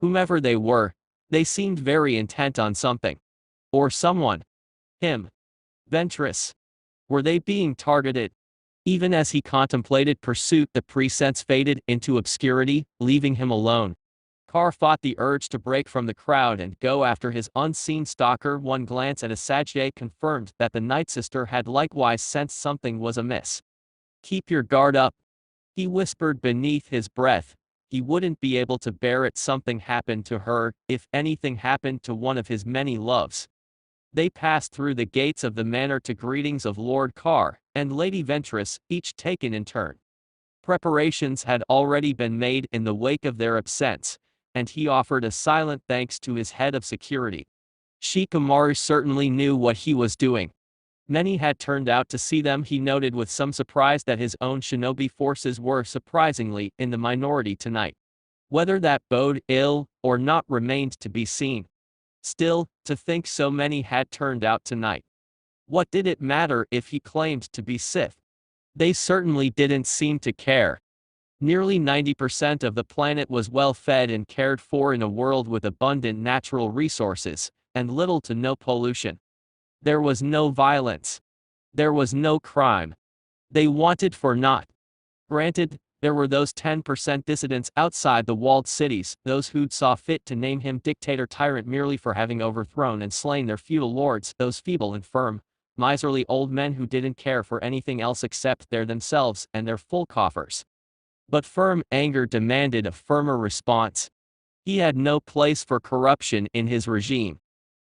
Whomever they were, they seemed very intent on something. Or someone. Him. Ventress. Were they being targeted? Even as he contemplated pursuit, the presense faded into obscurity, leaving him alone. Carr fought the urge to break from the crowd and go after his unseen stalker. One glance at Asajj confirmed that the Night Sister had likewise sensed something was amiss. Keep your guard up, he whispered beneath his breath, he wouldn't be able to bear it. Something happened to her, if anything happened to one of his many loves. They passed through the gates of the manor to greetings of Lord Carr and Lady Ventress, each taken in turn. Preparations had already been made in the wake of their absence, and he offered a silent thanks to his head of security. Shikamaru certainly knew what he was doing. Many had turned out to see them. He noted with some surprise that his own shinobi forces were surprisingly in the minority tonight. Whether that bode ill or not remained to be seen. Still, to think so many had turned out tonight. What did it matter if he claimed to be Sith? They certainly didn't seem to care. Nearly 90% of the planet was well fed and cared for in a world with abundant natural resources, and little to no pollution. There was no violence. There was no crime. They wanted for naught. Granted, there were those 10% dissidents outside the walled cities, those who'd saw fit to name him dictator tyrant merely for having overthrown and slain their feudal lords, those feeble and firm, miserly old men who didn't care for anything else except their themselves and their full coffers. But firm anger demanded a firmer response. He had no place for corruption in his regime.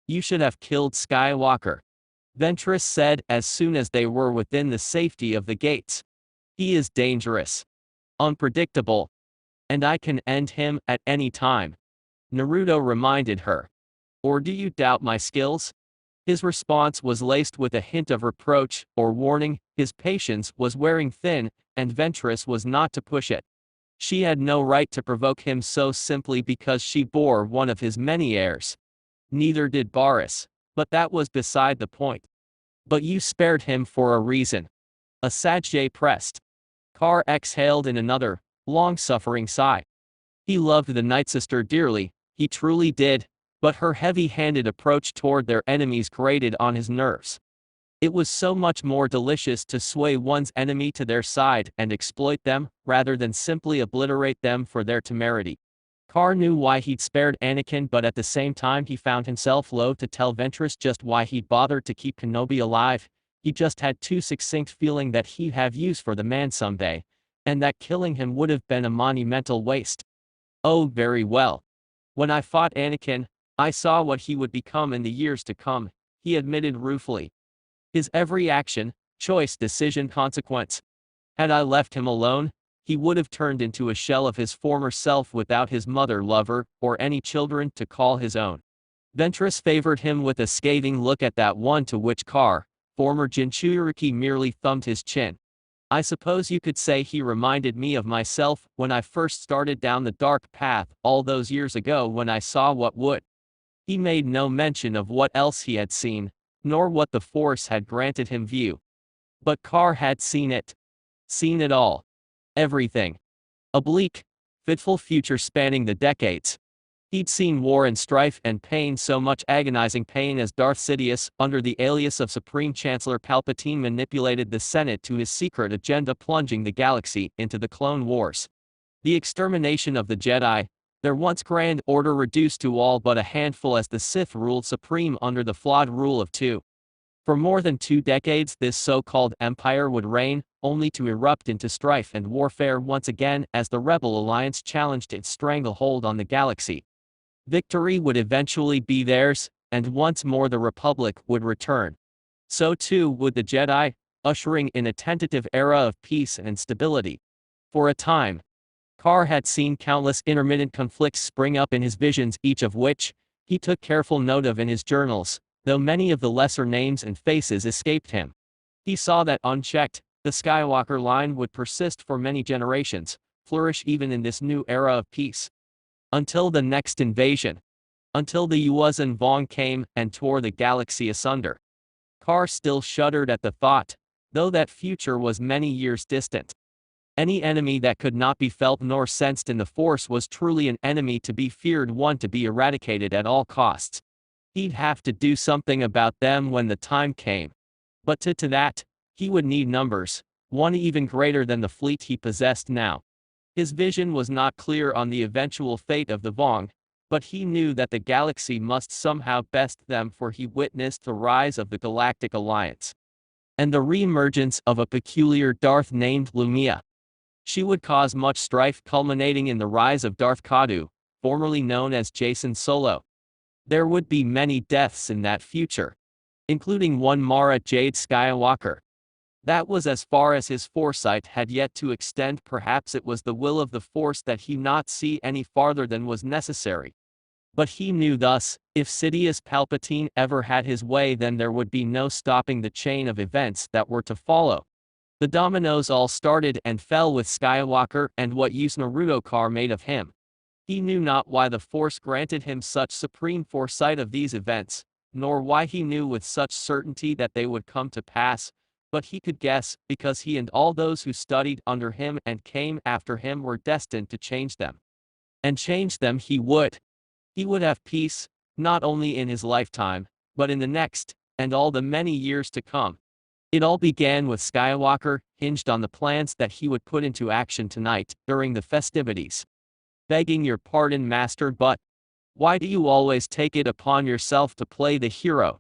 You should have killed Skywalker, Ventress said as soon as they were within the safety of the gates. He is dangerous, unpredictable, and I can end him at any time, Naruto reminded her. Or do you doubt my skills? His response was laced with a hint of reproach or warning. His patience was wearing thin, and Ventress was not to push it. She had no right to provoke him so simply because she bore one of his many heirs. Neither did Barris, but that was beside the point. But you spared him for a reason. Asajj pressed. Carr exhaled in another, long-suffering sigh. He loved the Nightsister dearly, he truly did, but her heavy-handed approach toward their enemies grated on his nerves. It was so much more delicious to sway one's enemy to their side and exploit them, rather than simply obliterate them for their temerity. Carr knew why he'd spared Anakin, but at the same time he found himself loath to tell Ventress just why he'd bothered to keep Kenobi alive. He just had too succinct feeling that he'd have use for the man someday, and that killing him would have been a monumental waste. Oh, very well. When I fought Anakin, I saw what he would become in the years to come, he admitted ruefully. His every action, choice, decision, consequence. Had I left him alone, he would have turned into a shell of his former self without his mother, lover, or any children to call his own. Ventress favored him with a scathing look at that one, to which Carr, former Jinchuriki, merely thumbed his chin. I suppose you could say he reminded me of myself when I first started down the dark path all those years ago when I saw what would. He made no mention of what else he had seen, nor what the Force had granted him view. But Carr had seen it. Seen it all. Everything. A bleak, fitful future spanning the decades. He'd seen war and strife and pain, so much agonizing pain as Darth Sidious, under the alias of Supreme Chancellor Palpatine, manipulated the Senate to his secret agenda, plunging the galaxy into the Clone Wars. The extermination of the Jedi, their once grand order reduced to all but a handful as the Sith ruled supreme under the flawed rule of two. For more than 2 decades this so-called empire would reign, only to erupt into strife and warfare once again as the Rebel Alliance challenged its stranglehold on the galaxy. Victory would eventually be theirs, and once more the Republic would return. So too would the Jedi, ushering in a tentative era of peace and stability. For a time, Carr had seen countless intermittent conflicts spring up in his visions, each of which he took careful note of in his journals, though many of the lesser names and faces escaped him. He saw that unchecked, the Skywalker line would persist for many generations, flourish even in this new era of peace. Until the next invasion. Until the Yuuzhan Vong came and tore the galaxy asunder. Carr still shuddered at the thought, though that future was many years distant. Any enemy that could not be felt nor sensed in the Force was truly an enemy to be feared, one to be eradicated at all costs. He'd have to do something about them when the time came. But to that, he would need numbers, one even greater than the fleet he possessed now. His vision was not clear on the eventual fate of the Vong, but he knew that the galaxy must somehow best them, for he witnessed the rise of the Galactic Alliance. And the re-emergence of a peculiar Darth named Lumia. She would cause much strife, culminating in the rise of Darth Kadu, formerly known as Jason Solo. There would be many deaths in that future, including one Mara Jade Skywalker. That was as far as his foresight had yet to extend. Perhaps it was the will of the Force that he not see any farther than was necessary. But he knew thus, if Sidious Palpatine ever had his way, then there would be no stopping the chain of events that were to follow. The dominoes all started and fell with Skywalker, and what use Naruto carr made of him. He knew not why the Force granted him such supreme foresight of these events, nor why he knew with such certainty that they would come to pass, but he could guess, because he and all those who studied under him and came after him were destined to change them. And change them he would. He would have peace, not only in his lifetime, but in the next, and all the many years to come. It all began with Skywalker, hinged on the plans that he would put into action tonight, during the festivities. Begging your pardon, Master, but why do you always take it upon yourself to play the hero?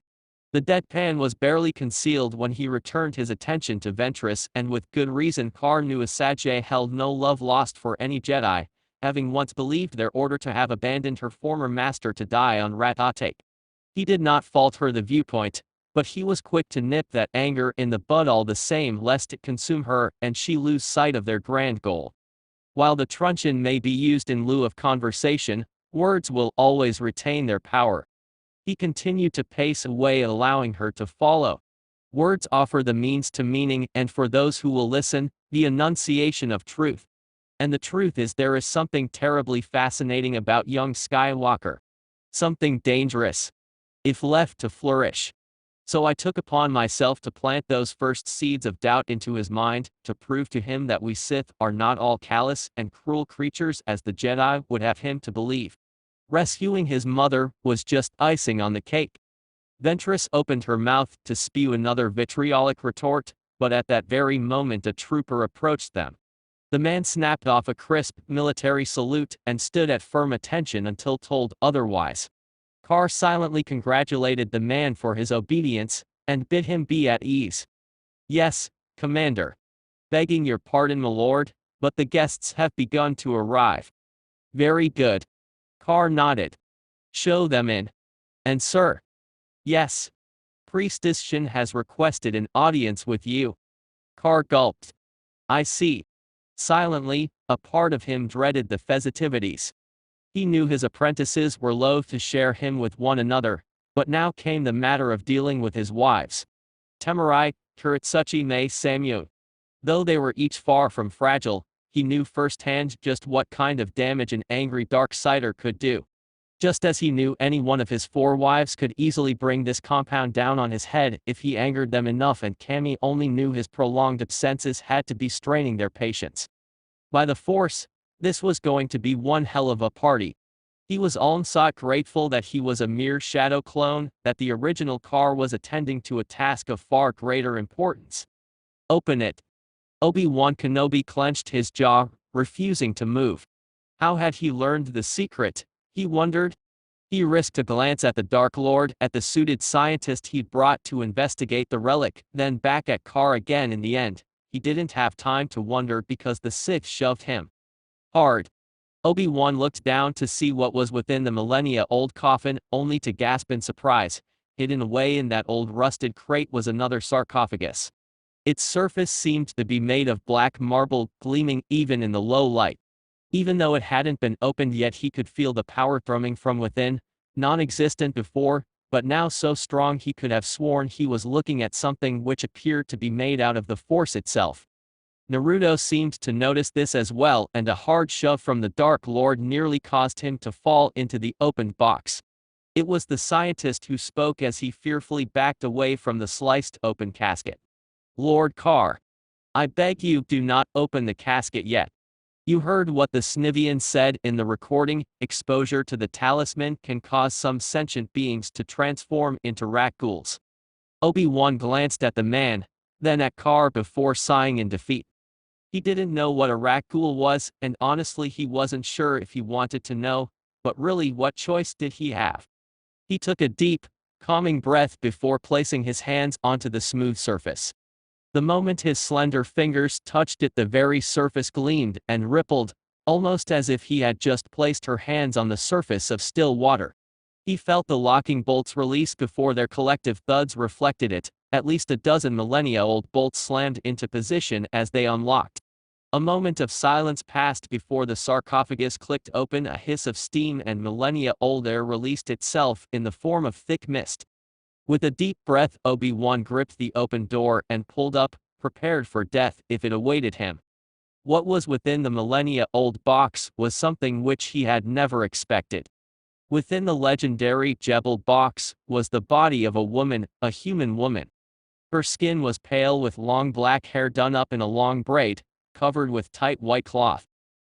The deadpan was barely concealed when he returned his attention to Ventress, and with good reason. Carr knew Asajj held no love lost for any Jedi, having once believed their order to have abandoned her former master to die on Rat-Atak. He did not fault her the viewpoint, but he was quick to nip that anger in the bud all the same, lest it consume her and she lose sight of their grand goal. While the truncheon may be used in lieu of conversation, words will always retain their power. He continued to pace away, allowing her to follow. Words offer the means to meaning, and for those who will listen, the enunciation of truth. And the truth is, there is something terribly fascinating about young Skywalker. Something dangerous, if left to flourish. So I took upon myself to plant those first seeds of doubt into his mind, to prove to him that we Sith are not all callous and cruel creatures as the Jedi would have him to believe. Rescuing his mother was just icing on the cake. Ventress opened her mouth to spew another vitriolic retort, but at that very moment a trooper approached them. The man snapped off a crisp military salute and stood at firm attention until told otherwise. Carr silently congratulated the man for his obedience, and bid him be at ease. Yes, Commander. Begging your pardon, my lord, but the guests have begun to arrive. Very good. Carr nodded. Show them in. And sir. Yes. Priestess Shin has requested an audience with you. Carr gulped. I see. Silently, a part of him dreaded the festivities. He knew his apprentices were loath to share him with one another, but now came the matter of dealing with his wives. Temurai, Kuritsuchi ne Samyu. Though they were each far from fragile, he knew firsthand just what kind of damage an angry Darksider could do. Just as he knew any one of his 4 wives could easily bring this compound down on his head if he angered them enough, and Cammy only knew his prolonged absences had to be straining their patience. By the Force, this was going to be one hell of a party. He was onsot grateful that he was a mere shadow clone, that the original Carr was attending to a task of far greater importance. Open it. Obi-Wan Kenobi clenched his jaw, refusing to move. How had he learned the secret, he wondered? He risked a glance at the Dark Lord, at the suited scientist he'd brought to investigate the relic, then back at Carr again. In the end, he didn't have time to wonder because the Sith shoved him hard. Obi-Wan looked down to see what was within the millennia-old coffin, only to gasp in surprise. Hidden away in that old rusted crate was another sarcophagus. Its surface seemed to be made of black marble, gleaming even in the low light. Even though it hadn't been opened yet, he could feel the power thrumming from within, non-existent before, but now so strong he could have sworn he was looking at something which appeared to be made out of the Force itself. Naruto seemed to notice this as well, and a hard shove from the Dark Lord nearly caused him to fall into the opened box. It was the scientist who spoke as he fearfully backed away from the sliced open casket. Lord Carr. I beg you, do not open the casket yet. You heard what the Snivian said in the recording. Exposure to the talisman can cause some sentient beings to transform into rat ghouls. Obi-Wan glanced at the man, then at Carr before sighing in defeat. He didn't know what a rat ghoul was, and honestly he wasn't sure if he wanted to know, but really what choice did he have? He took a deep, calming breath before placing his hands onto the smooth surface. The moment his slender fingers touched it, the very surface gleamed and rippled, almost as if he had just placed her hands on the surface of still water. He felt the locking bolts release before their collective thuds reflected it. At least a dozen millennia-old bolts slammed into position as they unlocked. A moment of silence passed before the sarcophagus clicked open. A hiss of steam and millennia-old air released itself in the form of thick mist. With a deep breath, Obi-Wan gripped the open door and pulled up, prepared for death if it awaited him. What was within the millennia-old box was something which he had never expected. Within the legendary Jebel box was the body of a woman, a human woman. Her skin was pale with long black hair done up in a long braid, covered with tight white cloth.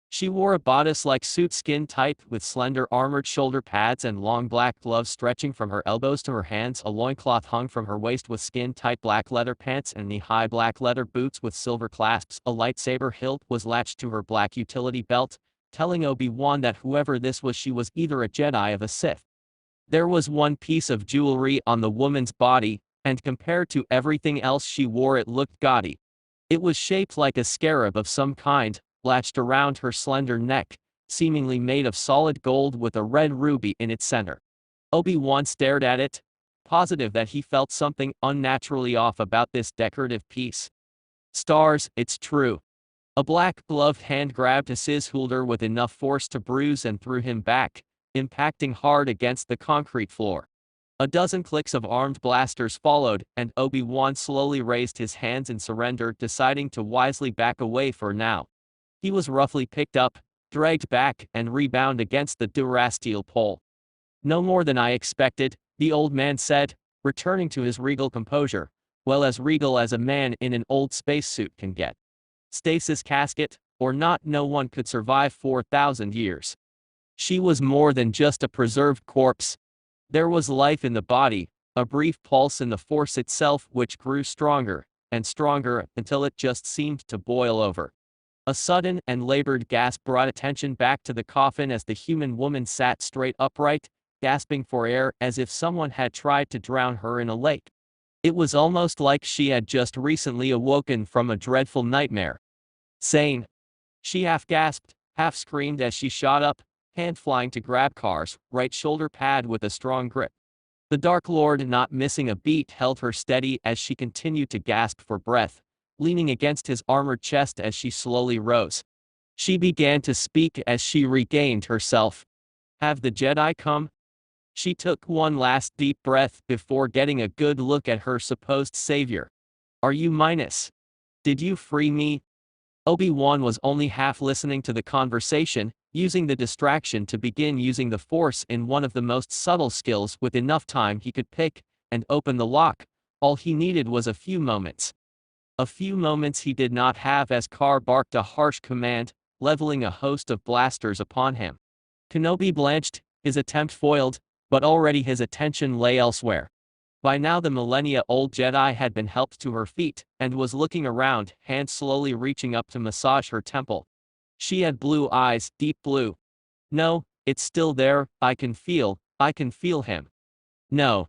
She wore a bodice-like suit skin tight with slender armored shoulder pads and long black gloves stretching from her elbows to her hands. A loincloth hung from her waist with skin-tight black leather pants and knee-high black leather boots with silver clasps. A lightsaber hilt was latched to her black utility belt, telling Obi-Wan that whoever this was, she was either a Jedi or a Sith. There was one piece of jewelry on the woman's body, and compared to everything else she wore, it looked gaudy. It was shaped like a scarab of some kind, latched around her slender neck, seemingly made of solid gold with a red ruby in its center. Obi-Wan stared at it, positive that he felt something unnaturally off about this decorative piece. Stars, it's true. A black-gloved hand grabbed his holder with enough force to bruise and threw him back, impacting hard against the concrete floor. A dozen clicks of armed blasters followed, and Obi-Wan slowly raised his hands in surrender, deciding to wisely back away for now. He was roughly picked up, dragged back, and rebound against the durasteel pole. No more than I expected, the old man said, returning to his regal composure, well, as regal as a man in an old spacesuit can get. Stasis casket, or not, no one could survive 4,000 years. She was more than just a preserved corpse. There was life in the body, a brief pulse in the force itself which grew stronger and stronger until it just seemed to boil over. A sudden and labored gasp brought attention back to the coffin as the human woman sat straight upright, gasping for air as if someone had tried to drown her in a lake. It was almost like she had just recently awoken from a dreadful nightmare. Sane. She half gasped, half screamed as she shot up, hand flying to grab Carr's right shoulder pad with a strong grip. The Dark Lord, not missing a beat, held her steady as she continued to gasp for breath, leaning against his armored chest as she slowly rose. She began to speak as she regained herself. Have the Jedi come? She took one last deep breath before getting a good look at her supposed savior. Are you minus? Did you free me? Obi-Wan was only half listening to the conversation, using the distraction to begin using the Force in one of the most subtle skills. With enough time he could pick and open the lock. All he needed was a few moments. A few moments he did not have as Carr barked a harsh command, leveling a host of blasters upon him. Kenobi blanched, his attempt foiled, but already his attention lay elsewhere. By now the millennia-old Jedi had been helped to her feet, and was looking around, hand slowly reaching up to massage her temple. She had blue eyes, deep blue. No, it's still there, I can feel him. No.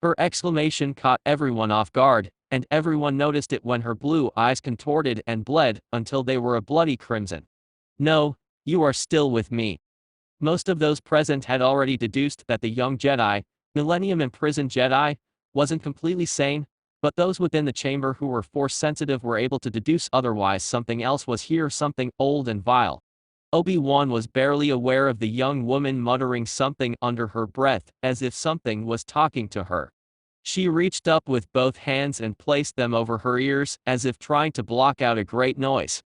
Her exclamation caught everyone off guard, and everyone noticed it when her blue eyes contorted and bled until they were a bloody crimson. No, you are still with me. Most of those present had already deduced that the young Jedi, millennium-imprisoned Jedi, wasn't completely sane, but those within the chamber who were Force-sensitive were able to deduce otherwise. Something else was here, something old and vile. Obi-Wan was barely aware of the young woman muttering something under her breath, as if something was talking to her. She reached up with both hands and placed them over her ears, as if trying to block out a great noise.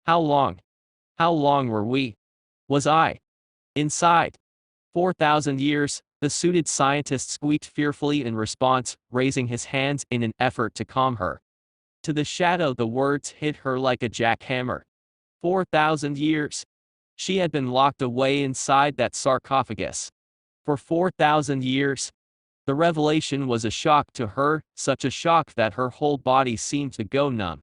How long? How long were we? Was I inside? 4,000 years, the suited scientist squeaked fearfully in response, raising his hands in an effort to calm her. To the shadow the words hit her like a jackhammer. 4,000 years. She had been locked away inside that sarcophagus. For 4,000 years. The revelation was a shock to her, such a shock that her whole body seemed to go numb.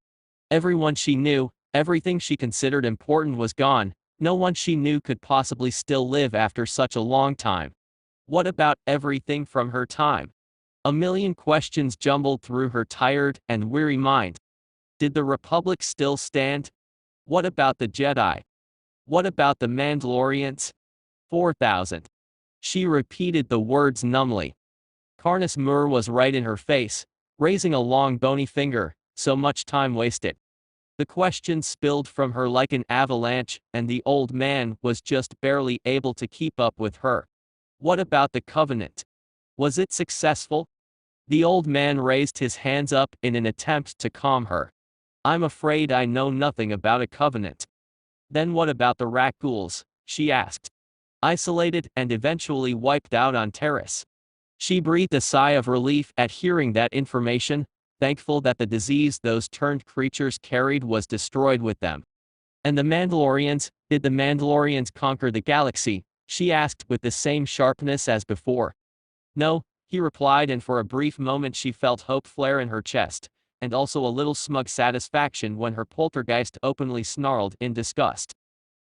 Everyone she knew, everything she considered important was gone. No one she knew could possibly still live after such a long time. What about everything from her time? A million questions jumbled through her tired and weary mind. Did the Republic still stand? What about the Jedi? What about the Mandalorians? 4,000. She repeated the words numbly. Carnus Mur was right in her face, raising a long bony finger, so much time wasted. The questions spilled from her like an avalanche, and the old man was just barely able to keep up with her. What about the Covenant? Was it successful? The old man raised his hands up in an attempt to calm her. I'm afraid I know nothing about a Covenant. Then what about the Rakghouls? She asked. Isolated and eventually wiped out on Terrace. She breathed a sigh of relief at hearing that information, thankful that the disease those turned creatures carried was destroyed with them. And the Mandalorians, did the Mandalorians conquer the galaxy? She asked with the same sharpness as before. No, he replied, and for a brief moment she felt hope flare in her chest, and also a little smug satisfaction when her poltergeist openly snarled in disgust.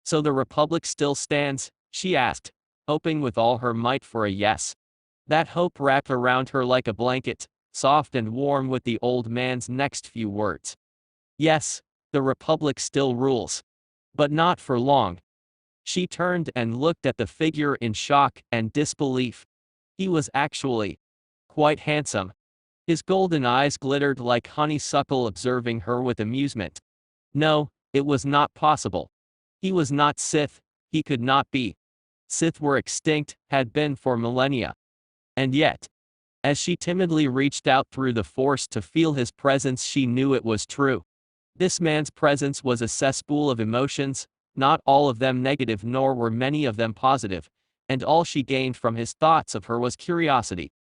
So the Republic still stands? She asked, hoping with all her might for a yes. That hope wrapped around her like a blanket, soft and warm with the old man's next few words. Yes, the Republic still rules. But not for long. She turned and looked at the figure in shock and disbelief. He was actually quite handsome. His golden eyes glittered like honeysuckle, observing her with amusement. No, it was not possible. He was not Sith, he could not be. Sith were extinct, had been for millennia. And yet, as she timidly reached out through the Force to feel his presence, she knew it was true. This man's presence was a cesspool of emotions, not all of them negative nor were many of them positive, and all she gained from his thoughts of her was curiosity.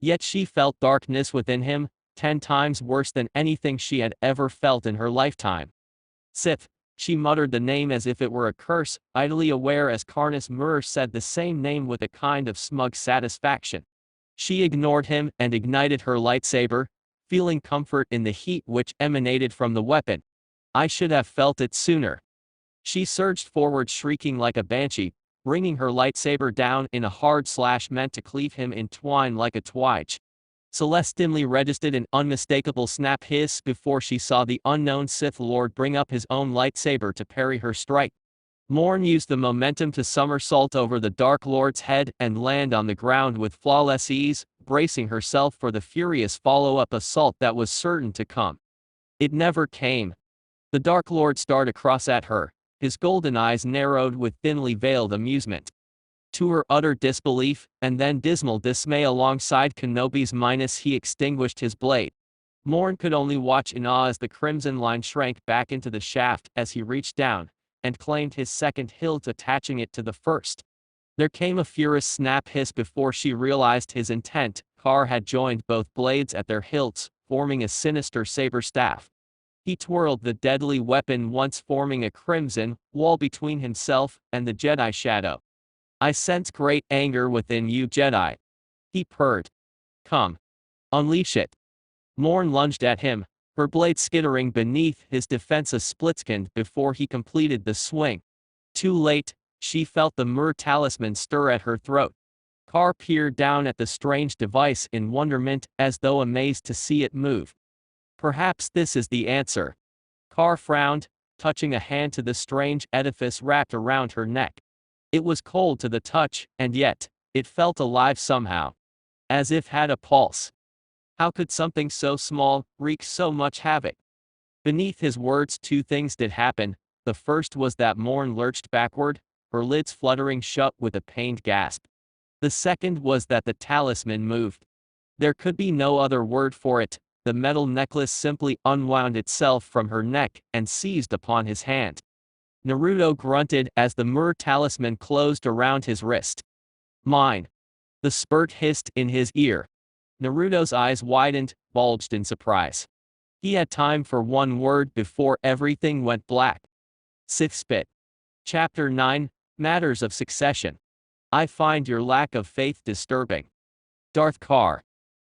Yet she felt darkness within him, 10 times worse than anything she had ever felt in her lifetime. Sith. She muttered the name as if it were a curse, idly aware as Carnus Mur said the same name with a kind of smug satisfaction. She ignored him and ignited her lightsaber, feeling comfort in the heat which emanated from the weapon. I should have felt it sooner. She surged forward, shrieking like a banshee, bringing her lightsaber down in a hard slash meant to cleave him in twine like a twige. Celeste dimly registered an unmistakable snap hiss before she saw the unknown Sith Lord bring up his own lightsaber to parry her strike. Morne used the momentum to somersault over the Dark Lord's head and land on the ground with flawless ease, bracing herself for the furious follow-up assault that was certain to come. It never came. The Dark Lord stared across at her, his golden eyes narrowed with thinly veiled amusement. To her utter disbelief, and then dismal dismay alongside Kenobi's minus, he extinguished his blade. Morne could only watch in awe as the crimson line shrank back into the shaft as he reached down, and claimed his second hilt, attaching it to the first. There came a furious snap hiss before she realized his intent. Carr had joined both blades at their hilts, forming a sinister saber staff. He twirled the deadly weapon once, forming a crimson wall between himself and the Jedi shadow. I sense great anger within you, Jedi. He purred. Come. Unleash it. Morne lunged at him, her blade skittering beneath his defense a split-second before he completed the swing. Too late, she felt the Mur talisman stir at her throat. Carr peered down at the strange device in wonderment, as though amazed to see it move. Perhaps this is the answer. Carr frowned, touching a hand to the strange edifice wrapped around her neck. It was cold to the touch, and yet, it felt alive somehow. As if had a pulse. How could something so small wreak so much havoc? Beneath his words, 2 things did happen. The first was that Morne lurched backward, her lids fluttering shut with a pained gasp. The second was that the talisman moved. There could be no other word for it. The metal necklace simply unwound itself from her neck and seized upon his hand. Naruto grunted as the Mur talisman closed around his wrist. Mine. The spurt hissed in his ear. Naruto's eyes widened, bulged in surprise. He had time for one word before everything went black. Sith spit. Chapter 9, Matters of Succession. I find your lack of faith disturbing. Darth Carr.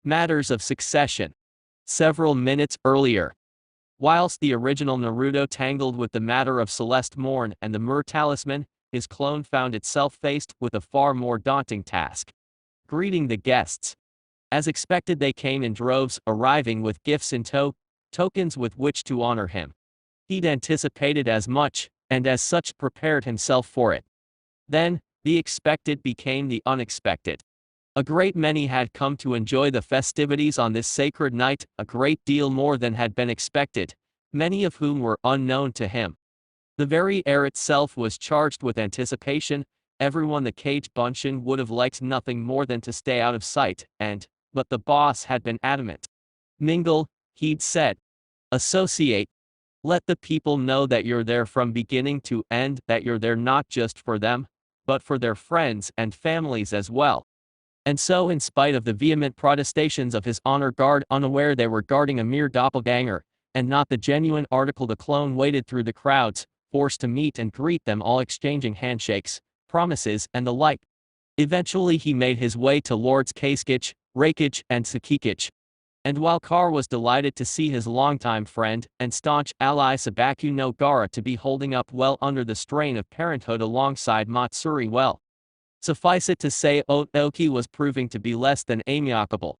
Matters of Succession. Several minutes earlier. Whilst the original Naruto tangled with the matter of Celeste Morne and the Mur talisman, his clone found itself faced with a far more daunting task. Greeting the guests. As expected, they came in droves, arriving with gifts in tow. tokens with which to honor him. He'd anticipated as much, and as such prepared himself for it. Then, the expected became the unexpected. A great many had come to enjoy the festivities on this sacred night, a great deal more than had been expected, many of whom were unknown to him. The very air itself was charged with anticipation. Everyone the cage bunchin would have liked nothing more than to stay out of sight, but the boss had been adamant. Mingle, he'd said. Associate. Let the people know that you're there from beginning to end, that you're there not just for them, but for their friends and families as well. And so, in spite of the vehement protestations of his honor guard, unaware they were guarding a mere doppelganger, and not the genuine article, the clone waded through the crowds, forced to meet and greet them all, exchanging handshakes, promises, and the like. Eventually he made his way to Lords Kaiskich, Raikich, and Sakikich. And while Carr was delighted to see his longtime friend and staunch ally Sabaku no Gara to be holding up well under the strain of parenthood alongside Matsuri, well, suffice it to say, Onoki was proving to be less than amicable.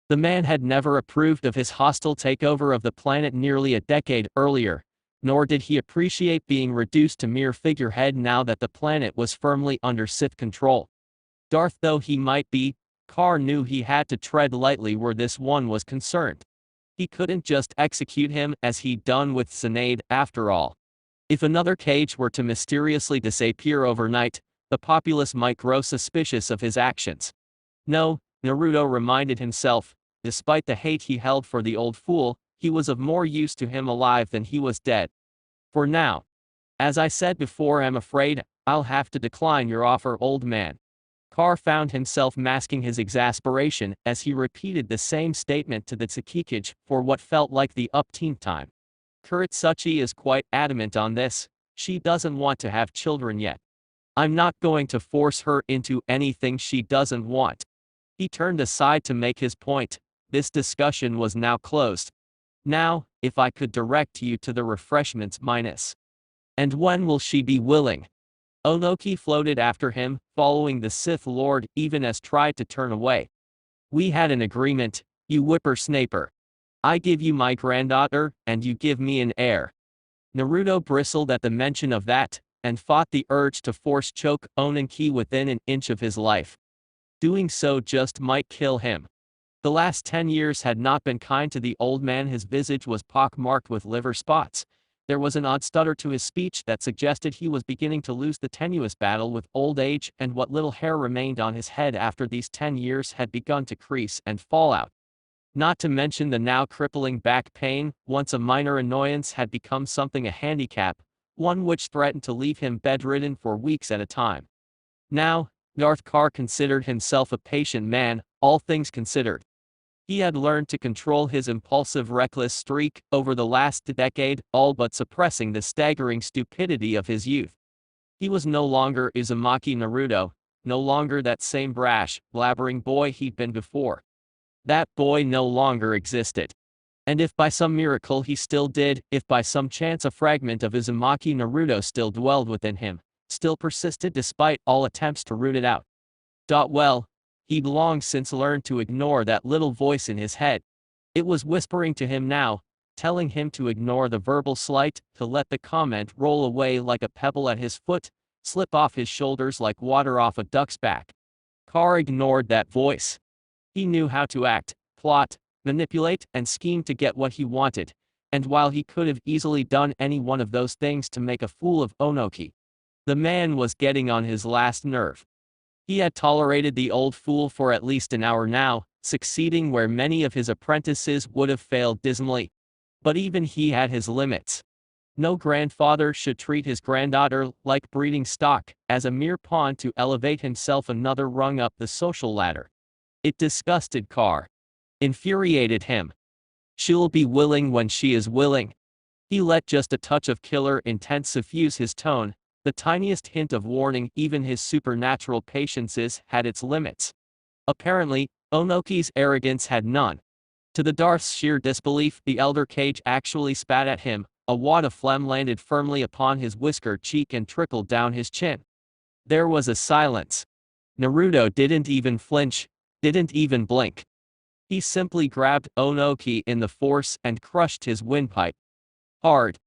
The man had never approved of his hostile takeover of the planet nearly a decade earlier, nor did he appreciate being reduced to mere figurehead now that the planet was firmly under Sith control. Darth though he might be, Carr knew he had to tread lightly where this one was concerned. He couldn't just execute him as he'd done with Sinead, after all. If another cage were to mysteriously disappear overnight, the populace might grow suspicious of his actions. No, Naruto reminded himself, despite the hate he held for the old fool, he was of more use to him alive than he was dead. For now. As I said before, I'm afraid I'll have to decline your offer, old man. Carr found himself masking his exasperation as he repeated the same statement to the Tsukikage for what felt like the upteenth time. Kuretsuchi is quite adamant on this. She doesn't want to have children yet. I'm not going to force her into anything she doesn't want. He turned aside to make his point. This discussion was now closed. Now, if I could direct you to the refreshments minus. And when will she be willing? Onoki floated after him, following the Sith Lord even as tried to turn away. We had an agreement, you whippersnapper. I give you my granddaughter, and you give me an heir. Naruto bristled at the mention of that, and fought the urge to force choke Onoki within an inch of his life. Doing so just might kill him. The last 10 years had not been kind to the old man. His visage was pock-marked with liver spots. There was an odd stutter to his speech that suggested he was beginning to lose the tenuous battle with old age, and what little hair remained on his head after these 10 years had begun to crease and fall out. Not to mention the now crippling back pain, once a minor annoyance had become something a handicap, one which threatened to leave him bedridden for weeks at a time. Now, Darth Carr considered himself a patient man, all things considered. He had learned to control his impulsive, reckless streak over the last decade, all but suppressing the staggering stupidity of his youth. He was no longer Uzumaki Naruto, no longer that same brash, blabbering boy he'd been before. That boy no longer existed. And if by some miracle he still did, if by some chance a fragment of Uzumaki Naruto still dwelled within him, still persisted despite all attempts to root it out. Well, he'd long since learned to ignore that little voice in his head. It was whispering to him now, telling him to ignore the verbal slight, to let the comment roll away like a pebble at his foot, slip off his shoulders like water off a duck's back. Carr ignored that voice. He knew how to act, plot, manipulate, and scheme to get what he wanted, and while he could have easily done any one of those things to make a fool of Onoki, the man was getting on his last nerve. He had tolerated the old fool for at least an hour now, succeeding where many of his apprentices would have failed dismally. But even he had his limits. No grandfather should treat his granddaughter like breeding stock, as a mere pawn to elevate himself another rung up the social ladder. It disgusted Carr. Infuriated him. She'll be willing when she is willing. He let just a touch of killer intent suffuse his tone. The tiniest hint of warning, even his supernatural patience had its limits. Apparently, Onoki's arrogance had none. To the Darth's sheer disbelief, the elder cage actually spat at him. A wad of phlegm landed firmly upon his whiskered cheek and trickled down his chin. There was a silence. Naruto didn't even flinch, didn't even blink. He simply grabbed Onoki in the force and crushed his windpipe hard.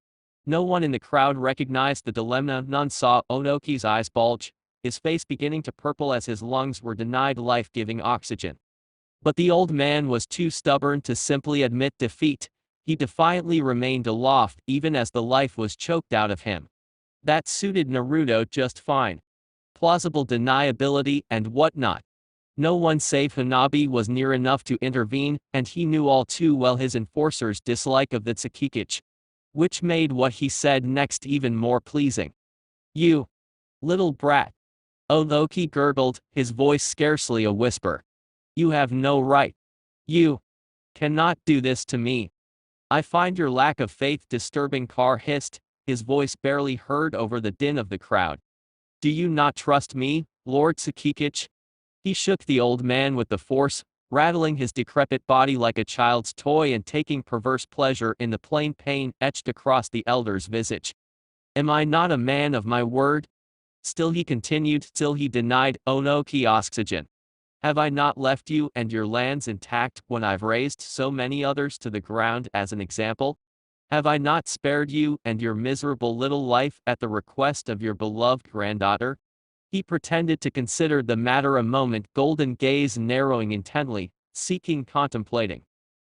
No one in the crowd recognized the dilemma. None saw Onoki's eyes bulge, his face beginning to purple as his lungs were denied life-giving oxygen. But the old man was too stubborn to simply admit defeat. He defiantly remained aloft even as the life was choked out of him. That suited Naruto just fine. Plausible deniability and whatnot. No one save Hanabi was near enough to intervene, and he knew all too well his enforcer's dislike of the Tsukikage, which made what he said next even more pleasing. "You little brat." Onoki gurgled, his voice scarcely a whisper. "You have no right. You cannot do this to me. I find your lack of faith disturbing." Carr hissed, his voice barely heard over the din of the crowd. "Do you not trust me, Lord Tsukikage?" He shook the old man with the force, rattling his decrepit body like a child's toy and taking perverse pleasure in the plain pain etched across the elder's visage. "Am I not a man of my word?" Still he continued, still he denied Onoki oxygen. "Have I not left you and your lands intact when I've razed so many others to the ground as an example? Have I not spared you and your miserable little life at the request of your beloved granddaughter?" He pretended to consider the matter a moment, golden gaze narrowing intently, seeking, contemplating.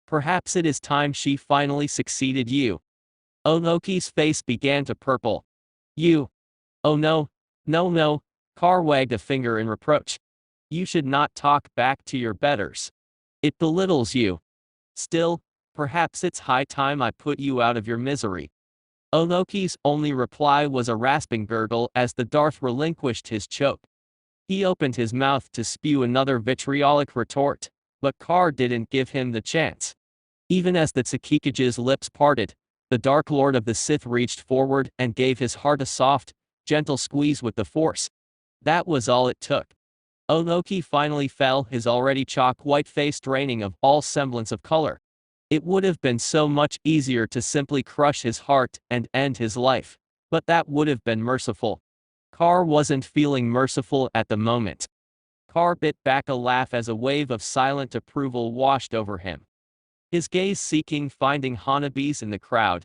"Perhaps it is time she finally succeeded you." Onoki's face began to purple. "You. Oh no, no no." Carr wagged a finger in reproach. "You should not talk back to your betters. It belittles you. Still, perhaps it's high time I put you out of your misery." Onoki's only reply was a rasping gurgle as the Darth relinquished his choke. He opened his mouth to spew another vitriolic retort, but Carr didn't give him the chance. Even as the Tsukikage's lips parted, the Dark Lord of the Sith reached forward and gave his heart a soft, gentle squeeze with the force. That was all it took. Onoki finally fell, his already chalk-white face draining of all semblance of color. It would have been so much easier to simply crush his heart and end his life, but that would have been merciful. Carr wasn't feeling merciful at the moment. Carr bit back a laugh as a wave of silent approval washed over him. His gaze seeking, finding Hanabis in the crowd.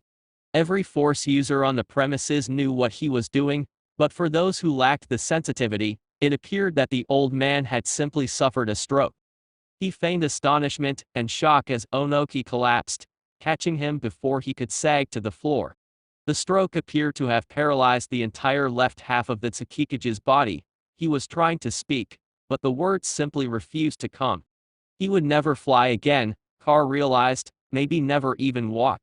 Every force user on the premises knew what he was doing, but for those who lacked the sensitivity, it appeared that the old man had simply suffered a stroke. He feigned astonishment and shock as Onoki collapsed, catching him before he could sag to the floor. The stroke appeared to have paralyzed the entire left half of the Tsukikage's body. He was trying to speak, but the words simply refused to come. He would never fly again, Carr realized, maybe never even walk.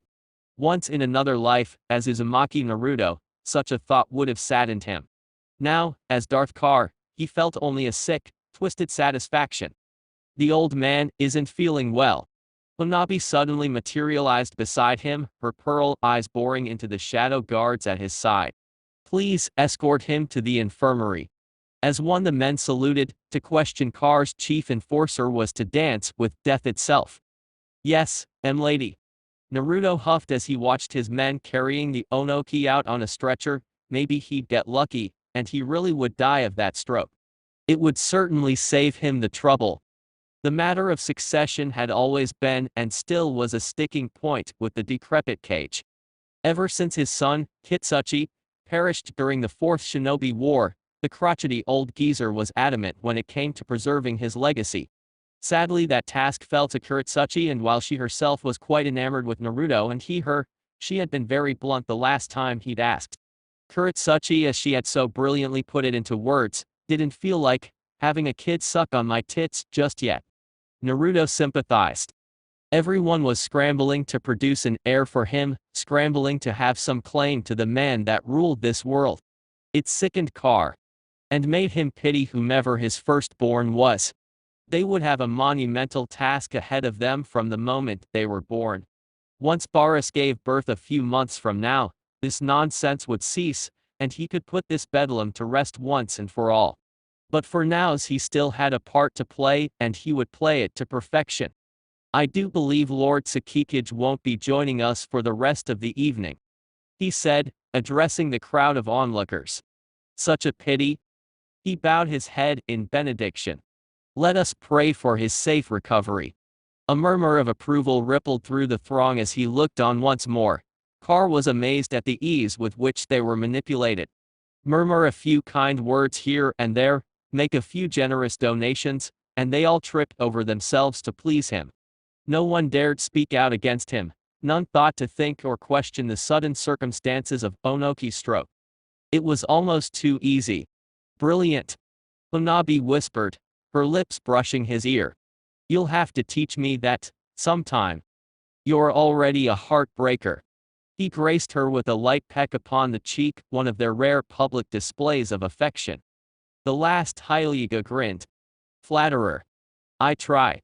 Once in another life, as Uzumaki Naruto, such a thought would have saddened him. Now, as Darth Carr, he felt only a sick, twisted satisfaction. The old man isn't feeling well. Hanabi suddenly materialized beside him, her pearl eyes boring into the shadow guards at his side. "Please escort him to the infirmary." As one the men saluted, to question Carr's chief enforcer was to dance with death itself. "Yes, m'lady." Naruto huffed as he watched his men carrying the Onoki out on a stretcher. Maybe he'd get lucky, and he really would die of that stroke. It would certainly save him the trouble. The matter of succession had always been and still was a sticking point with the decrepit Kage. Ever since his son, Kitsuchi, perished during the Fourth Shinobi War, the crotchety old geezer was adamant when it came to preserving his legacy. Sadly, that task fell to Kitsuchi, and while she herself was quite enamored with Naruto and she had been very blunt the last time he'd asked. Kitsuchi, as she had so brilliantly put it into words, didn't feel like having a kid suck on my tits just yet. Naruto sympathized. Everyone was scrambling to produce an heir for him, scrambling to have some claim to the man that ruled this world. It sickened Carr, and made him pity whomever his firstborn was. They would have a monumental task ahead of them from the moment they were born. Once Barus gave birth a few months from now, this nonsense would cease, and he could put this bedlam to rest once and for all. But for now he still had a part to play, and he would play it to perfection. "I do believe Lord Tsukikage won't be joining us for the rest of the evening," he said, addressing the crowd of onlookers. "Such a pity." He bowed his head in benediction. "Let us pray for his safe recovery." A murmur of approval rippled through the throng as he looked on once more. Carr was amazed at the ease with which they were manipulated. Murmur a few kind words here and there, make a few generous donations, and they all tripped over themselves to please him. No one dared speak out against him. None thought to think or question the sudden circumstances of Onoki's stroke. It was almost too easy. Brilliant. Hanabi whispered, her lips brushing his ear. You'll have to teach me that, sometime. You're already a heartbreaker. He graced her with a light peck upon the cheek, one of their rare public displays of affection. The last haiga grinned. Flatterer. I try.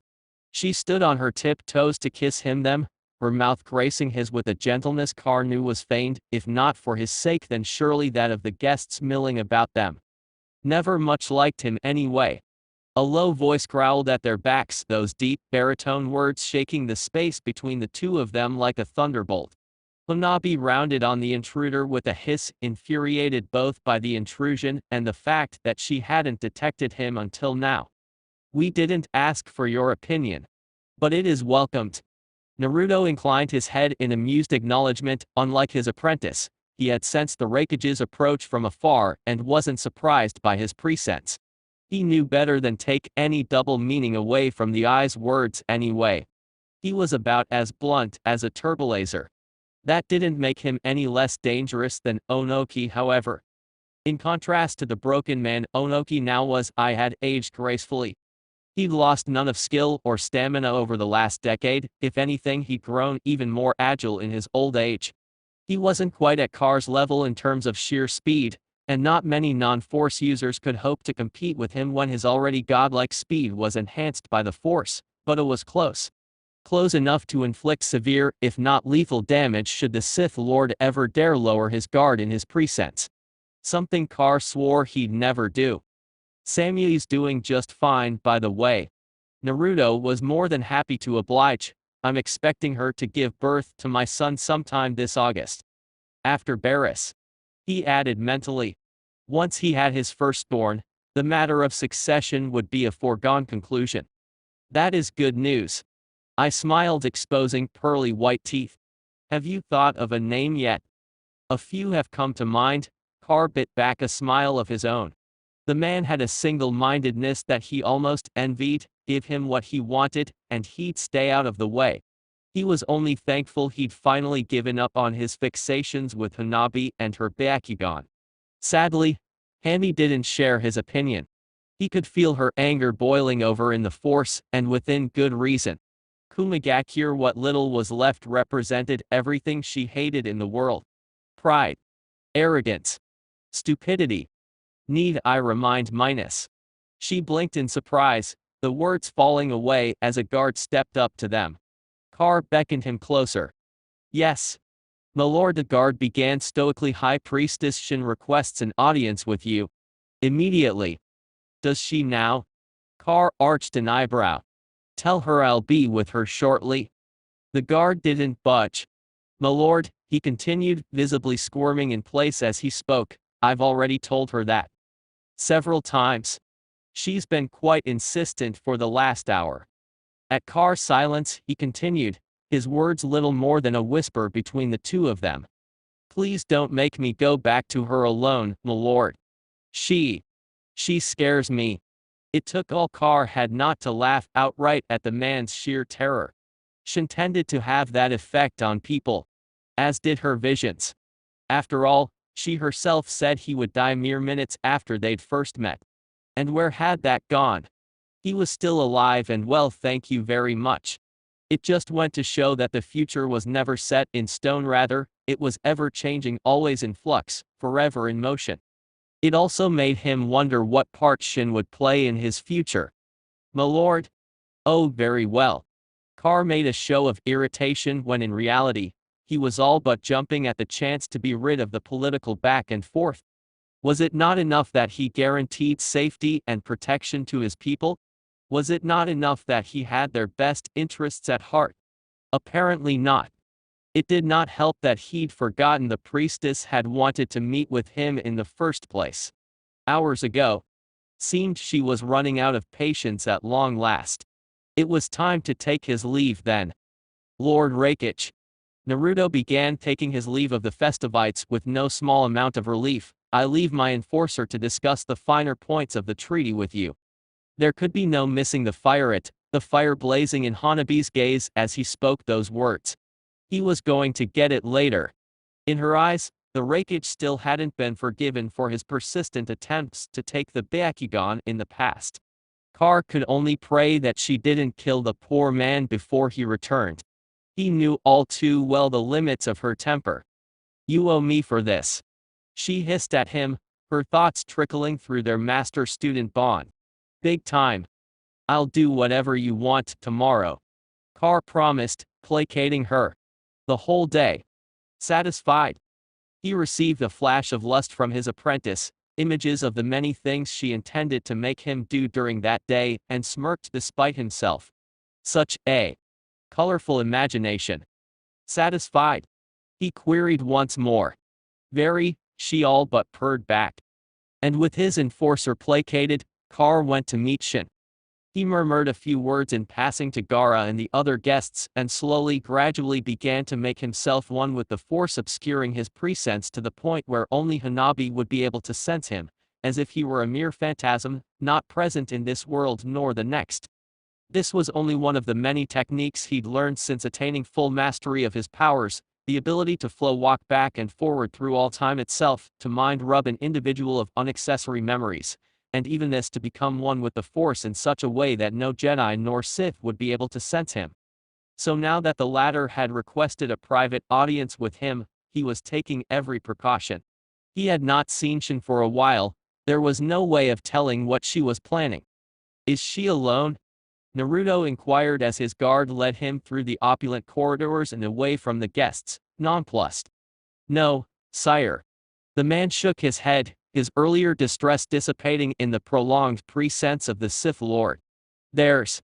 She stood on her tiptoes to kiss him them, her mouth gracing his with a gentleness Carr knew was feigned, if not for his sake then surely that of the guests milling about them. Never much liked him anyway. A low voice growled at their backs, those deep, baritone words shaking the space between the two of them like a thunderbolt. Hanabi rounded on the intruder with a hiss, infuriated both by the intrusion and the fact that she hadn't detected him until now. We didn't ask for your opinion. But it is welcomed. Naruto inclined his head in amused acknowledgement. Unlike his apprentice, he had sensed the Raikage's approach from afar and wasn't surprised by his presense. He knew better than take any double meaning away from the eye's words anyway. He was about as blunt as a turbolaser. That didn't make him any less dangerous than Onoki, however. In contrast to the broken man Onoki now was, I had aged gracefully. He'd lost none of skill or stamina over the last decade, if anything he'd grown even more agile in his old age. He wasn't quite at Carr's level in terms of sheer speed, and not many non-force users could hope to compete with him when his already godlike speed was enhanced by the force, but it was close. Close enough to inflict severe, if not lethal damage should the Sith Lord ever dare lower his guard in his presence. Something Carr swore he'd never do. Sammy's doing just fine, by the way. Naruto was more than happy to oblige. I'm expecting her to give birth to my son sometime this August. After Barris. He added mentally. Once he had his firstborn, the matter of succession would be a foregone conclusion. That is good news. I smiled, exposing pearly white teeth. Have you thought of a name yet? A few have come to mind. Carr bit back a smile of his own. The man had a single-mindedness that he almost envied. Give him what he wanted, and he'd stay out of the way. He was only thankful he'd finally given up on his fixations with Hanabi and her Bakugan. Sadly, Hanabi didn't share his opinion. He could feel her anger boiling over in the force, and within good reason. Kumagakure, what little was left, represented everything she hated in the world. Pride. Arrogance. Stupidity. Need I remind minus? She blinked in surprise, the words falling away as a guard stepped up to them. Carr beckoned him closer. Yes. My lord, the guard began stoically. High Priestess Shin requests an audience with you. Immediately. Does she now? Carr arched an eyebrow. Tell her I'll be with her shortly. The guard didn't budge. My lord, he continued, visibly squirming in place as he spoke, I've already told her that. Several times. She's been quite insistent for the last hour. At Carr's silence, he continued, his words little more than a whisper between the two of them. Please don't make me go back to her alone, my lord. She scares me. It took all Carr had not to laugh outright at the man's sheer terror. She tended to have that effect on people. As did her visions. After all, she herself said he would die mere minutes after they'd first met. And where had that gone? He was still alive and well, thank you very much. It just went to show that the future was never set in stone, rather, it was ever-changing, always in flux, forever in motion. It also made him wonder what part Shin would play in his future. My lord? Oh, very well. Carr made a show of irritation when in reality, he was all but jumping at the chance to be rid of the political back and forth. Was it not enough that he guaranteed safety and protection to his people? Was it not enough that he had their best interests at heart? Apparently not. It did not help that he'd forgotten the priestess had wanted to meet with him in the first place. Hours ago. Seemed she was running out of patience at long last. It was time to take his leave then. Lord Rakic. Naruto began taking his leave of the festivites with no small amount of relief. I leave my enforcer to discuss the finer points of the treaty with you. There could be no missing the fire blazing in Hanabi's gaze as he spoke those words. He was going to get it later. In her eyes, the Rakic still hadn't been forgiven for his persistent attempts to take the Byakugan in the past. Carr could only pray that she didn't kill the poor man before he returned. He knew all too well the limits of her temper. You owe me for this. She hissed at him, her thoughts trickling through their master-student bond. Big time. I'll do whatever you want tomorrow. Carr promised, placating her. The whole day. Satisfied. He received a flash of lust from his apprentice, images of the many things she intended to make him do during that day, and smirked despite himself. Such a colorful imagination. Satisfied? He queried once more. Very, she all but purred back. And with his enforcer placated, Carr went to meet Shin. He murmured a few words in passing to Gaara and the other guests, and gradually began to make himself one with the force, obscuring his presense to the point where only Hanabi would be able to sense him, as if he were a mere phantasm, not present in this world nor the next. This was only one of the many techniques he'd learned since attaining full mastery of his powers, the ability to flow walk back and forward through all time itself, to mind rub an individual of unaccessory memories, and even this to become one with the Force in such a way that no Jedi nor Sith would be able to sense him. So now that the latter had requested a private audience with him, he was taking every precaution. He had not seen Shin for a while, there was no way of telling what she was planning. Is she alone? Naruto inquired as his guard led him through the opulent corridors and away from the guests, nonplussed. No, sire. The man shook his head, his earlier distress dissipating in the prolonged presence of the Sith Lord. There's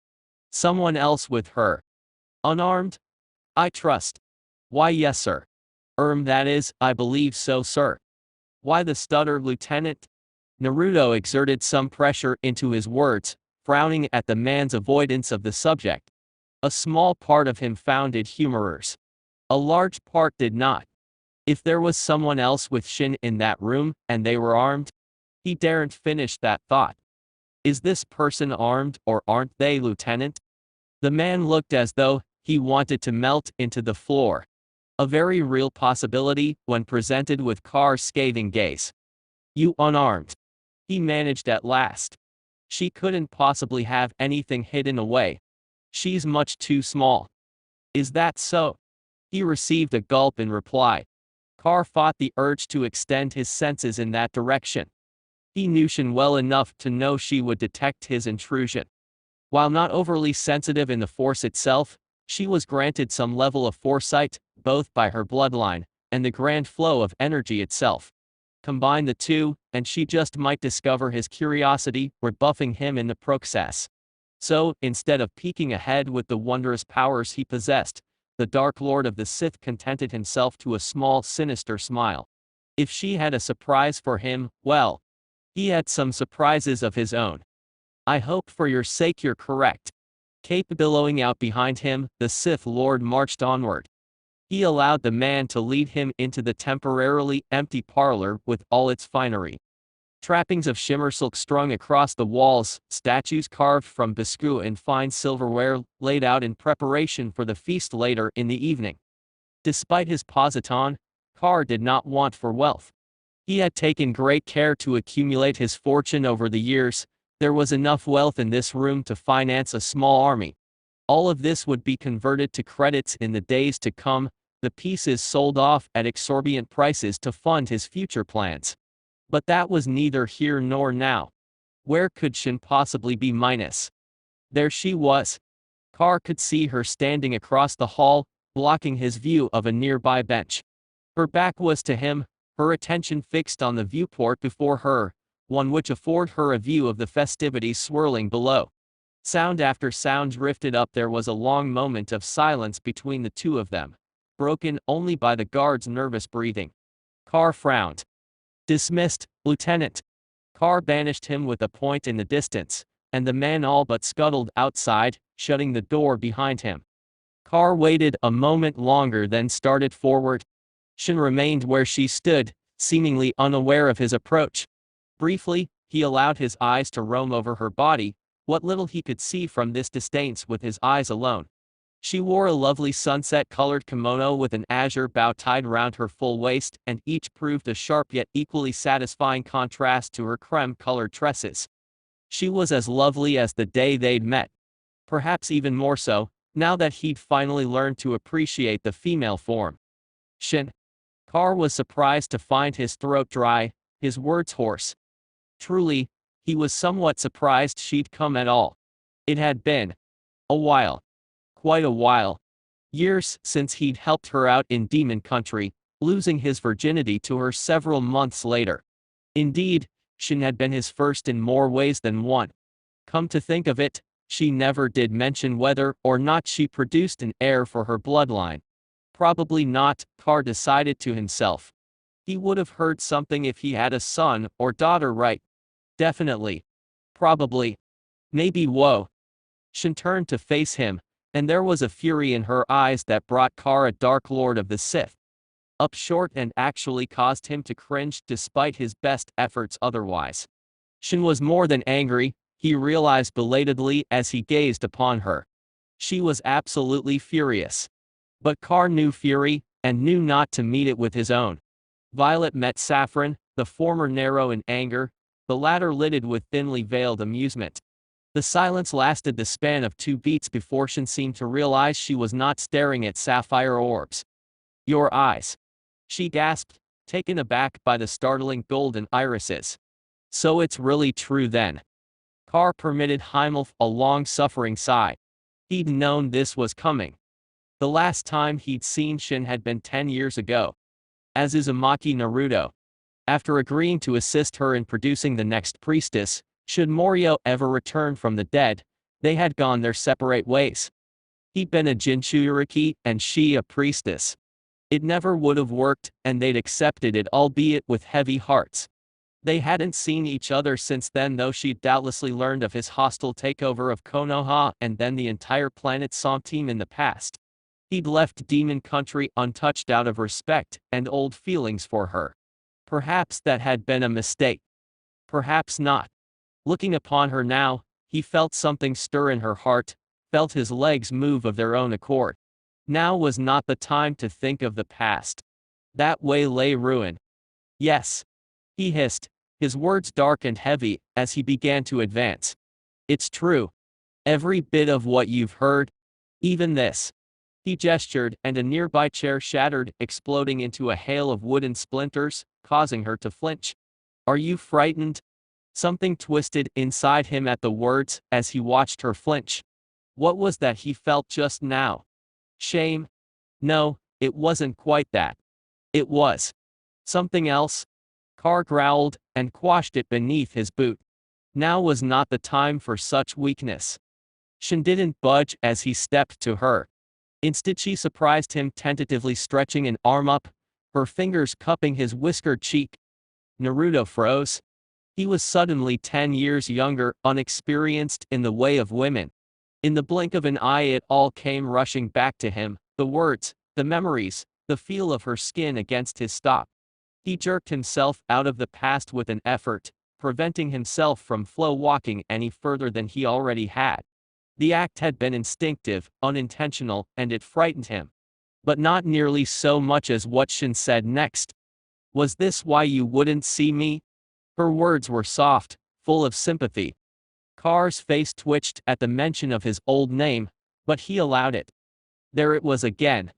someone else with her. Unarmed? I trust. Why, yes, sir. That is, I believe so, sir. Why the stutter, Lieutenant? Naruto exerted some pressure into his words, frowning at the man's avoidance of the subject. A small part of him found it humorous. A large part did not. If there was someone else with Shin in that room, and they were armed? He daren't finish that thought. Is this person armed or aren't they, Lieutenant? The man looked as though he wanted to melt into the floor. A very real possibility when presented with Carr's scathing gaze. You unarmed. He managed at last. She couldn't possibly have anything hidden away. She's much too small. Is that so? He received a gulp in reply. Carr fought the urge to extend his senses in that direction. He knew Shin well enough to know she would detect his intrusion. While not overly sensitive in the Force itself, she was granted some level of foresight, both by her bloodline and the grand flow of energy itself. Combine the two, and she just might discover his curiosity, rebuffing him in the process. So, instead of peeking ahead with the wondrous powers he possessed, the Dark Lord of the Sith contented himself to a small sinister smile. If she had a surprise for him, well, he had some surprises of his own. I hope for your sake you're correct. Cape billowing out behind him, the Sith Lord marched onward. He allowed the man to lead him into the temporarily empty parlor with all its finery. Trappings of shimmer silk strung across the walls, statues carved from biscuit and fine silverware laid out in preparation for the feast later in the evening. Despite his positon, Carr did not want for wealth. He had taken great care to accumulate his fortune over the years. There was enough wealth in this room to finance a small army. All of this would be converted to credits in the days to come, the pieces sold off at exorbitant prices to fund his future plans. But that was neither here nor now. Where could Shin possibly be minus? There she was. Carr could see her standing across the hall, blocking his view of a nearby bench. Her back was to him, her attention fixed on the viewport before her, one which afforded her a view of the festivities swirling below. Sound after sound drifted up. There was a long moment of silence between the two of them, broken only by the guard's nervous breathing. Carr frowned. Dismissed, Lieutenant. Carr banished him with a point in the distance, and the man all but scuttled outside, shutting the door behind him. Carr waited a moment longer then started forward. Shin remained where she stood, seemingly unaware of his approach. Briefly, he allowed his eyes to roam over her body, what little he could see from this distance with his eyes alone. She wore a lovely sunset-colored kimono with an azure bow tied round her full waist, and each proved a sharp yet equally satisfying contrast to her creme-colored tresses. She was as lovely as the day they'd met. Perhaps even more so, now that he'd finally learned to appreciate the female form. Shin. Carr was surprised to find his throat dry, his words hoarse. Truly, he was somewhat surprised she'd come at all. It had been a while. Quite a while. Years since he'd helped her out in Demon Country, losing his virginity to her several months later. Indeed, Shin had been his first in more ways than one. Come to think of it, she never did mention whether or not she produced an heir for her bloodline. Probably not, Carr decided to himself. He would have heard something if he had a son or daughter, right? Definitely. Probably. Maybe. Whoa. Shin turned to face him, and there was a fury in her eyes that brought Carr a Dark Lord of the Sith up short and actually caused him to cringe despite his best efforts otherwise. Shin was more than angry, he realized belatedly as he gazed upon her. She was absolutely furious. But Carr knew fury, and knew not to meet it with his own. Violet met Saffron, the former narrow in anger, the latter lidded with thinly veiled amusement. The silence lasted the span of 2 beats before Shin seemed to realize she was not staring at sapphire orbs. Your eyes. She gasped, taken aback by the startling golden irises. So it's really true then. Carr permitted himself a long-suffering sigh. He'd known this was coming. The last time he'd seen Shin had been 10 years ago. As Uzumaki Naruto. After agreeing to assist her in producing the next priestess, should Morio ever return from the dead, they had gone their separate ways. He'd been a Jinchuriki and she a priestess. It never would have worked, and they'd accepted it, albeit with heavy hearts. They hadn't seen each other since then, though she'd doubtlessly learned of his hostile takeover of Konoha and then the entire planet Somteam in the past. He'd left Demon Country untouched out of respect and old feelings for her. Perhaps that had been a mistake. Perhaps not. Looking upon her now, he felt something stir in her heart, felt his legs move of their own accord. Now was not the time to think of the past. That way lay ruin. Yes. He hissed, his words dark and heavy, as he began to advance. It's true. Every bit of what you've heard. Even this. He gestured, and a nearby chair shattered, exploding into a hail of wooden splinters, causing her to flinch. Are you frightened? Something twisted inside him at the words, as he watched her flinch. What was that he felt just now? Shame? No, it wasn't quite that. It was something else. Carr growled, and quashed it beneath his boot. Now was not the time for such weakness. Shin didn't budge as he stepped to her. Instead she surprised him tentatively stretching an arm up, her fingers cupping his whiskered cheek. Naruto froze. He was suddenly 10 years younger, unexperienced in the way of women. In the blink of an eye it all came rushing back to him, the words, the memories, the feel of her skin against his stop. He jerked himself out of the past with an effort, preventing himself from flow walking any further than he already had. The act had been instinctive, unintentional, and it frightened him. But not nearly so much as what Shin said next. Was this why you wouldn't see me? Her words were soft, full of sympathy. Carr's face twitched at the mention of his old name, but he allowed it. There it was again.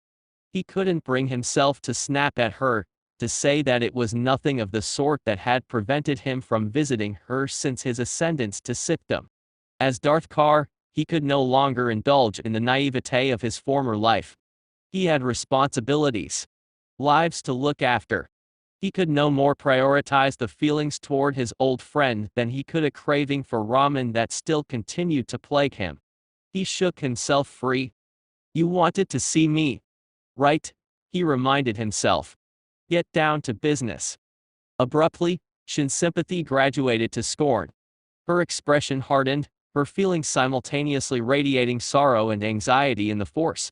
He couldn't bring himself to snap at her, to say that it was nothing of the sort that had prevented him from visiting her since his ascendance to Sithdom. As Darth Carr, he could no longer indulge in the naivete of his former life. He had responsibilities. Lives to look after. He could no more prioritize the feelings toward his old friend than he could a craving for ramen that still continued to plague him. He shook himself free. You wanted to see me, right? He reminded himself. Get down to business. Abruptly, Shin's sympathy graduated to scorn. Her expression hardened, her feelings simultaneously radiating sorrow and anxiety in the force.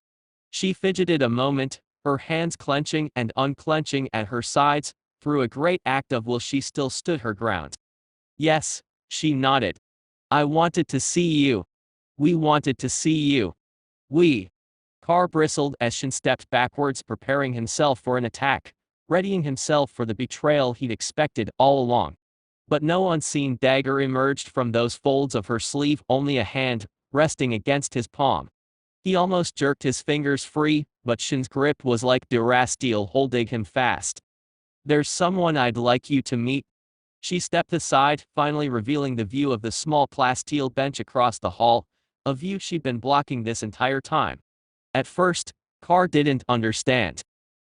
She fidgeted a moment, her hands clenching and unclenching at her sides. Through a great act of will she still stood her ground. Yes, she nodded. I wanted to see you. We wanted to see you. We. Carr bristled as Shin stepped backwards, preparing himself for an attack, readying himself for the betrayal he'd expected all along. But no unseen dagger emerged from those folds of her sleeve, only a hand, resting against his palm. He almost jerked his fingers free, but Shin's grip was like durasteel, holding him fast. There's someone I'd like you to meet. She stepped aside, finally revealing the view of the small plasteel bench across the hall, a view she'd been blocking this entire time. At first, Carr didn't understand.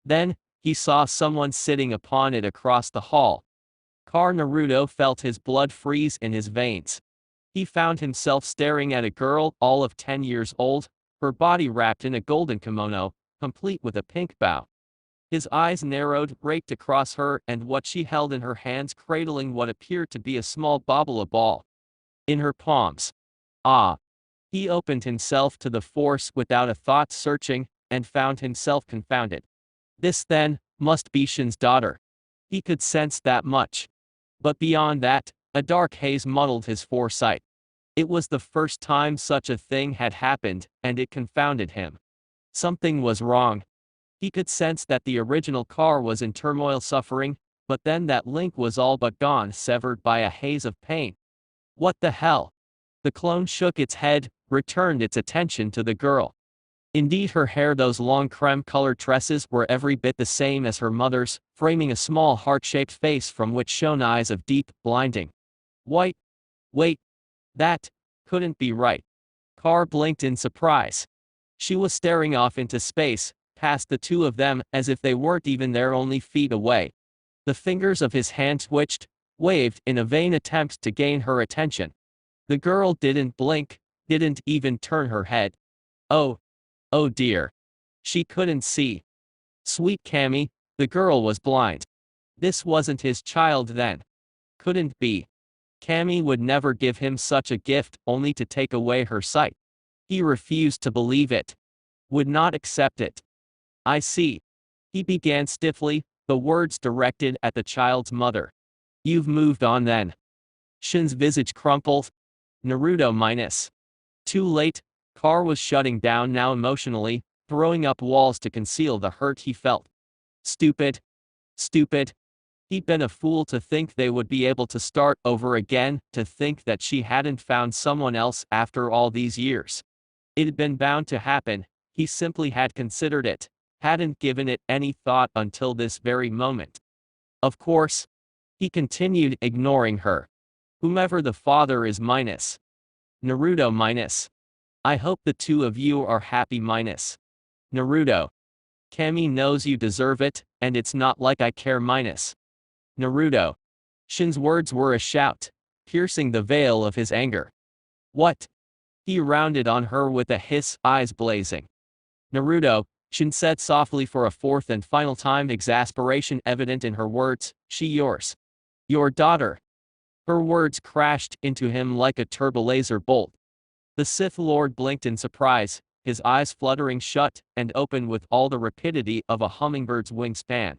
Then, he saw someone sitting upon it across the hall. Carr Naruto felt his blood freeze in his veins. He found himself staring at a girl all of 10 years old, her body wrapped in a golden kimono, complete with a pink bow. His eyes narrowed, raked across her and what she held in her hands, cradling what appeared to be a small bauble, a ball. In her palms. Ah. He opened himself to the force without a thought, searching, and found himself confounded. This, then, must be Shin's daughter. He could sense that much. But beyond that, a dark haze muddled his foresight. It was the first time such a thing had happened, and it confounded him. Something was wrong. He could sense that the original Carr was in turmoil, suffering, but then that link was all but gone, severed by a haze of pain. What the hell? The clone shook its head, returned its attention to the girl. Indeed, her hair, those long creme-colored tresses, were every bit the same as her mother's, framing a small heart-shaped face from which shone eyes of deep, blinding white. Wait. That couldn't be right. Carr blinked in surprise. She was staring off into space, past the two of them, as if they weren't even there, only feet away. The fingers of his hand twitched, waved in a vain attempt to gain her attention. The girl didn't blink, didn't even turn her head. Oh dear. She couldn't see. Sweet Cammy, the girl was blind. This wasn't his child then. Couldn't be. Cammy would never give him such a gift, only to take away her sight. He refused to believe it. Would not accept it. I see. He began stiffly, the words directed at the child's mother. You've moved on then. Shin's visage crumpled. Naruto minus. Too late. Carr was shutting down now emotionally, throwing up walls to conceal the hurt he felt. Stupid. Stupid. He'd been a fool to think they would be able to start over again, to think that she hadn't found someone else after all these years. It had been bound to happen, he simply had considered it, hadn't given it any thought until this very moment. Of course. He continued, ignoring her. Whomever the father is minus. Naruto minus. I hope the two of you are happy minus. Naruto. Cammy knows you deserve it, and it's not like I care minus. Naruto. Shin's words were a shout, piercing the veil of his anger. What? He rounded on her with a hiss, eyes blazing. Naruto, Shin said softly for a fourth and final time, exasperation evident in her words, she yours. Your daughter. Her words crashed into him like a turbolaser bolt. The Sith Lord blinked in surprise, his eyes fluttering shut and open with all the rapidity of a hummingbird's wingspan.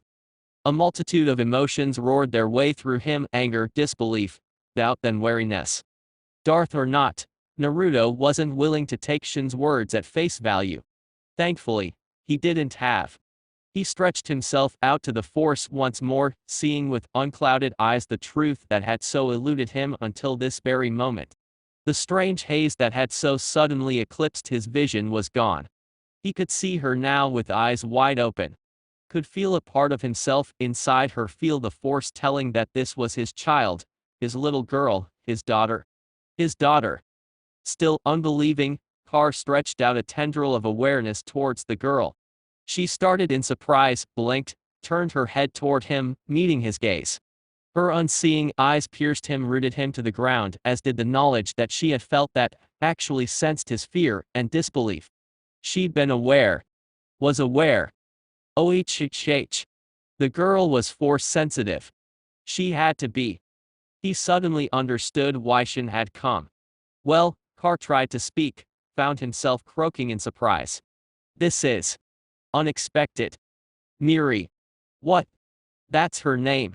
A multitude of emotions roared their way through him, anger, disbelief, doubt, then wariness. Darth or not, Naruto wasn't willing to take Shin's words at face value. Thankfully, he didn't have. He stretched himself out to the force once more, seeing with unclouded eyes the truth that had so eluded him until this very moment. The strange haze that had so suddenly eclipsed his vision was gone. He could see her now with eyes wide open. Could feel a part of himself inside her, feel the force telling that this was his child, his little girl, his daughter. His daughter. Still unbelieving, Carr stretched out a tendril of awareness towards the girl. She started in surprise, blinked, turned her head toward him, meeting his gaze. Her unseeing eyes pierced him, rooted him to the ground, as did the knowledge that she had felt, that actually sensed his fear and disbelief. She'd been aware. Was aware. OHH. The girl was force sensitive. She had to be. He suddenly understood why Shin had come. Well, Carr tried to speak, found himself croaking in surprise. This is unexpected. Miri. What? That's her name.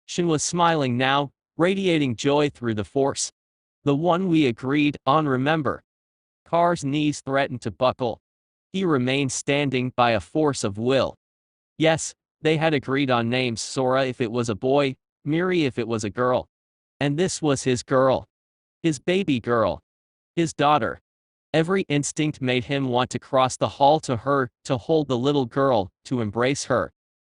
Shin was smiling now, radiating joy through the force. The one we agreed on, remember? Carr's knees threatened to buckle. He remained standing by a force of will. Yes, they had agreed on names, Sora if it was a boy, Miri if it was a girl. And this was his girl. His baby girl. His daughter. Every instinct made him want to cross the hall to her, to hold the little girl, to embrace her.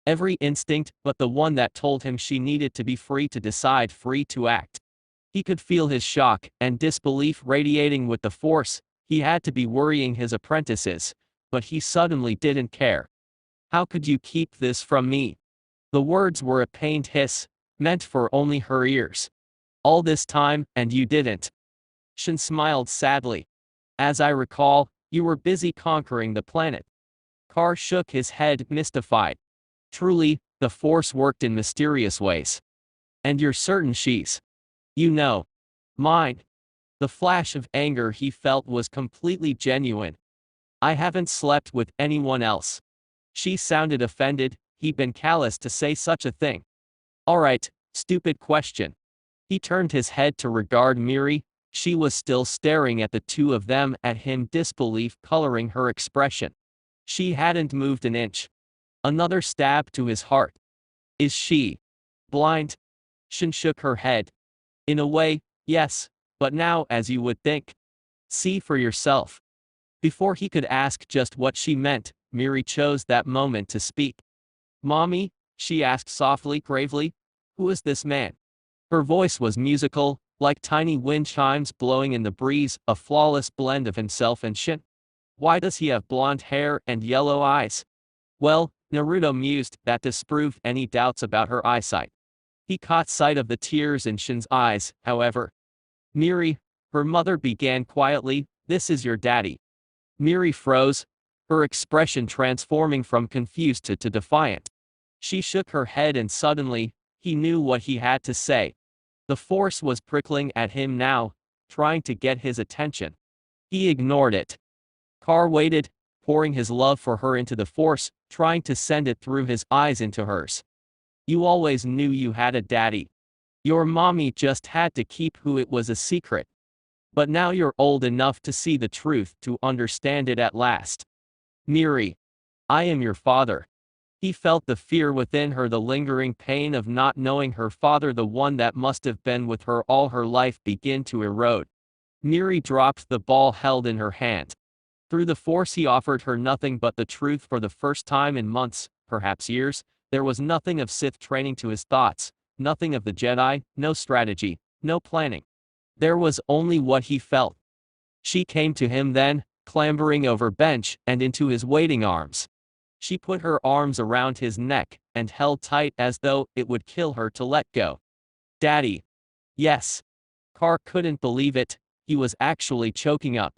Every instinct but the one that told him she needed to be free to decide, free to act. He could feel his shock and disbelief radiating with the force. He had to be worrying his apprentices, but he suddenly didn't care. How could you keep this from me? The words were a pained hiss, meant for only her ears. All this time, and you didn't. Shin smiled sadly. As I recall, you were busy conquering the planet. Carr shook his head, mystified. Truly, the Force worked in mysterious ways. And you're certain she's, you know, mine? The flash of anger he felt was completely genuine. I haven't slept with anyone else. She sounded offended. He'd been callous to say such a thing. Alright, stupid question. He turned his head to regard Miri. She was still staring at the two of them, at him, disbelief coloring her expression. She hadn't moved an inch. Another stab to his heart. Is she blind? Shin shook her head. In a way, yes, but now, as you would think. See for yourself. Before he could ask just what she meant, Miri chose that moment to speak. Mommy, she asked softly, gravely, who is this man? Her voice was musical, like tiny wind chimes blowing in the breeze, a flawless blend of himself and Shin. Why does he have blonde hair and yellow eyes? Well, Naruto mused, that disproved any doubts about her eyesight. He caught sight of the tears in Shin's eyes, however. Miri, her mother began quietly, this is your daddy. Miri froze, her expression transforming from confused to defiant. She shook her head and suddenly, he knew what he had to say. The Force was prickling at him now, trying to get his attention. He ignored it. Carr waited, pouring his love for her into the Force, trying to send it through his eyes into hers. You always knew you had a daddy. Your mommy just had to keep who it was a secret. But now you're old enough to see the truth, to understand it at last. Miri. I am your father. He felt the fear within her, the lingering pain of not knowing her father, the one that must have been with her all her life, begin to erode. Miri dropped the ball held in her hand. Through the Force he offered her nothing but the truth for the first time in months, perhaps years. There was nothing of Sith training to his thoughts, nothing of the Jedi, no strategy, no planning. There was only what he felt. She came to him then, clambering over bench and into his waiting arms. She put her arms around his neck and held tight as though it would kill her to let go. Daddy. Yes. Carr couldn't believe it, he was actually choking up.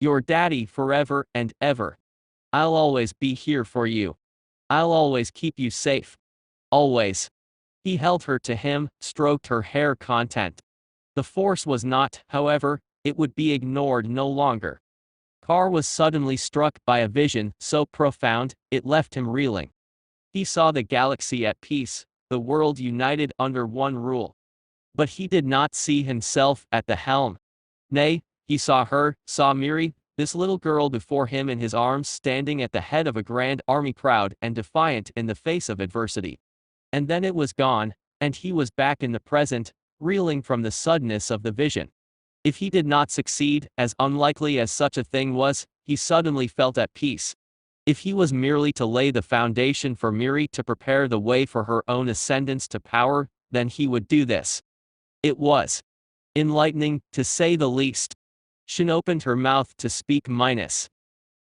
Your daddy forever and ever. I'll always be here for you. I'll always keep you safe. Always. He held her to him, stroked her hair content. The Force was not, however, it would be ignored no longer. Carr was suddenly struck by a vision so profound, it left him reeling. He saw the galaxy at peace, the world united under one rule. But he did not see himself at the helm. Nay, he saw her, saw Miri, this little girl before him in his arms, standing at the head of a grand army, proud and defiant in the face of adversity. And then it was gone, and he was back in the present, reeling from the suddenness of the vision. If he did not succeed, as unlikely as such a thing was, he suddenly felt at peace. If he was merely to lay the foundation for Miri, to prepare the way for her own ascendance to power, then he would do this. It was enlightening, to say the least. Shin opened her mouth to speak minus.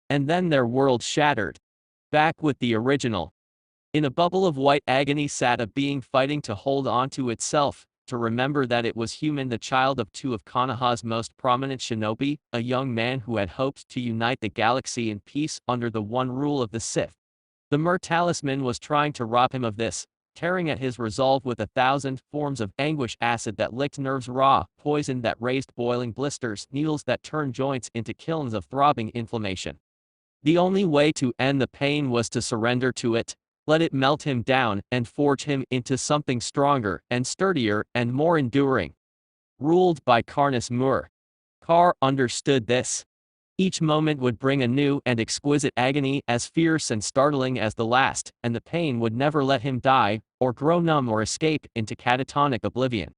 And then their world shattered. Back with the original. In a bubble of white agony sat a being fighting to hold on to itself, to remember that it was human, the child of two of Konoha's most prominent shinobi, a young man who had hoped to unite the galaxy in peace under the one rule of the Sith. The Mer Talisman was trying to rob him of this, tearing at his resolve with 1,000 forms of anguish, acid that licked nerves raw, poison that raised boiling blisters, needles that turned joints into kilns of throbbing inflammation. The only way to end the pain was to surrender to it, let it melt him down and forge him into something stronger and sturdier and more enduring. Ruled by Carnus Mur. Carr understood this. Each moment would bring a new and exquisite agony as fierce and startling as the last, and the pain would never let him die, or grow numb or escape into catatonic oblivion.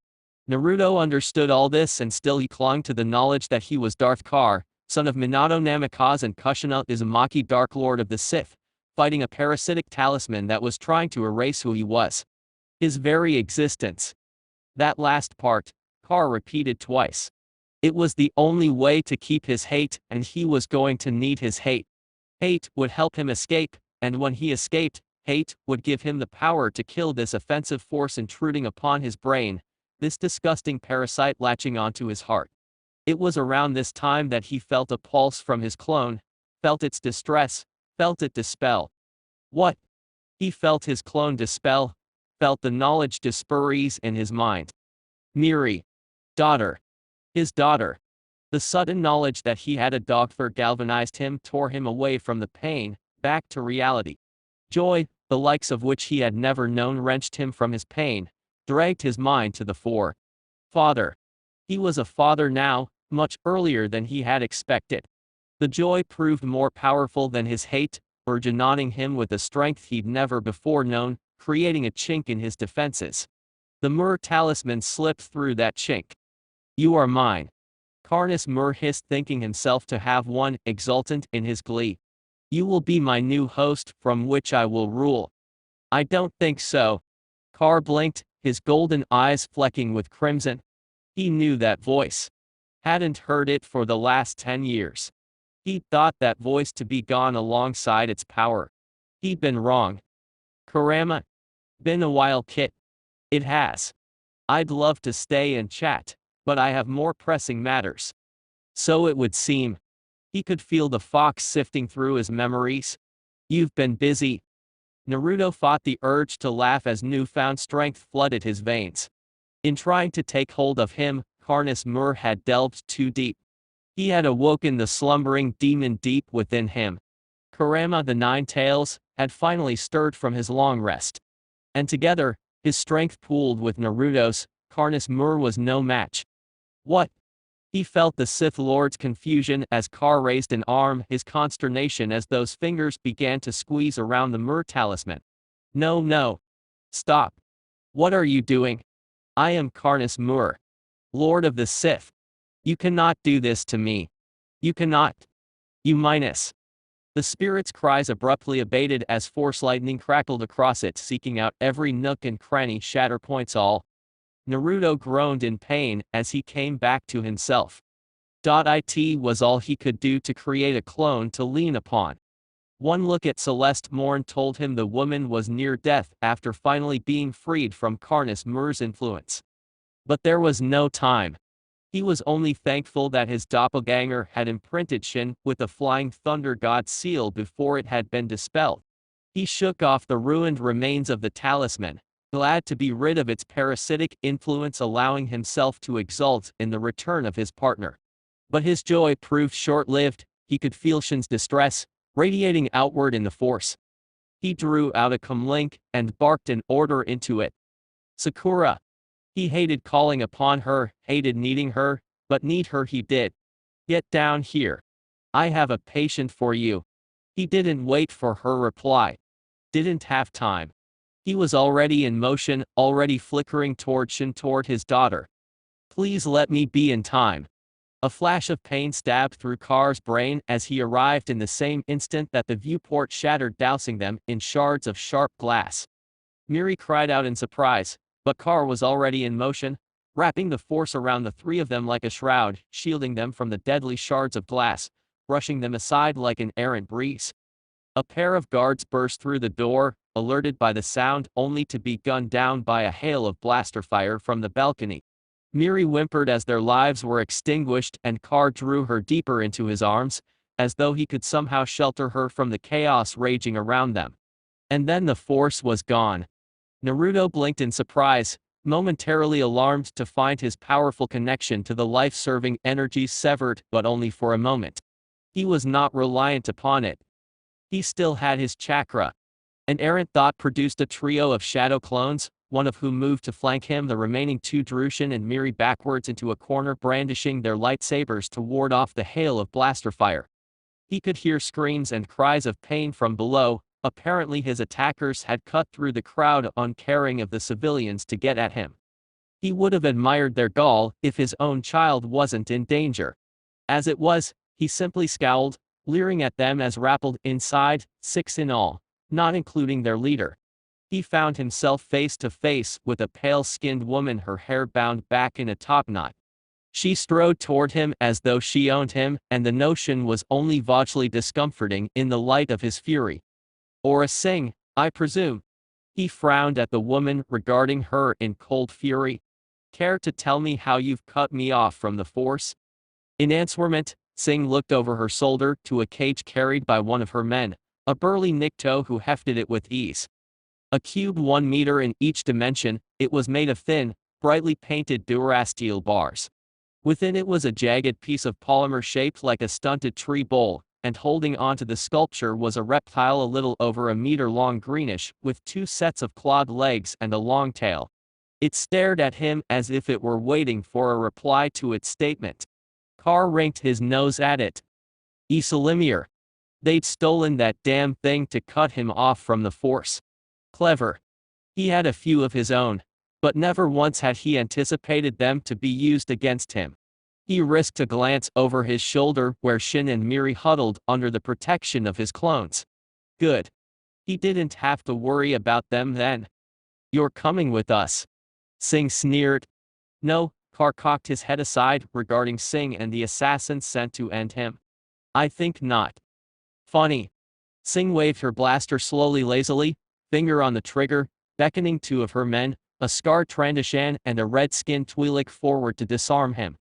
Naruto understood all this, and still he clung to the knowledge that he was Darth Carr, son of Minato Namikaze and Kushina Uzumaki, Dark Lord of the Sith, fighting a parasitic talisman that was trying to erase who he was. His very existence. That last part, Carr repeated twice. It was the only way to keep his hate, and he was going to need his hate. Hate would help him escape, and when he escaped, hate would give him the power to kill this offensive force intruding upon his brain, this disgusting parasite latching onto his heart. It was around this time that he felt a pulse from his clone, felt its distress, felt it dispel. What? He felt his clone dispel, felt the knowledge disperse in his mind. Miri. Daughter. His daughter. The sudden knowledge that he had a daughter galvanized him, tore him away from the pain, back to reality. Joy, the likes of which he had never known, wrenched him from his pain, dragged his mind to the fore. Father. He was a father now, much earlier than he had expected. The joy proved more powerful than his hate, burgeoning him with a strength he'd never before known, creating a chink in his defenses. The Mur talisman slipped through that chink. You are mine. Carnus Mur hissed, thinking himself to have won, exultant in his glee. You will be my new host, from which I will rule. I don't think so. Carr blinked, his golden eyes flecking with crimson. He knew that voice. Hadn't heard it for the last 10 years. He'd thought that voice to be gone alongside its power. He'd been wrong. Kurama? Been a while, Kit. It has. I'd love to stay and chat, but I have more pressing matters. So it would seem. He could feel the fox sifting through his memories. You've been busy. Naruto fought the urge to laugh as newfound strength flooded his veins. In trying to take hold of him, Carnus Mur had delved too deep. He had awoken the slumbering demon deep within him. Kurama the Nine Tails had finally stirred from his long rest. And together, his strength pooled with Naruto's, Carnus Mur was no match. What? He felt the Sith Lord's confusion as Carr raised an arm, his consternation as those fingers began to squeeze around the Mur talisman. No, no. Stop. What are you doing? I am Carnus Mur, Lord of the Sith. You cannot do this to me. You cannot. You minus. The spirit's cries abruptly abated as force lightning crackled across it, seeking out every nook and cranny, shatter points all. Naruto groaned in pain as he came back to himself. It was all he could do to create a clone to lean upon. One look at Celeste Morne told him the woman was near death after finally being freed from Carnus Mur's influence. But there was no time. He was only thankful that his doppelganger had imprinted Shin with the Flying Thunder God seal before it had been dispelled. He shook off the ruined remains of the talisman, glad to be rid of its parasitic influence, allowing himself to exult in the return of his partner. But his joy proved short-lived. He could feel Shin's distress, radiating outward in the force. He drew out a comlink and barked an order into it. Sakura. He hated calling upon her, hated needing her, but need her he did. Get down here. I have a patient for you. He didn't wait for her reply. Didn't have time. He was already in motion, already flickering toward Shin, toward his daughter. Please let me be in time. A flash of pain stabbed through Carr's brain as he arrived in the same instant that the viewport shattered, dousing them in shards of sharp glass. Miri cried out in surprise, but Carr was already in motion, wrapping the force around the three of them like a shroud, shielding them from the deadly shards of glass, brushing them aside like an errant breeze. A pair of guards burst through the door, alerted by the sound, only to be gunned down by a hail of blaster fire from the balcony. Miri whimpered as their lives were extinguished, and Carr drew her deeper into his arms, as though he could somehow shelter her from the chaos raging around them. And then the force was gone. Naruto blinked in surprise, momentarily alarmed to find his powerful connection to the life-serving energies severed, but only for a moment. He was not reliant upon it. He still had his chakra. An errant thought produced a trio of shadow clones, one of whom moved to flank him, the remaining two Drushin and Miri backwards into a corner, brandishing their lightsabers to ward off the hail of blaster fire. He could hear screams and cries of pain from below. Apparently his attackers had cut through the crowd, uncaring of the civilians, to get at him. He would have admired their gall if his own child wasn't in danger. As it was, he simply scowled, leering at them as rappelled inside, 6 in all, not including their leader. He found himself face to face with a pale-skinned woman, her hair bound back in a topknot. She strode toward him as though she owned him, and the notion was only vaguely discomforting in the light of his fury. Or a Sing, I presume. He frowned at the woman, regarding her in cold fury. Care to tell me how you've cut me off from the force? In answerment, Sing looked over her shoulder to a cage carried by one of her men, a burly Nikto who hefted it with ease. A cube 1 meter in each dimension, it was made of thin, brightly painted durasteel bars. Within it was a jagged piece of polymer shaped like a stunted tree bole, and holding onto the sculpture was a reptile a little over a meter long, greenish, with 2 sets of clawed legs and a long tail. It stared at him as if it were waiting for a reply to its statement. Carr wrinked his nose at it. Isolimir. They'd stolen that damn thing to cut him off from the force. Clever. He had a few of his own, but never once had he anticipated them to be used against him. He risked a glance over his shoulder where Shin and Miri huddled under the protection of his clones. Good. He didn't have to worry about them then. You're coming with us. Sing sneered. No, Carr cocked his head aside, regarding Sing and the assassins sent to end him. I think not. Funny. Sing waved her blaster slowly, lazily, finger on the trigger, beckoning 2 of her men, a scarred Trandoshan and a red-skinned Twi'lek, forward to disarm him.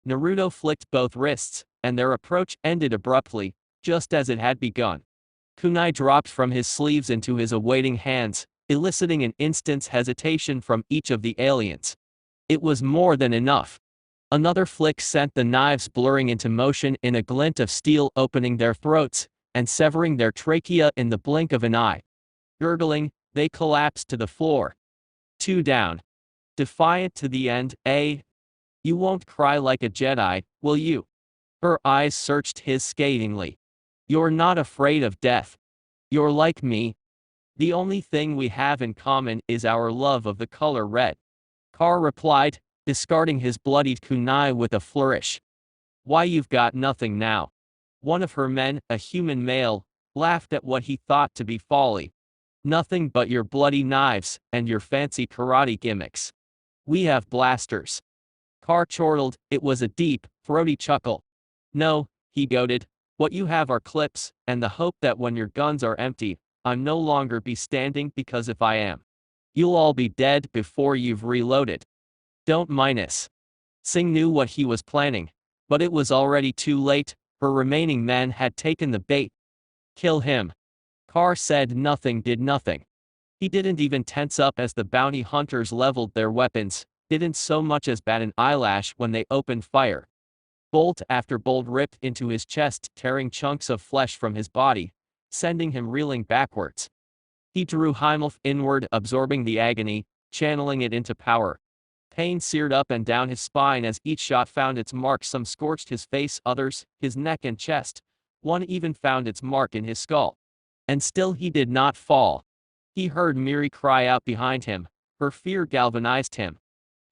Naruto flicked both wrists, and their approach ended abruptly, just as it had begun. Kunai dropped from his sleeves into his awaiting hands, eliciting an instant's hesitation from each of the aliens. It was more than enough. Another flick sent the knives blurring into motion in a glint of steel, opening their throats and severing their trachea in the blink of an eye. Gurgling, they collapsed to the floor. 2 down. Defiant to the end, eh? You won't cry like a Jedi, will you? Her eyes searched his scathingly. You're not afraid of death. You're like me. The only thing we have in common is our love of the color red. Carr replied, discarding his bloodied kunai with a flourish. Why, you've got nothing now. One of her men, a human male, laughed at what he thought to be folly. Nothing but your bloody knives and your fancy karate gimmicks. We have blasters. Carr chortled. It was a deep, throaty chuckle. No, he goaded, what you have are clips, and the hope that when your guns are empty, I'm no longer be standing, because if I am, you'll all be dead before you've reloaded. Don't minus. Sing knew what he was planning, but it was already too late. Her remaining men had taken the bait. Kill him. Carr said nothing, did nothing. He didn't even tense up as the bounty hunters leveled their weapons, didn't so much as bat an eyelash when they opened fire. Bolt after bolt ripped into his chest, tearing chunks of flesh from his body, sending him reeling backwards. He drew Heimlich inward, absorbing the agony, channeling it into power. Pain seared up and down his spine as each shot found its mark. Some scorched his face, others, his neck and chest. One even found its mark in his skull. And still he did not fall. He heard Miri cry out behind him. Her fear galvanized him.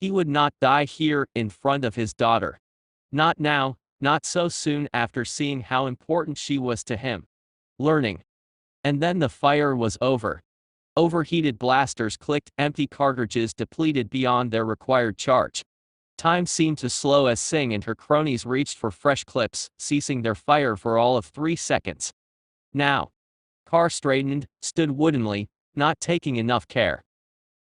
He would not die here, in front of his daughter. Not now, not so soon after seeing how important she was to him. Learning. And then the fire was over. Overheated blasters clicked, empty cartridges depleted beyond their required charge. Time seemed to slow as Sing and her cronies reached for fresh clips, ceasing their fire for all of 3 seconds. Now. Carr straightened, stood woodenly, not taking enough care.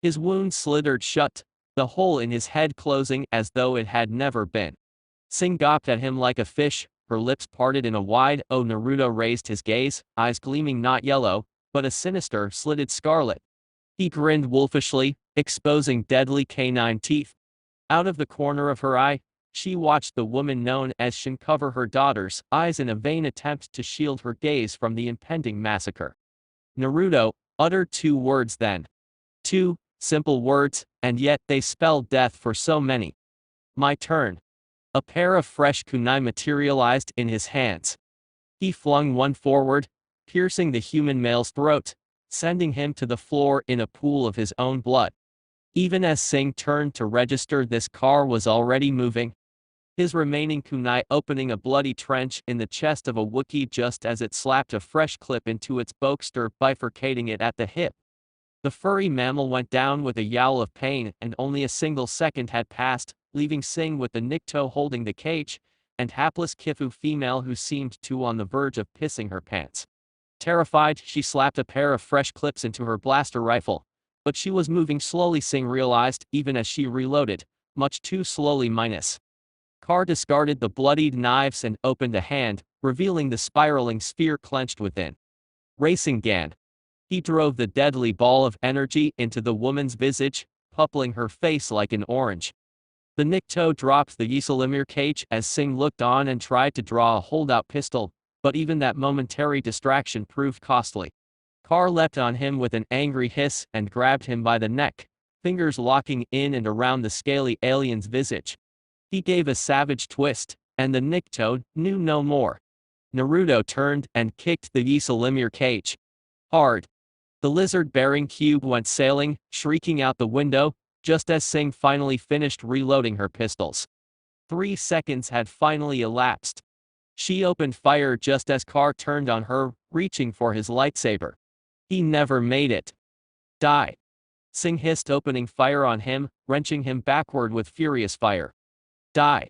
His wound slithered shut, the hole in his head closing as though it had never been. Sing gawped at him like a fish, her lips parted in a wide O. Naruto raised his gaze, eyes gleaming not yellow, but a sinister, slitted scarlet. He grinned wolfishly, exposing deadly canine teeth. Out of the corner of her eye, she watched the woman known as Shin cover her daughter's eyes in a vain attempt to shield her gaze from the impending massacre. Naruto uttered 2 words then. 2 simple words, and yet they spelled death for so many. My turn. A pair of fresh kunai materialized in his hands. He flung one forward, piercing the human male's throat, sending him to the floor in a pool of his own blood. Even as Sing turned to register, this car was already moving, his remaining kunai opening a bloody trench in the chest of a Wookiee just as it slapped a fresh clip into its bokester, bifurcating it at the hip. The furry mammal went down with a yowl of pain, and only a single second had passed, leaving Sing with the Nikto holding the cage, and hapless Kifu female who seemed to on the verge of pissing her pants. Terrified, she slapped a pair of fresh clips into her blaster rifle, but she was moving slowly, Sing realized, even as she reloaded, much too slowly. Carr discarded the bloodied knives and opened a hand, revealing the spiraling sphere clenched within. Racing Gan. He drove the deadly ball of energy into the woman's visage, pupilling her face like an orange. The Nikto dropped the Yisalimir cage as Sing looked on and tried to draw a holdout pistol, but even that momentary distraction proved costly. Carr leapt on him with an angry hiss and grabbed him by the neck, fingers locking in and around the scaly alien's visage. He gave a savage twist, and the Nikto knew no more. Naruto turned and kicked the Yisalimir cage hard. The lizard-bearing cube went sailing, shrieking out the window, just as Sing finally finished reloading her pistols. 3 seconds had finally elapsed. She opened fire just as Carr turned on her, reaching for his lightsaber. He never made it. Die. Sing hissed, opening fire on him, wrenching him backward with furious fire. Die.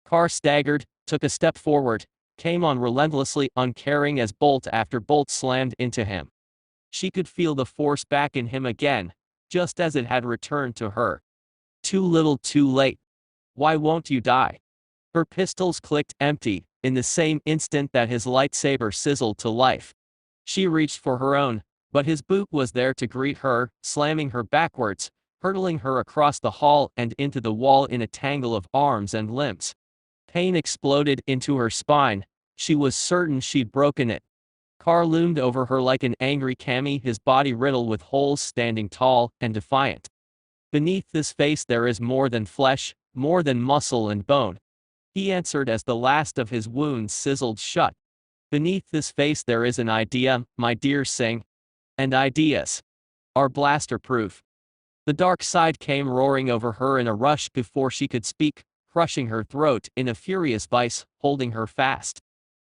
Carr staggered, took a step forward, came on relentlessly, uncaring as bolt after bolt slammed into him. She could feel the force back in him again, just as it had returned to her. Too little, too late. Why won't you die? Her pistols clicked empty, in the same instant that his lightsaber sizzled to life. She reached for her own, but his boot was there to greet her, slamming her backwards, hurtling her across the hall and into the wall in a tangle of arms and limbs. Pain exploded into her spine. She was certain she'd broken it. Carr loomed over her like an angry kami, his body riddled with holes, standing tall and defiant. Beneath this face there is more than flesh, more than muscle and bone. He answered as the last of his wounds sizzled shut. Beneath this face there is an idea, my dear Sing. And ideas are blaster-proof. The dark side came roaring over her in a rush before she could speak, crushing her throat in a furious vice, holding her fast.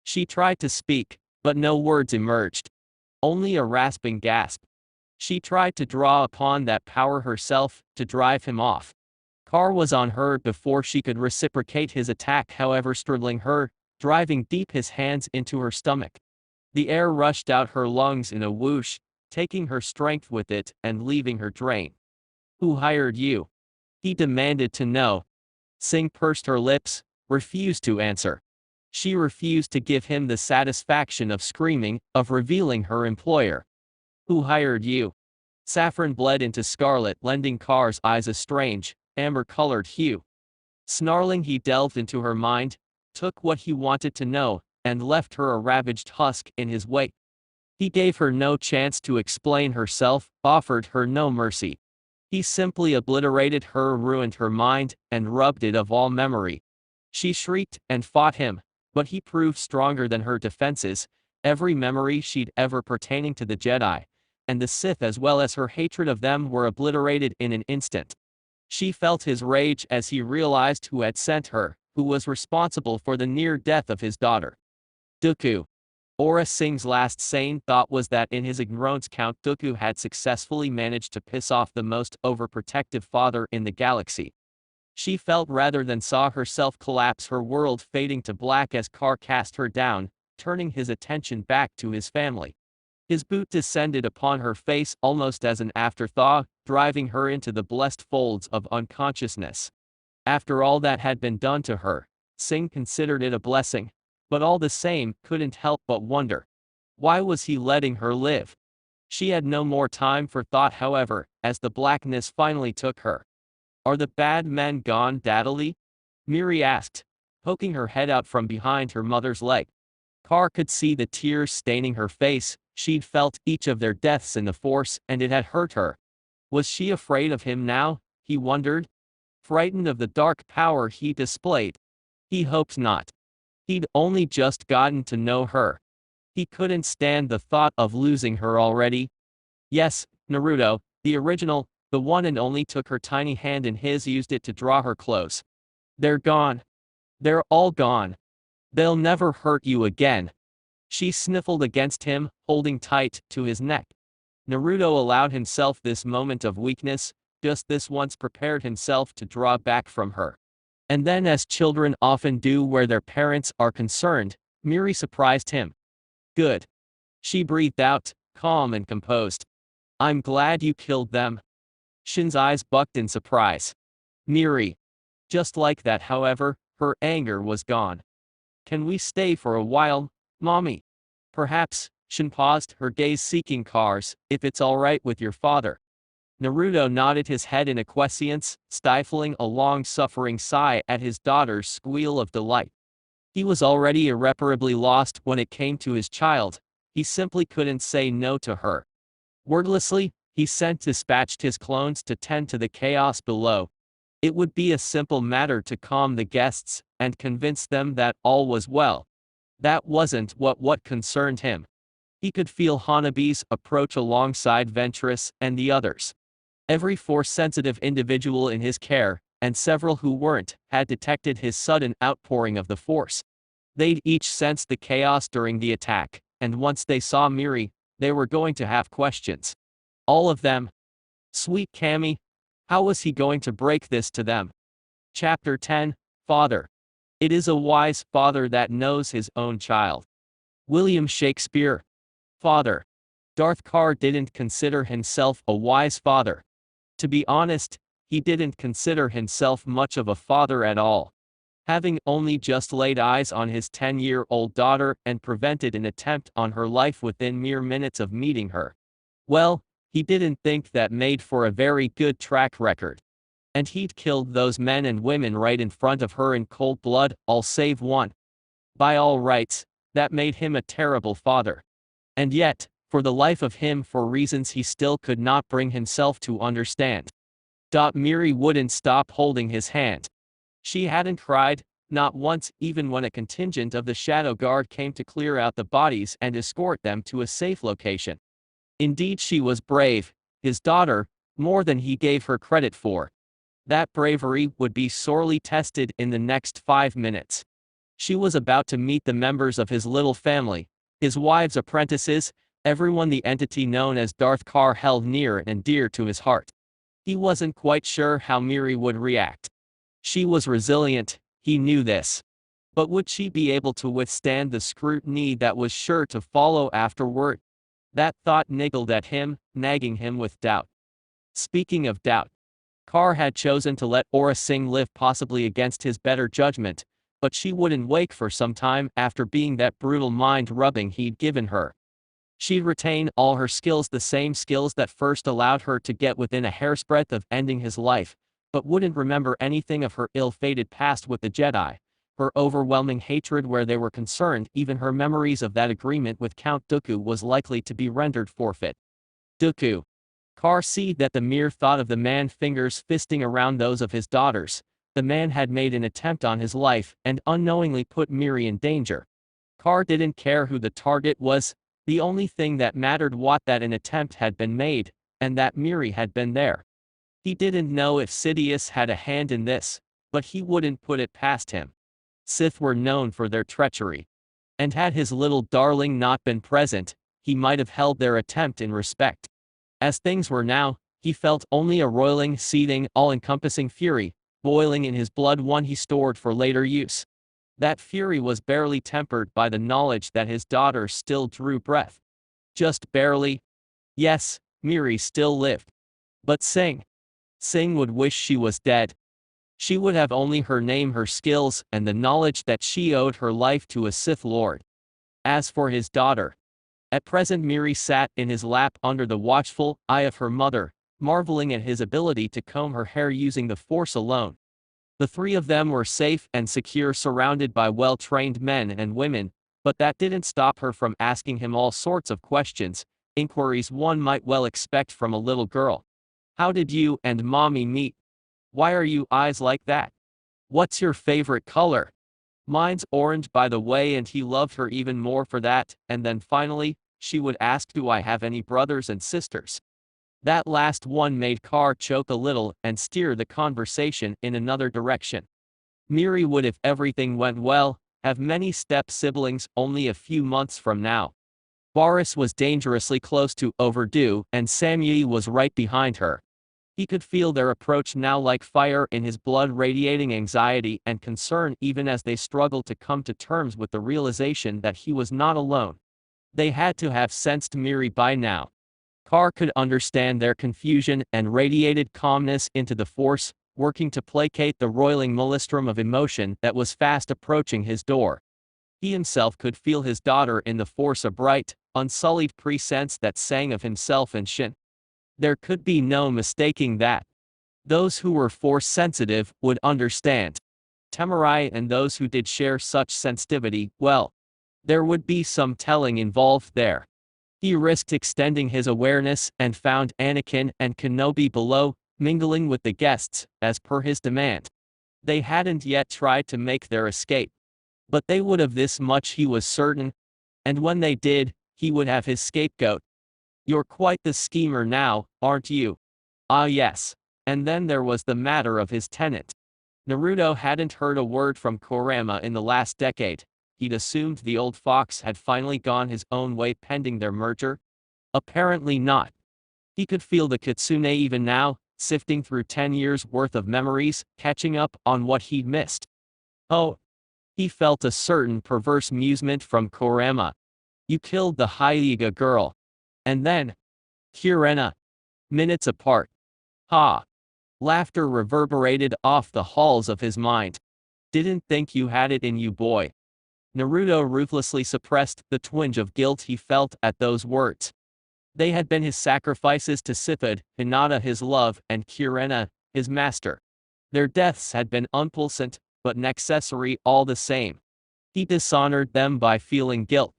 She tried to speak, but no words emerged. Only a rasping gasp. She tried to draw upon that power herself, to drive him off. Carr was on her before she could reciprocate his attack, however, strangling her, driving deep his hands into her stomach. The air rushed out her lungs in a whoosh, taking her strength with it and leaving her drained. Who hired you? He demanded to know. Sing pursed her lips, refused to answer. She refused to give him the satisfaction of screaming, of revealing her employer. Who hired you? Saffron bled into scarlet, lending Carr's eyes a strange, amber-colored hue. Snarling, he delved into her mind, took what he wanted to know, and left her a ravaged husk in his wake. He gave her no chance to explain herself, offered her no mercy. He simply obliterated her, ruined her mind, and robbed it of all memory. She shrieked and fought him, but he proved stronger than her defenses. Every memory she'd ever pertaining to the Jedi, and the Sith as well as her hatred of them, were obliterated in an instant. She felt his rage as he realized who had sent her, who was responsible for the near death of his daughter. Dooku. Aura Singh's last sane thought was that in his ignorance Count Dooku had successfully managed to piss off the most overprotective father in the galaxy. She felt rather than saw herself collapse, her world fading to black as Carr cast her down, turning his attention back to his family. His boot descended upon her face almost as an afterthought, driving her into the blessed folds of unconsciousness. After all that had been done to her, Singh considered it a blessing, but all the same couldn't help but wonder. Why was he letting her live? She had no more time for thought however, as the blackness finally took her. Are the bad men gone, Daddily? Miri asked, poking her head out from behind her mother's leg. Carr could see the tears staining her face. She'd felt each of their deaths in the Force, and it had hurt her. Was she afraid of him now, he wondered? Frightened of the dark power he displayed? He hoped not. He'd only just gotten to know her. He couldn't stand the thought of losing her already. Yes, Naruto, the original, the one and only, took her tiny hand in his, used it to draw her close. They're gone. They're all gone. They'll never hurt you again. She sniffled against him, holding tight to his neck. Naruto allowed himself this moment of weakness, just this once, prepared himself to draw back from her. And then, as children often do where their parents are concerned, Miri surprised him. Good. She breathed out, calm and composed. I'm glad you killed them. Shin's eyes bucked in surprise. Miri. Just like that, however, her anger was gone. Can we stay for a while, Mommy? Perhaps. Shin paused, her gaze seeking Carr's, if it's all right with your father. Naruto nodded his head in acquiescence, stifling a long-suffering sigh at his daughter's squeal of delight. He was already irreparably lost when it came to his child. He simply couldn't say no to her. Wordlessly, he dispatched his clones to tend to the chaos below. It would be a simple matter to calm the guests and convince them that all was well. That wasn't what concerned him. He could feel Hanabi's approach alongside Ventress and the others. Every Force-sensitive individual in his care, and several who weren't, had detected his sudden outpouring of the Force. They'd each sensed the chaos during the attack, and once they saw Miri, they were going to have questions. All of them. Sweet Cammy. How was he going to break this to them? Chapter 10, Father. It is a wise father that knows his own child. William Shakespeare. Father. Darth Carr didn't consider himself a wise father. To be honest, he didn't consider himself much of a father at all. Having only just laid eyes on his 10-year-old daughter and prevented an attempt on her life within mere minutes of meeting her. Well, he didn't think that made for a very good track record. And he'd killed those men and women right in front of her in cold blood, all save one. By all rights, that made him a terrible father. And yet, for the life of him, for reasons he still could not bring himself to understand, Miri wouldn't stop holding his hand. She hadn't cried, not once, even when a contingent of the Shadow Guard came to clear out the bodies and escort them to a safe location. Indeed, she was brave, his daughter, more than he gave her credit for. That bravery would be sorely tested in the next 5 minutes. She was about to meet the members of his little family, his wives' apprentices, everyone the entity known as Darth Carr held near and dear to his heart. He wasn't quite sure how Miri would react. She was resilient, he knew this. But would she be able to withstand the scrutiny that was sure to follow afterward? That thought niggled at him, nagging him with doubt. Speaking of doubt, Carr had chosen to let Aura Singh live, possibly against his better judgment, but she wouldn't wake for some time after being that brutal mind-rubbing he'd given her. She'd retain all her skills, the same skills that first allowed her to get within a hairsbreadth of ending his life, but wouldn't remember anything of her ill-fated past with the Jedi, her overwhelming hatred where they were concerned. Even her memories of that agreement with Count Dooku was likely to be rendered forfeit. Dooku. Carr see that the mere thought of the man fingers fisting around those of his daughters, the man had made an attempt on his life and unknowingly put Miri in danger. Carr didn't care who the target was, the only thing that mattered was that an attempt had been made, and that Miri had been there. He didn't know if Sidious had a hand in this, but he wouldn't put it past him. Sith were known for their treachery. And had his little darling not been present, he might have held their attempt in respect. As things were now, he felt only a roiling, seething, all-encompassing fury, boiling in his blood, one he stored for later use. That fury was barely tempered by the knowledge that his daughter still drew breath. Just barely. Yes, Miri still lived. But Singh would wish she was dead. She would have only her name, her skills, and the knowledge that she owed her life to a Sith Lord. As for his daughter, At present Miri sat in his lap under the watchful eye of her mother, marveling at his ability to comb her hair using the force alone. The three of them were safe and secure, surrounded by well-trained men and women, but that didn't stop her from asking him all sorts of questions, inquiries one might well expect from a little girl. How did you and mommy meet? Why are you eyes like that? What's your favorite color? Mine's orange, by the way, and he loved her even more for that. And then finally, she would ask, do I have any brothers and sisters? That last one made Carr choke a little and steer the conversation in another direction. Miri would, if everything went well, have many step siblings only a few months from now. Boris was dangerously close to overdue, and Samyi was right behind her. He could feel their approach now like fire in his blood, radiating anxiety and concern even as they struggled to come to terms with the realization that he was not alone. They had to have sensed Miri by now. Carr could understand their confusion and radiated calmness into the force, working to placate the roiling maelstrom of emotion that was fast approaching his door. He himself could feel his daughter in the force, a bright, unsullied presence that sang of himself and Shin. There could be no mistaking that. Those who were force-sensitive would understand. Temurai and those who did share such sensitivity, well, there would be some telling involved there. He risked extending his awareness and found Anakin and Kenobi below, mingling with the guests, as per his demand. They hadn't yet tried to make their escape. But they would, of this much he was certain. And when they did, he would have his scapegoat. You're quite the schemer now, aren't you? Ah yes. And then there was the matter of his tenant. Naruto hadn't heard a word from Kurama in the last decade. He'd assumed the old fox had finally gone his own way pending their merger. Apparently not. He could feel the kitsune even now, sifting through 10 years' worth of memories, catching up on what he'd missed. Oh. He felt a certain perverse amusement from Kurama. You killed the haiga girl. And then, kirena. Minutes apart. Ha. Laughter reverberated off the halls of his mind. Didn't think you had it in you, boy. Naruto ruthlessly suppressed the twinge of guilt he felt at those words. They had been his sacrifices to Sithud, Hinata his love, and Kirena, his master. Their deaths had been unpleasant, but necessary all the same. He dishonored them by feeling guilt.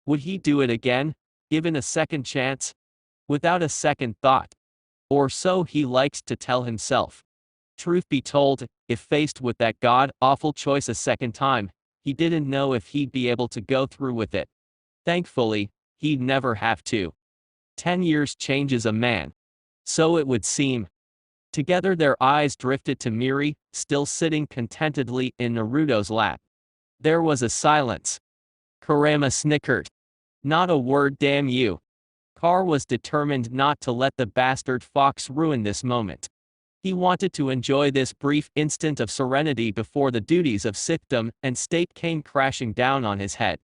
Would he do it again, given a second chance? Without a second thought. Or so he liked to tell himself. Truth be told, if faced with that god-awful choice a second time, he didn't know if he'd be able to go through with it. Thankfully, he'd never have to. 10 years changes a man. So it would seem. Together their eyes drifted to Miri, still sitting contentedly in Naruto's lap. There was a silence. Kurama snickered. Not a word, damn you. Carr was determined not to let the bastard fox ruin this moment. He wanted to enjoy this brief instant of serenity before the duties of Sithdom and state came crashing down on his head.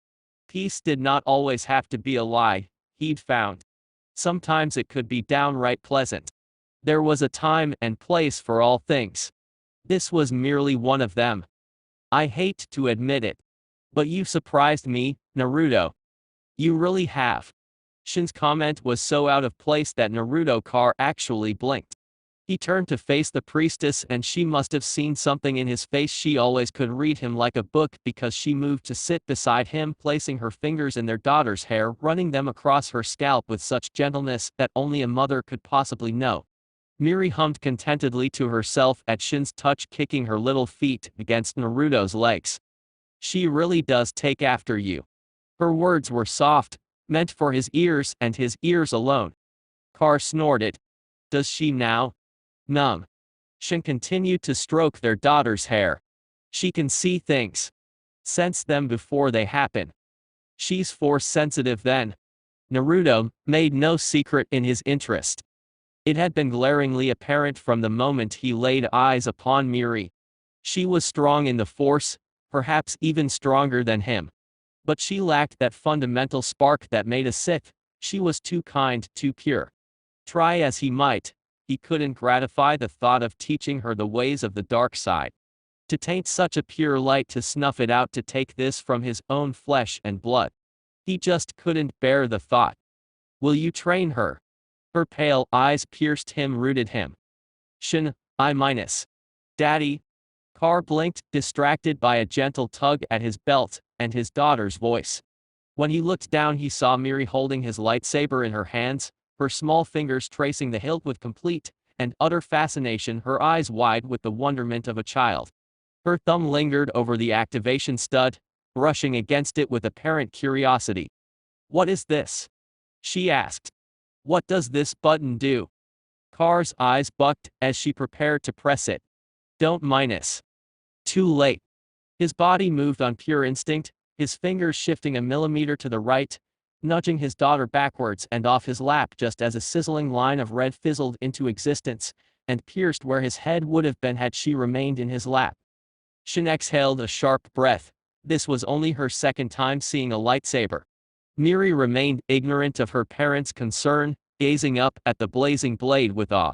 Peace did not always have to be a lie, he'd found. Sometimes it could be downright pleasant. There was a time and place for all things. This was merely one of them. I hate to admit it. But you surprised me, Naruto. You really have. Shin's comment was so out of place that Naruto Carr actually blinked. He turned to face the priestess and she must have seen something in his face. She always could read him like a book because she moved to sit beside him, placing her fingers in their daughter's hair, running them across her scalp with such gentleness that only a mother could possibly know. Miri hummed contentedly to herself at Shin's touch, kicking her little feet against Naruto's legs. She really does take after you. Her words were soft, meant for his ears and his ears alone. Carr snorted. Does she now? Numb. Shin continued to stroke their daughter's hair. She can see things. Sense them before they happen. She's force sensitive then. Naruto made no secret in his interest. It had been glaringly apparent from the moment he laid eyes upon Miri. She was strong in the force, perhaps even stronger than him. But she lacked that fundamental spark that made a Sith. She was too kind, too pure. Try as he might, he couldn't gratify the thought of teaching her the ways of the dark side. To taint such a pure light, to snuff it out, to take this from his own flesh and blood. He just couldn't bear the thought. Will you train her? Her pale eyes pierced him, rooted him. Shin, I minus. Daddy. Carr blinked, distracted by a gentle tug at his belt, and his daughter's voice. When he looked down, he saw Miri holding his lightsaber in her hands, her small fingers tracing the hilt with complete and utter fascination, her eyes wide with the wonderment of a child. Her thumb lingered over the activation stud, brushing against it with apparent curiosity. What is this? She asked. What does this button do? Carr's eyes bucked as she prepared to press it. Don't minus. Too late. His body moved on pure instinct, his fingers shifting a millimeter to the right, nudging his daughter backwards and off his lap just as a sizzling line of red fizzled into existence and pierced where his head would have been had she remained in his lap. Shin exhaled a sharp breath. This was only her second time seeing a lightsaber. Miri remained ignorant of her parents' concern, gazing up at the blazing blade with awe.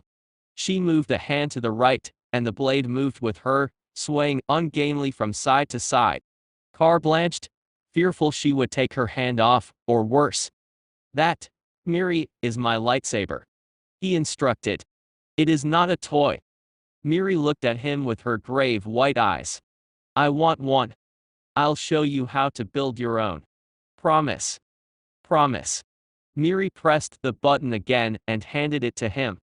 She moved a hand to the right, and the blade moved with her, swaying ungainly from side to side. Carr blanched, fearful she would take her hand off, or worse. That, Miri, is my lightsaber. He instructed. It is not a toy. Miri looked at him with her grave white eyes. I want one. I'll show you how to build your own. Promise. Promise. Miri pressed the button again and handed it to him.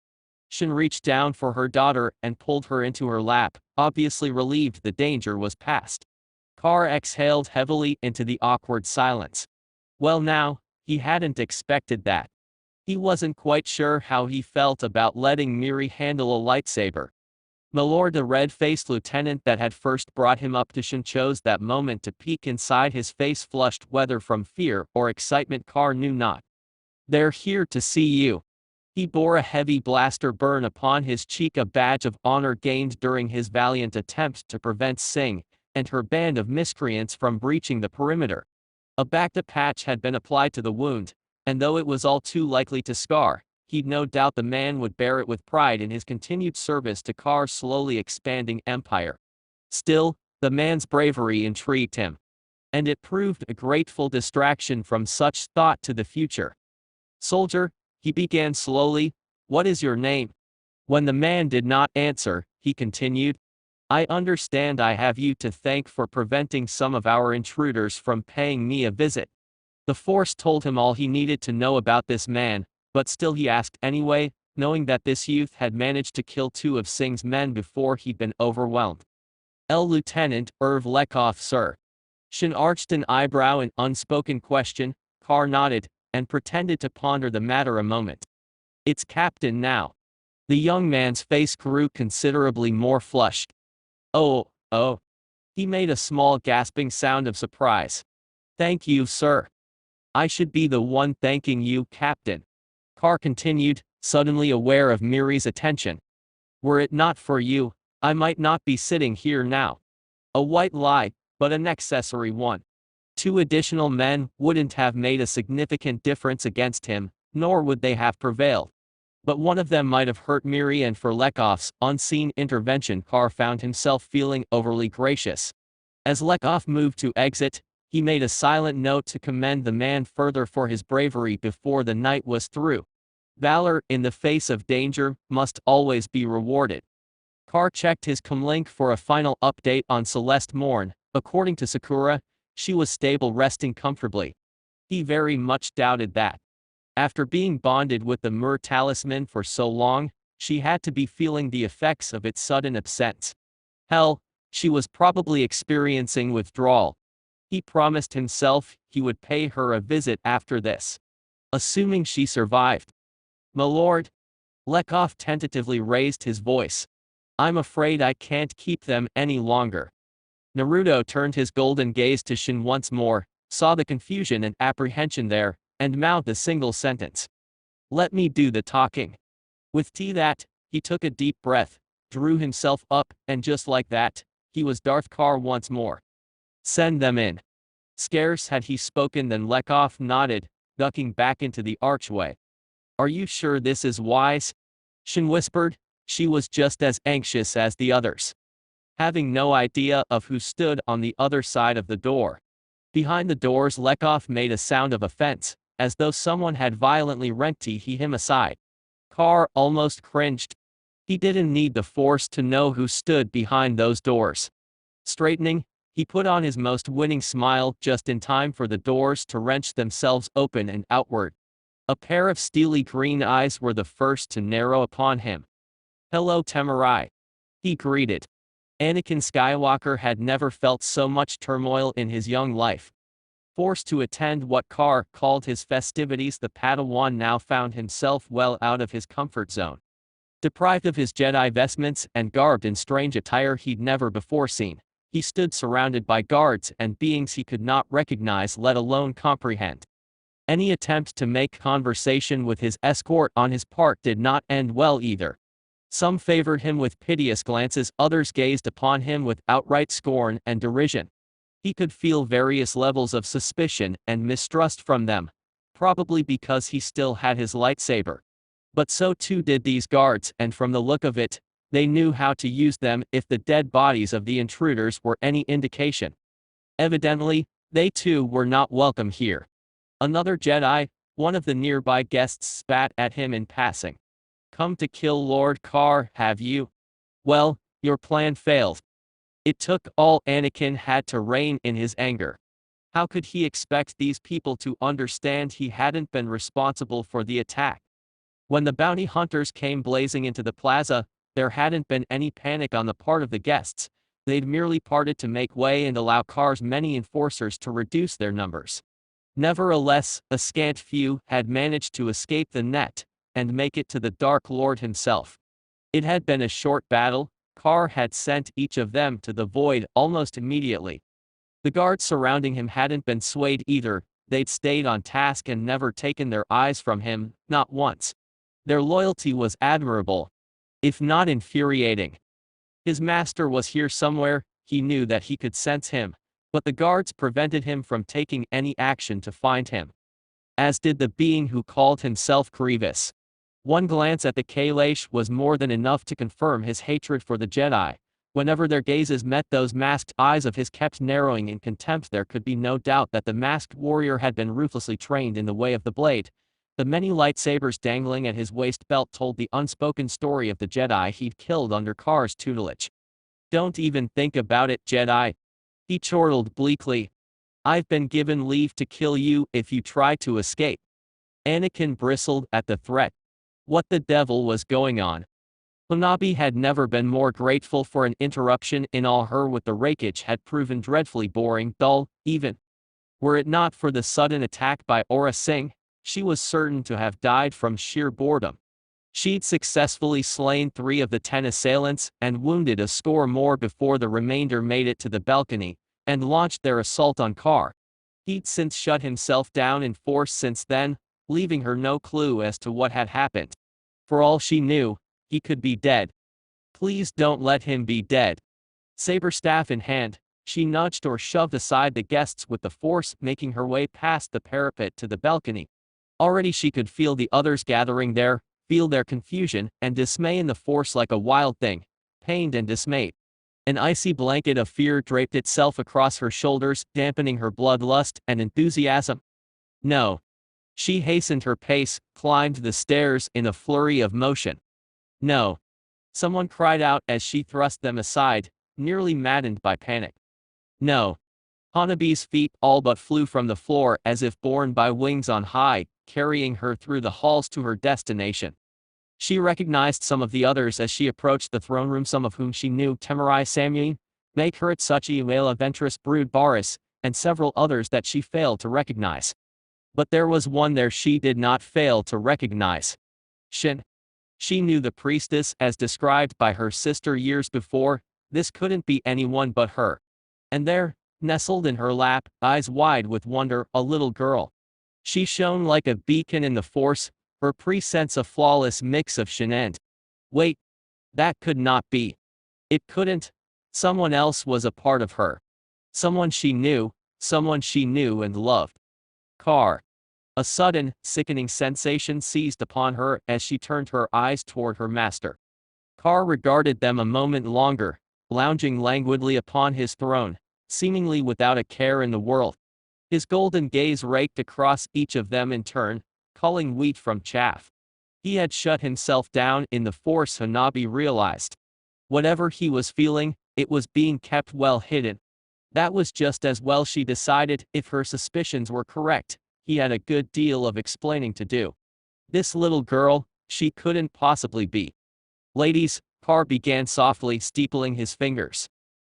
Shin reached down for her daughter and pulled her into her lap, obviously relieved the danger was past. Carr exhaled heavily into the awkward silence. Well now, he hadn't expected that. He wasn't quite sure how he felt about letting Miri handle a lightsaber. Milord, the red-faced lieutenant that had first brought him up to Shin, chose that moment to peek inside his face, flushed whether from fear or excitement Carr knew not. They're here to see you. He bore a heavy blaster burn upon his cheek, a badge of honor gained during his valiant attempt to prevent Singh and her band of miscreants from breaching the perimeter. A Bacta patch had been applied to the wound, and though it was all too likely to scar, he'd no doubt the man would bear it with pride in his continued service to Carr's slowly expanding empire. Still, the man's bravery intrigued him. And it proved a grateful distraction from such thought to the future. Soldier, he began slowly, what is your name? When the man did not answer, he continued, I understand I have you to thank for preventing some of our intruders from paying me a visit. The Force told him all he needed to know about this man, but still he asked anyway, knowing that this youth had managed to kill 2 of Singh's men before he'd been overwhelmed. Lieutenant Irv Lekov, sir. Shin arched an eyebrow in unspoken question. Carr nodded, and pretended to ponder the matter a moment. It's Captain now. The young man's face grew considerably more flushed. Oh. He made a small gasping sound of surprise. Thank you, sir. I should be the one thanking you, Captain. Carr continued, suddenly aware of Miri's attention. Were it not for you, I might not be sitting here now. A white lie, but an accessory one. 2 additional men wouldn't have made a significant difference against him, nor would they have prevailed. But one of them might have hurt Miri, and for Lekov's unseen intervention Carr found himself feeling overly gracious. As Lekov moved to exit, he made a silent note to commend the man further for his bravery before the night was through. Valor in the face of danger must always be rewarded. Carr checked his comlink for a final update on Celeste Morne. According to Sakura, she was stable, resting comfortably. He very much doubted that. After being bonded with the Mur talisman for so long, she had to be feeling the effects of its sudden absence. Hell, she was probably experiencing withdrawal. He promised himself he would pay her a visit after this. Assuming she survived. Milord? Lekov tentatively raised his voice. I'm afraid I can't keep them any longer. Naruto turned his golden gaze to Shin once more, saw the confusion and apprehension there, and mouthed a single sentence. Let me do the talking. With that, he took a deep breath, drew himself up, and just like that, he was Darth Carr once more. Send them in. Scarce had he spoken than Lekov nodded, ducking back into the archway. Are you sure this is wise? Shin whispered. She was just as anxious as the others. Having no idea of who stood on the other side of the door. Behind the doors, Lekov made a sound of offense, as though someone had violently wrenched him aside. Carr almost cringed. He didn't need the Force to know who stood behind those doors. Straightening, he put on his most winning smile just in time for the doors to wrench themselves open and outward. A pair of steely green eyes were the first to narrow upon him. "Hello, Temurai," he greeted. Anakin Skywalker had never felt so much turmoil in his young life. Forced to attend what Carr called his festivities, the Padawan now found himself well out of his comfort zone. Deprived of his Jedi vestments and garbed in strange attire he'd never before seen, he stood surrounded by guards and beings he could not recognize, let alone comprehend. Any attempt to make conversation with his escort on his part did not end well either. Some favored him with piteous glances, others gazed upon him with outright scorn and derision. He could feel various levels of suspicion and mistrust from them, probably because he still had his lightsaber. But so too did these guards, and from the look of it, they knew how to use them if the dead bodies of the intruders were any indication. Evidently, they too were not welcome here. Another Jedi, one of the nearby guests, spat at him in passing. "Come to kill Lord Carr, have you? Well, your plan failed." It took all Anakin had to rein in his anger. How could he expect these people to understand he hadn't been responsible for the attack? When the bounty hunters came blazing into the plaza, there hadn't been any panic on the part of the guests. They'd merely parted to make way and allow Carr's many enforcers to reduce their numbers. Nevertheless, a scant few had managed to escape the net and make it to the Dark Lord himself. It had been a short battle. Carr had sent each of them to the void almost immediately. The guards surrounding him hadn't been swayed either. They'd stayed on task and never taken their eyes from him, not once. Their loyalty was admirable, if not infuriating. His master was here somewhere. He knew that he could sense him, but the guards prevented him from taking any action to find him. As did the being who called himself Grievous. One glance at the Kalash was more than enough to confirm his hatred for the Jedi. Whenever their gazes met, those masked eyes of his kept narrowing in contempt. There could be no doubt that the masked warrior had been ruthlessly trained in the way of the blade. The many lightsabers dangling at his waist belt told the unspoken story of the Jedi he'd killed under Carr's tutelage. "Don't even think about it, Jedi," he chortled bleakly. "I've been given leave to kill you if you try to escape." Anakin bristled at the threat. What the devil was going on? Hanabi had never been more grateful for an interruption in all. Her with the rakeage had proven dreadfully boring, dull, even. Were it not for the sudden attack by Aura Singh, she was certain to have died from sheer boredom. She'd successfully slain 3 of the 10 assailants and wounded a score more before the remainder made it to the balcony and launched their assault on Carr. He'd since shut himself down in force since then, leaving her no clue as to what had happened. For all she knew, he could be dead. Please don't let him be dead. Saber staff in hand, she nudged or shoved aside the guests with the Force, making her way past the parapet to the balcony. Already she could feel the others gathering there, feel their confusion and dismay in the Force like a wild thing, pained and dismayed. An icy blanket of fear draped itself across her shoulders, dampening her bloodlust and enthusiasm. No. She hastened her pace, climbed the stairs in a flurry of motion. "No!" someone cried out as she thrust them aside, nearly maddened by panic. "No!" Hanabi's feet all but flew from the floor as if borne by wings on high, carrying her through the halls to her destination. She recognized some of the others as she approached the throne room, some of whom she knew: Temurai Samui, Maykurat Suchi Uela Ventress Brood Baris, and several others that she failed to recognize. But there was one there she did not fail to recognize. Shin. She knew the priestess as described by her sister years before. This couldn't be anyone but her. And there, nestled in her lap, eyes wide with wonder, a little girl. She shone like a beacon in the Force, her presence a flawless mix of Shin and. Wait. That could not be. It couldn't. Someone else was a part of her. Someone she knew and loved. Carr. A sudden, sickening sensation seized upon her as she turned her eyes toward her master. Carr regarded them a moment longer, lounging languidly upon his throne, seemingly without a care in the world. His golden gaze raked across each of them in turn, culling wheat from chaff. He had shut himself down in the force. Hanabi realized. Whatever he was feeling, it was being kept well hidden. That was just as well, she decided. If her suspicions were correct, he had a good deal of explaining to do. This little girl, she couldn't possibly be. Ladies, Carr began softly, steepling his fingers.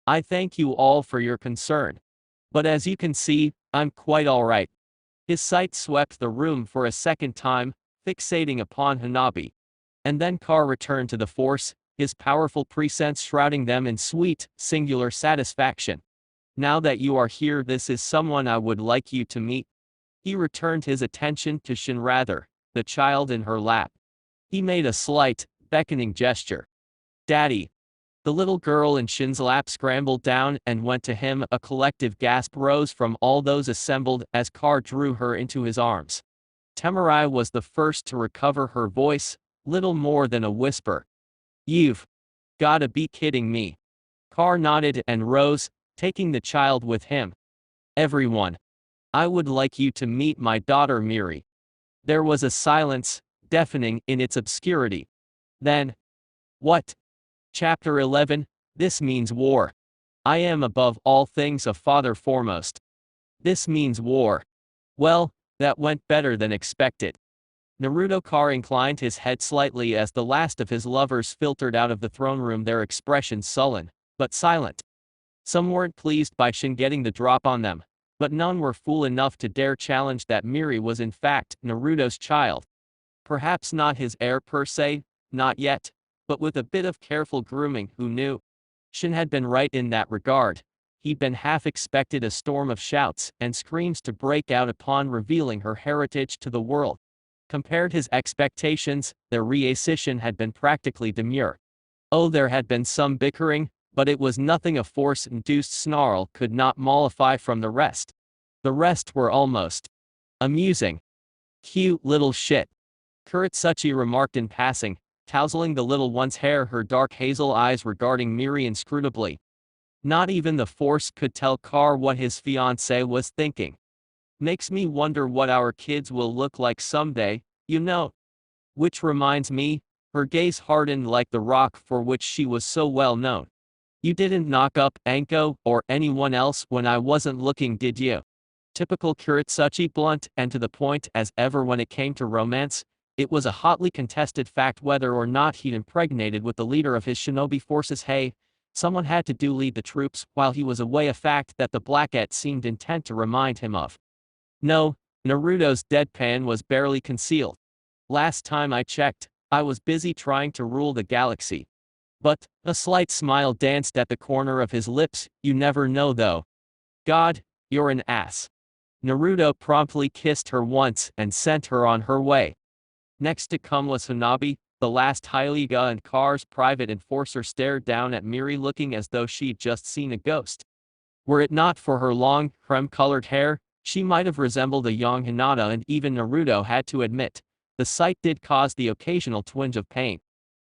I thank you all for your concern. But as you can see, I'm quite alright. His sight swept the room for a second time, fixating upon Hanabi. And then Carr returned to the force, his powerful presence shrouding them in sweet, singular satisfaction. Now that you are here, this is someone I would like you to meet. He returned his attention to Shin, rather, the child in her lap. He made a slight, beckoning gesture. Daddy. The little girl in Shin's lap scrambled down and went to him. A collective gasp rose from all those assembled as Carr drew her into his arms. Temurai was the first to recover her voice, little more than a whisper. You've gotta be kidding me. Carr nodded and rose, taking the child with him. Everyone. I would like you to meet my daughter Miri. There was a silence, deafening in its obscurity. Then. What? Chapter 11, This means war. I am above all things a father foremost. This means war. Well, that went better than expected. Naruto. Carr inclined his head slightly as the last of his lovers filtered out of the throne room, their expressions sullen, but silent. Some weren't pleased by Shin getting the drop on them, but none were fool enough to dare challenge that Miri was in fact Naruto's child. Perhaps not his heir per se, not yet, but with a bit of careful grooming, who knew? Shin had been right in that regard. He'd been half expected a storm of shouts and screams to break out upon revealing her heritage to the world. Compared his expectations, their reaction had been practically demure. Oh, there had been some bickering, but it was nothing a force-induced snarl could not mollify from the rest. The rest were almost amusing. Cute little shit. Kuretsuchi remarked in passing, tousling the little one's hair, her dark hazel eyes regarding Miri inscrutably. Not even the force could tell Carr what his fiancée was thinking. Makes me wonder what our kids will look like someday, you know. Which reminds me, her gaze hardened like the rock for which she was so well known. You didn't knock up Anko or anyone else when I wasn't looking, did you? Typical Kuretsuchi, blunt and to the point as ever when it came to romance. It was a hotly contested fact whether or not he'd impregnated with the leader of his shinobi forces. Hey, someone had to lead the troops while he was away, a fact that the Blackette seemed intent to remind him of. No, Naruto's deadpan was barely concealed. Last time I checked, I was busy trying to rule the galaxy. But, a slight smile danced at the corner of his lips. You never know though. God, you're an ass. Naruto promptly kissed her once and sent her on her way. Next to come was Hanabi, the last haiga, and Carr's private enforcer stared down at Miri looking as though she'd just seen a ghost. Were it not for her long, creme-colored hair, she might have resembled a young hinata, and even Naruto had to admit, the sight did cause the occasional twinge of pain.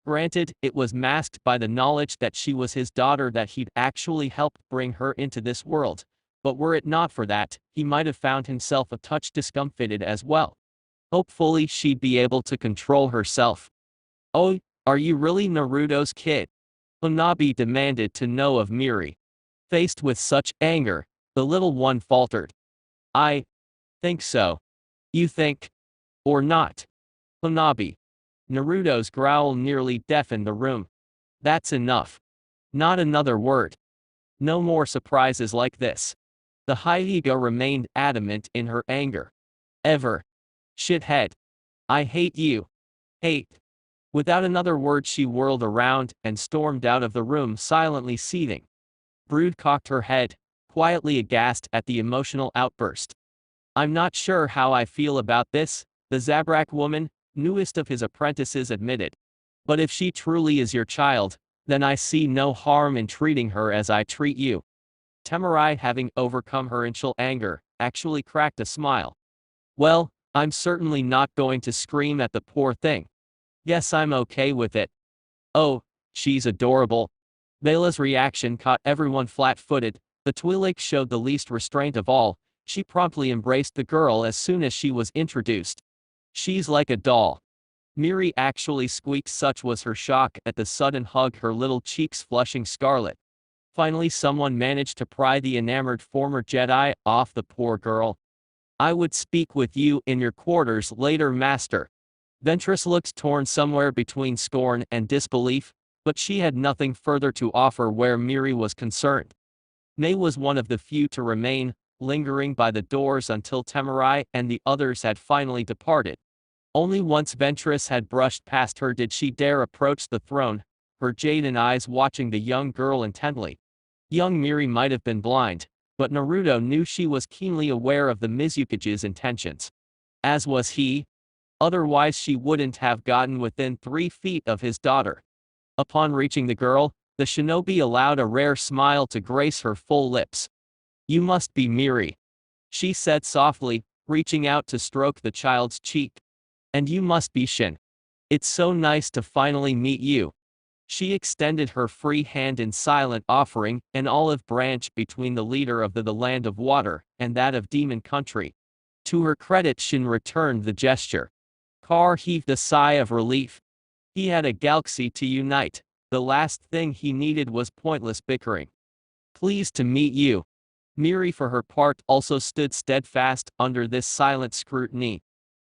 Granted, it was masked by the knowledge that she was his daughter, that he'd actually helped bring her into this world, but were it not for that, he might have found himself a touch discomfited as well. Hopefully she'd be able to control herself. Oh, are you really Naruto's kid? Hanabi demanded to know of Miri. Faced with such anger, the little one faltered. I think so. You think? Or not? Hanabi. Naruto's growl nearly deafened the room. That's enough. Not another word. No more surprises like this. The haiga remained adamant in her anger. Ever. Shithead. I hate you. Hate. Without another word she whirled around and stormed out of the room, silently seething. Brood cocked her head, quietly aghast at the emotional outburst. I'm not sure how I feel about this, the Zabrak woman, newest of his apprentices, admitted. But if she truly is your child, then I see no harm in treating her as I treat you. Temurai, having overcome her initial anger, actually cracked a smile. Well, I'm certainly not going to scream at the poor thing. Guess I'm okay with it. Oh, she's adorable. Vela's reaction caught everyone flat-footed. The Twi'lek showed the least restraint of all. She promptly embraced the girl as soon as she was introduced. She's like a doll. Miri actually squeaked, such was her shock at the sudden hug, her little cheeks flushing scarlet. Finally someone managed to pry the enamored former Jedi off the poor girl. I would speak with you in your quarters later, master. Ventress looked torn somewhere between scorn and disbelief, but she had nothing further to offer where Miri was concerned. May was one of the few to remain, lingering by the doors until Temurai and the others had finally departed. Only once Ventress had brushed past her did she dare approach the throne, her jaden eyes watching the young girl intently. Young Miri might have been blind, but Naruto knew she was keenly aware of the Mizukage's intentions. As was he. Otherwise she wouldn't have gotten within 3 feet of his daughter. Upon reaching the girl, the shinobi allowed a rare smile to grace her full lips. You must be Miri, she said softly, reaching out to stroke the child's cheek. And you must be Shin. It's so nice to finally meet you. She extended her free hand in silent offering, an olive branch between the leader of the land of water and that of demon country. To her credit, Shin returned the gesture. Carr heaved a sigh of relief. He had a galaxy to unite. The last thing he needed was pointless bickering. Pleased to meet you. Miri for her part also stood steadfast under this silent scrutiny.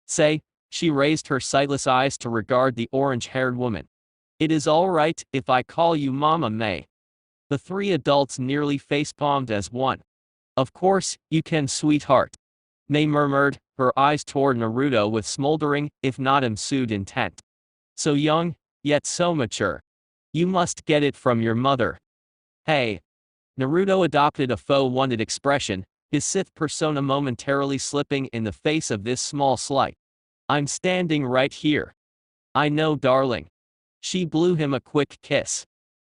Say, she raised her sightless eyes to regard the orange-haired woman. It is all right if I call you Mama May. The 3 adults nearly facepalmed as one. Of course, you can, sweetheart. May murmured, her eyes toward Naruto with smoldering, if not ensued intent. So young, yet so mature. You must get it from your mother. Hey. Naruto adopted a faux-wounded expression, his Sith persona momentarily slipping in the face of this small slight. I'm standing right here. I know, darling. She blew him a quick kiss.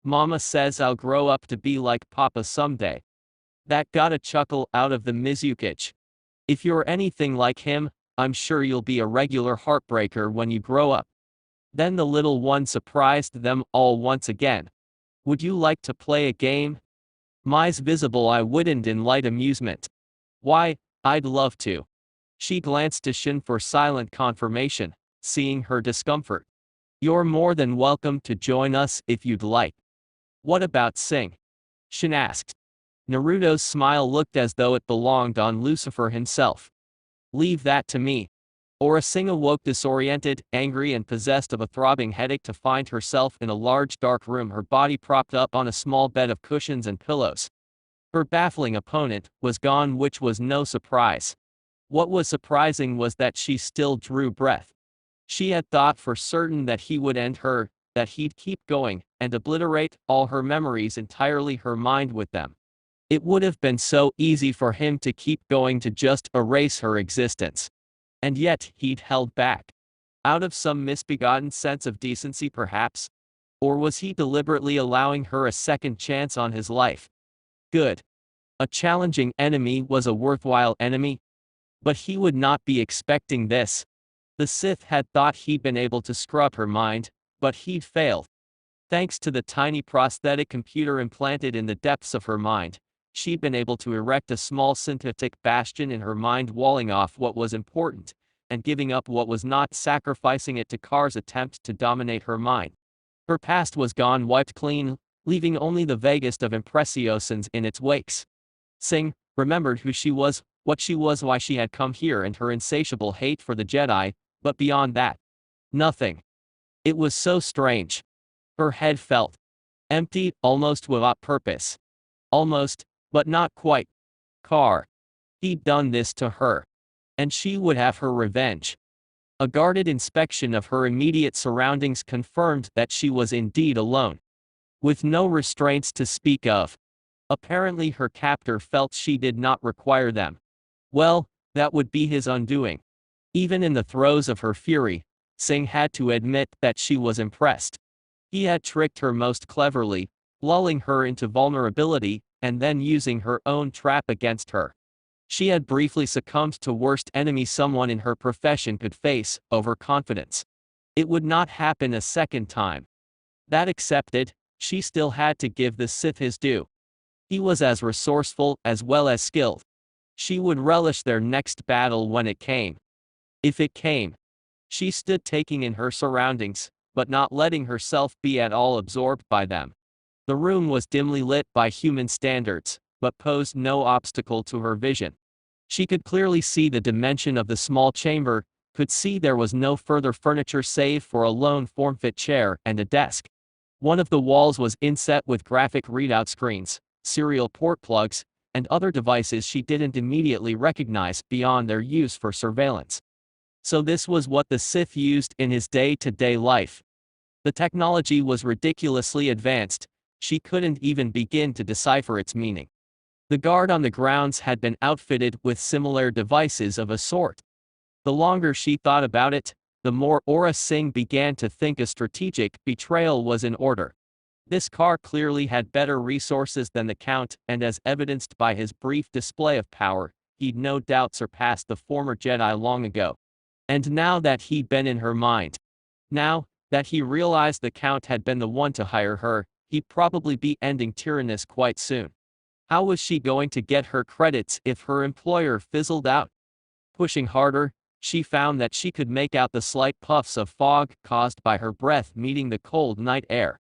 Mama says I'll grow up to be like Papa someday. That got a chuckle out of the Mizukage. If you're anything like him, I'm sure you'll be a regular heartbreaker when you grow up. Then the little one surprised them all once again. Would you like to play a game? My's visible I wouldn't in light amusement. Why, I'd love to. She glanced to Shin for silent confirmation, seeing her discomfort. You're more than welcome to join us if you'd like. What about Sing? Shin asked. Naruto's smile looked as though it belonged on Lucifer himself. Leave that to me. Aura Sing awoke disoriented, angry and possessed of a throbbing headache to find herself in a large dark room, her body propped up on a small bed of cushions and pillows. Her baffling opponent was gone, which was no surprise. What was surprising was that she still drew breath. She had thought for certain that he would end her, that he'd keep going, and obliterate all her memories entirely, her mind with them. It would have been so easy for him to keep going, to just erase her existence. And yet, he'd held back. Out of some misbegotten sense of decency perhaps? Or was he deliberately allowing her a second chance on his life? Good. A challenging enemy was a worthwhile enemy. But he would not be expecting this. The Sith had thought he'd been able to scrub her mind, but he'd failed. Thanks to the tiny prosthetic computer implanted in the depths of her mind, she'd been able to erect a small synthetic bastion in her mind, walling off what was important, and giving up what was not, sacrificing it to Carr's attempt to dominate her mind. Her past was gone, wiped clean, leaving only the vaguest of impressiones in its wakes. Sing remembered who she was, what she was, why she had come here, and her insatiable hate for the Jedi, but beyond that, nothing. It was so strange. Her head felt empty, almost without purpose. Almost, but not quite. Carr. He'd done this to her. And she would have her revenge. A guarded inspection of her immediate surroundings confirmed that she was indeed alone. With no restraints to speak of. Apparently her captor felt she did not require them. Well, that would be his undoing. Even in the throes of her fury, Sing had to admit that she was impressed. He had tricked her most cleverly, lulling her into vulnerability, and then using her own trap against her. She had briefly succumbed to worst enemy someone in her profession could face, overconfidence. It would not happen a second time. That accepted, she still had to give the Sith his due. He was as resourceful as well as skilled. She would relish their next battle when it came. If it came. She stood taking in her surroundings, but not letting herself be at all absorbed by them. The room was dimly lit by human standards, but posed no obstacle to her vision. She could clearly see the dimension of the small chamber, could see there was no further furniture save for a lone form-fit chair and a desk. One of the walls was inset with graphic readout screens, serial port plugs, and other devices she didn't immediately recognize beyond their use for surveillance. So this was what the Sith used in his day-to-day life. The technology was ridiculously advanced, she couldn't even begin to decipher its meaning. The guard on the grounds had been outfitted with similar devices of a sort. The longer she thought about it, the more Aura Singh began to think a strategic betrayal was in order. This carr clearly had better resources than the Count, and as evidenced by his brief display of power, he'd no doubt surpassed the former Jedi long ago. And now that he'd been in her mind, now that he realized the Count had been the one to hire her, he'd probably be ending Tyrannus quite soon. How was she going to get her credits if her employer fizzled out? Pushing harder, she found that she could make out the slight puffs of fog caused by her breath meeting the cold night air.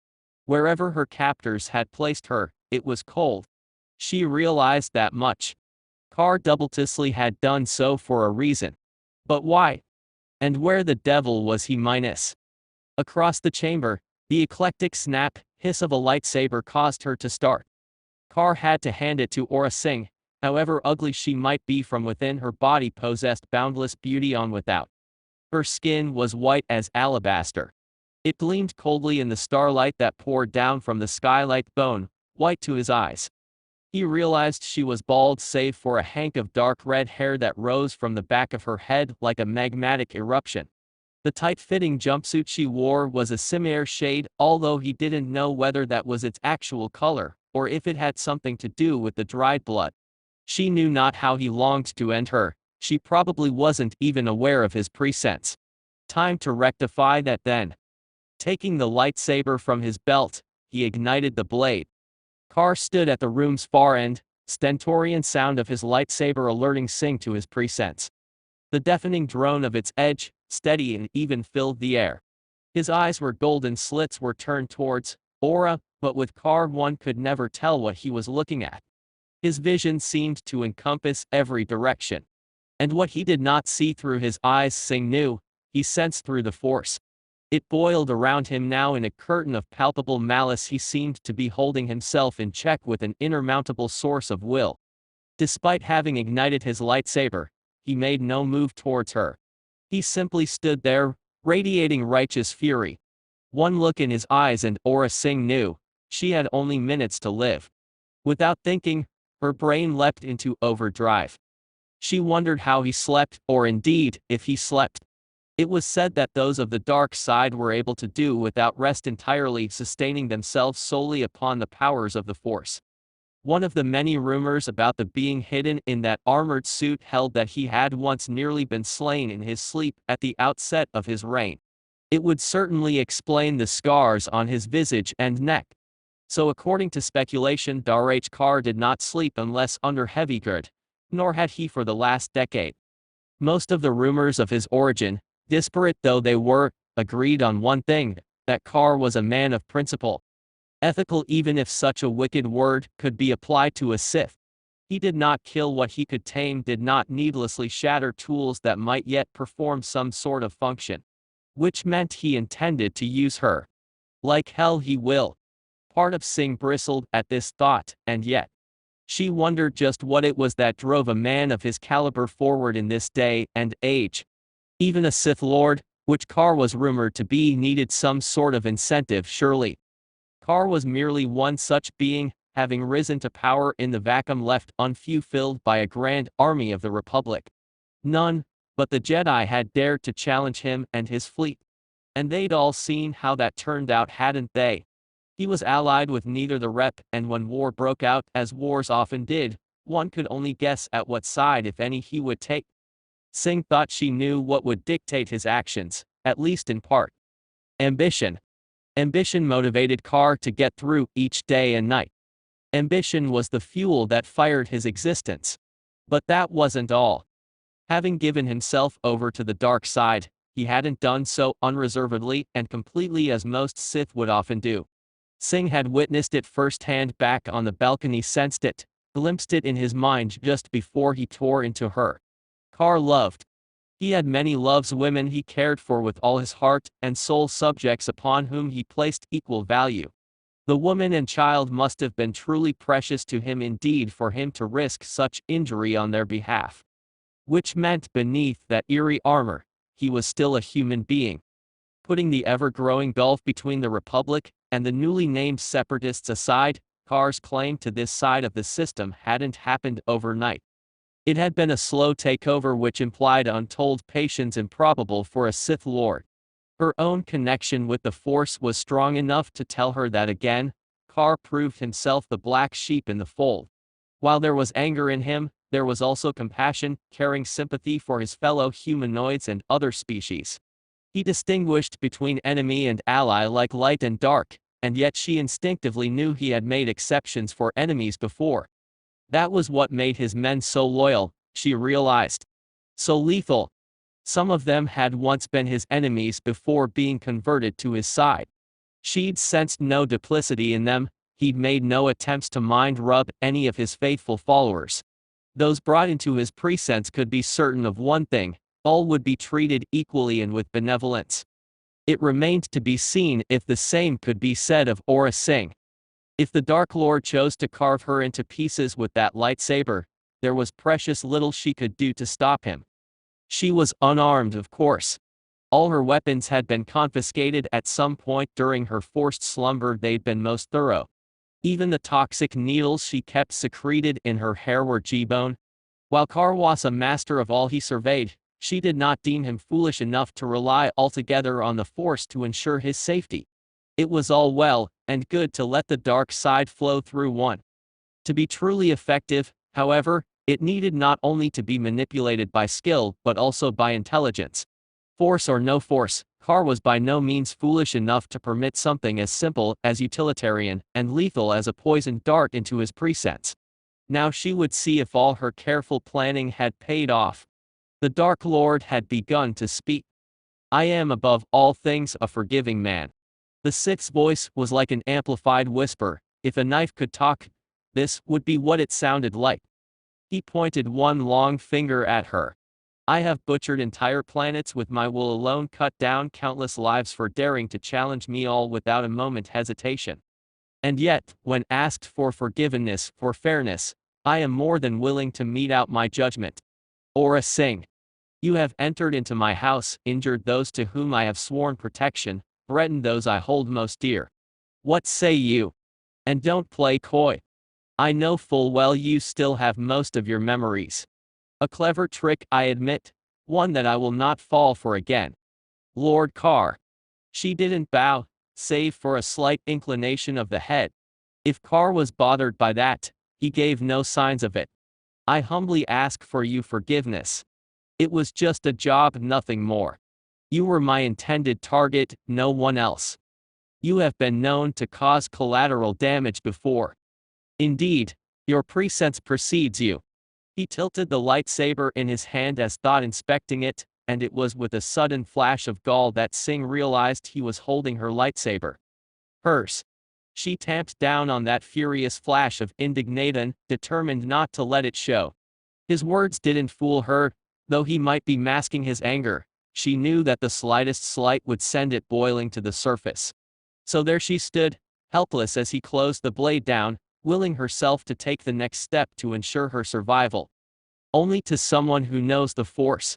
Wherever her captors had placed her, it was cold. She realized that much. Carr Doubletisly had done so for a reason. But why? And where the devil was he minus? Across the chamber, the eclectic snap, hiss of a lightsaber caused her to start. Carr had to hand it to Aura Singh, however ugly she might be from within, her body possessed boundless beauty on without. Her skin was white as alabaster. It gleamed coldly in the starlight that poured down from the skylight, bone white to his eyes. He realized she was bald save for a hank of dark red hair that rose from the back of her head like a magmatic eruption. The tight-fitting jumpsuit she wore was a similar shade, although he didn't know whether that was its actual color, or if it had something to do with the dried blood. She knew not how he longed to end her, she probably wasn't even aware of his presence. Time to rectify that then. Taking the lightsaber from his belt, he ignited the blade. Carr stood at the room's far end, stentorian sound of his lightsaber alerting Singh to his presence. The deafening drone of its edge, steady and even, filled the air. His eyes were golden slits were turned towards Aura, but with Carr one could never tell what he was looking at. His vision seemed to encompass every direction. And what he did not see through his eyes Singh knew, he sensed through the Force. It boiled around him now in a curtain of palpable malice. He seemed to be holding himself in check with an insurmountable source of will. Despite having ignited his lightsaber, he made no move towards her. He simply stood there, radiating righteous fury. One look in his eyes and Aura Singh knew, she had only minutes to live. Without thinking, her brain leapt into overdrive. She wondered how he slept, or indeed, if he slept. It was said that those of the dark side were able to do without rest entirely, sustaining themselves solely upon the powers of the Force. One of the many rumors about the being hidden in that armored suit held that he had once nearly been slain in his sleep at the outset of his reign. It would certainly explain the scars on his visage and neck. So according to speculation, Darach Carr did not sleep unless under heavy guard, nor had he for the last decade. Most of the rumors of his origin, disparate though they were, agreed on one thing, that Carr was a man of principle. Ethical, even if such a wicked word could be applied to a Sith. He did not kill what he could tame, did not needlessly shatter tools that might yet perform some sort of function. Which meant he intended to use her. Like hell he will. Part of Singh bristled at this thought, and yet. She wondered just what it was that drove a man of his caliber forward in this day and age. Even a Sith Lord, which Carr was rumored to be, needed some sort of incentive surely. Carr was merely one such being, having risen to power in the vacuum left unfulfilled by a grand army of the Republic. None but the Jedi had dared to challenge him and his fleet. And they'd all seen how that turned out, hadn't they? He was allied with neither the Rep, and when war broke out, as wars often did, one could only guess at what side, if any, he would take. Singh thought she knew what would dictate his actions, at least in part. Ambition. Ambition motivated Carr to get through each day and night. Ambition was the fuel that fired his existence. But that wasn't all. Having given himself over to the dark side, he hadn't done so unreservedly and completely as most Sith would often do. Singh had witnessed it firsthand back on the balcony, sensed it, glimpsed it in his mind just before he tore into her. Carr loved. He had many loves, women he cared for with all his heart and soul, subjects upon whom he placed equal value. The woman and child must have been truly precious to him indeed for him to risk such injury on their behalf. Which meant beneath that eerie armor, he was still a human being. Putting the ever-growing gulf between the Republic and the newly named separatists aside, Carr's claim to this side of the system hadn't happened overnight. It had been a slow takeover which implied untold patience improbable for a Sith Lord. Her own connection with the Force was strong enough to tell her that again. Carr proved himself the black sheep in the fold. While there was anger in him, there was also compassion, caring sympathy for his fellow humanoids and other species. He distinguished between enemy and ally like light and dark, and yet she instinctively knew he had made exceptions for enemies before. That was what made his men so loyal, she realized. So lethal. Some of them had once been his enemies before being converted to his side. She'd sensed no duplicity in them, he'd made no attempts to mind-rub any of his faithful followers. Those brought into his precincts could be certain of one thing: all would be treated equally and with benevolence. It remained to be seen if the same could be said of Aurra Sing. If the Dark Lord chose to carve her into pieces with that lightsaber, there was precious little she could do to stop him. She was unarmed, of course. All her weapons had been confiscated at some point during her forced slumber. They'd been most thorough. Even the toxic needles she kept secreted in her hair were G-bone. While Carr was a master of all he surveyed, she did not deem him foolish enough to rely altogether on the Force to ensure his safety. It was all well and good to let the dark side flow through one. To be truly effective, however, it needed not only to be manipulated by skill but also by intelligence. Force or no force, Carr was by no means foolish enough to permit something as simple as utilitarian and lethal as a poisoned dart into his precincts. Now she would see if all her careful planning had paid off. The Dark Lord had begun to speak. "I am above all things a forgiving man." The Sith's voice was like an amplified whisper. If a knife could talk, this would be what it sounded like. He pointed one long finger at her. "I have butchered entire planets with my will alone, cut down countless lives for daring to challenge me, all without a moment hesitation. And yet, when asked for forgiveness, for fairness, I am more than willing to mete out my judgment. Aurra Sing, you have entered into my house, injured those to whom I have sworn protection, threatened those I hold most dear. What say you? And don't play coy. I know full well you still have most of your memories. A clever trick, I admit, one that I will not fall for again. Lord Carr." She didn't bow, save for a slight inclination of the head. If Carr was bothered by that, he gave no signs of it. "I humbly ask for you forgiveness. It was just a job, nothing more. You were my intended target, no one else. You have been known to cause collateral damage before. Indeed, your prescience precedes you." He tilted the lightsaber in his hand as thought inspecting it, and it was with a sudden flash of gall that Singh realized he was holding her lightsaber. Hers. She tamped down on that furious flash of indignation, determined not to let it show. His words didn't fool her, though he might be masking his anger. She knew that the slightest slight would send it boiling to the surface. So there she stood, helpless as he closed the blade down, willing herself to take the next step to ensure her survival. Only to someone who knows the Force.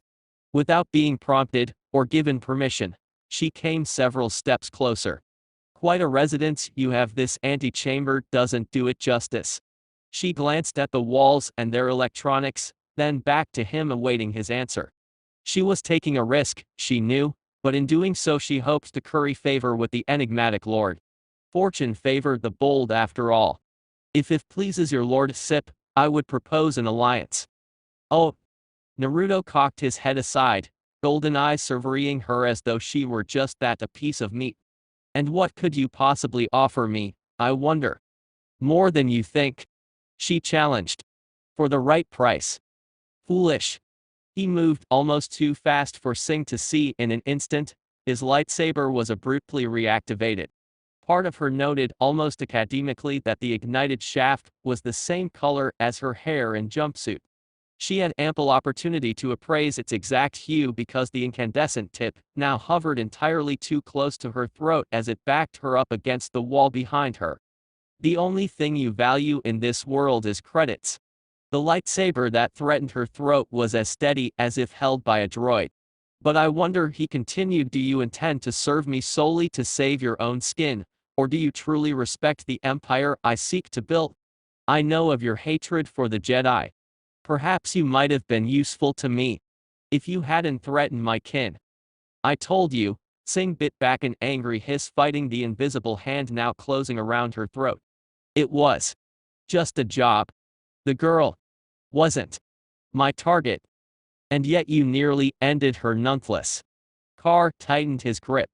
Without being prompted, or given permission, she came several steps closer. "Quite a residence you have, this antechamber doesn't do it justice." She glanced at the walls and their electronics, then back to him awaiting his answer. She was taking a risk, she knew, but in doing so she hoped to curry favor with the enigmatic lord. Fortune favored the bold after all. If it pleases your Lord Sip, I would propose an alliance." "Oh." Naruto cocked his head aside, golden eyes surveying her as though she were just that, a piece of meat. "And what could you possibly offer me, I wonder?" "More than you think," she challenged. "For the right price." Foolish. He moved almost too fast for Sing to see in an instant. His lightsaber was abruptly reactivated. Part of her noted almost academically that the ignited shaft was the same color as her hair and jumpsuit. She had ample opportunity to appraise its exact hue because the incandescent tip now hovered entirely too close to her throat as it backed her up against the wall behind her. The only thing you value in this world is credits. The lightsaber that threatened her throat was as steady as if held by a droid. But I wonder, he continued, do you intend to serve me solely to save your own skin, or do you truly respect the empire I seek to build? I know of your hatred for the Jedi. Perhaps you might have been useful to me. If you hadn't threatened my kin. I told you, Sing bit back an angry hiss, fighting the invisible hand now closing around her throat. It was just a job. The girl wasn't my target. And yet you nearly ended her nonetheless. Carr tightened his grip.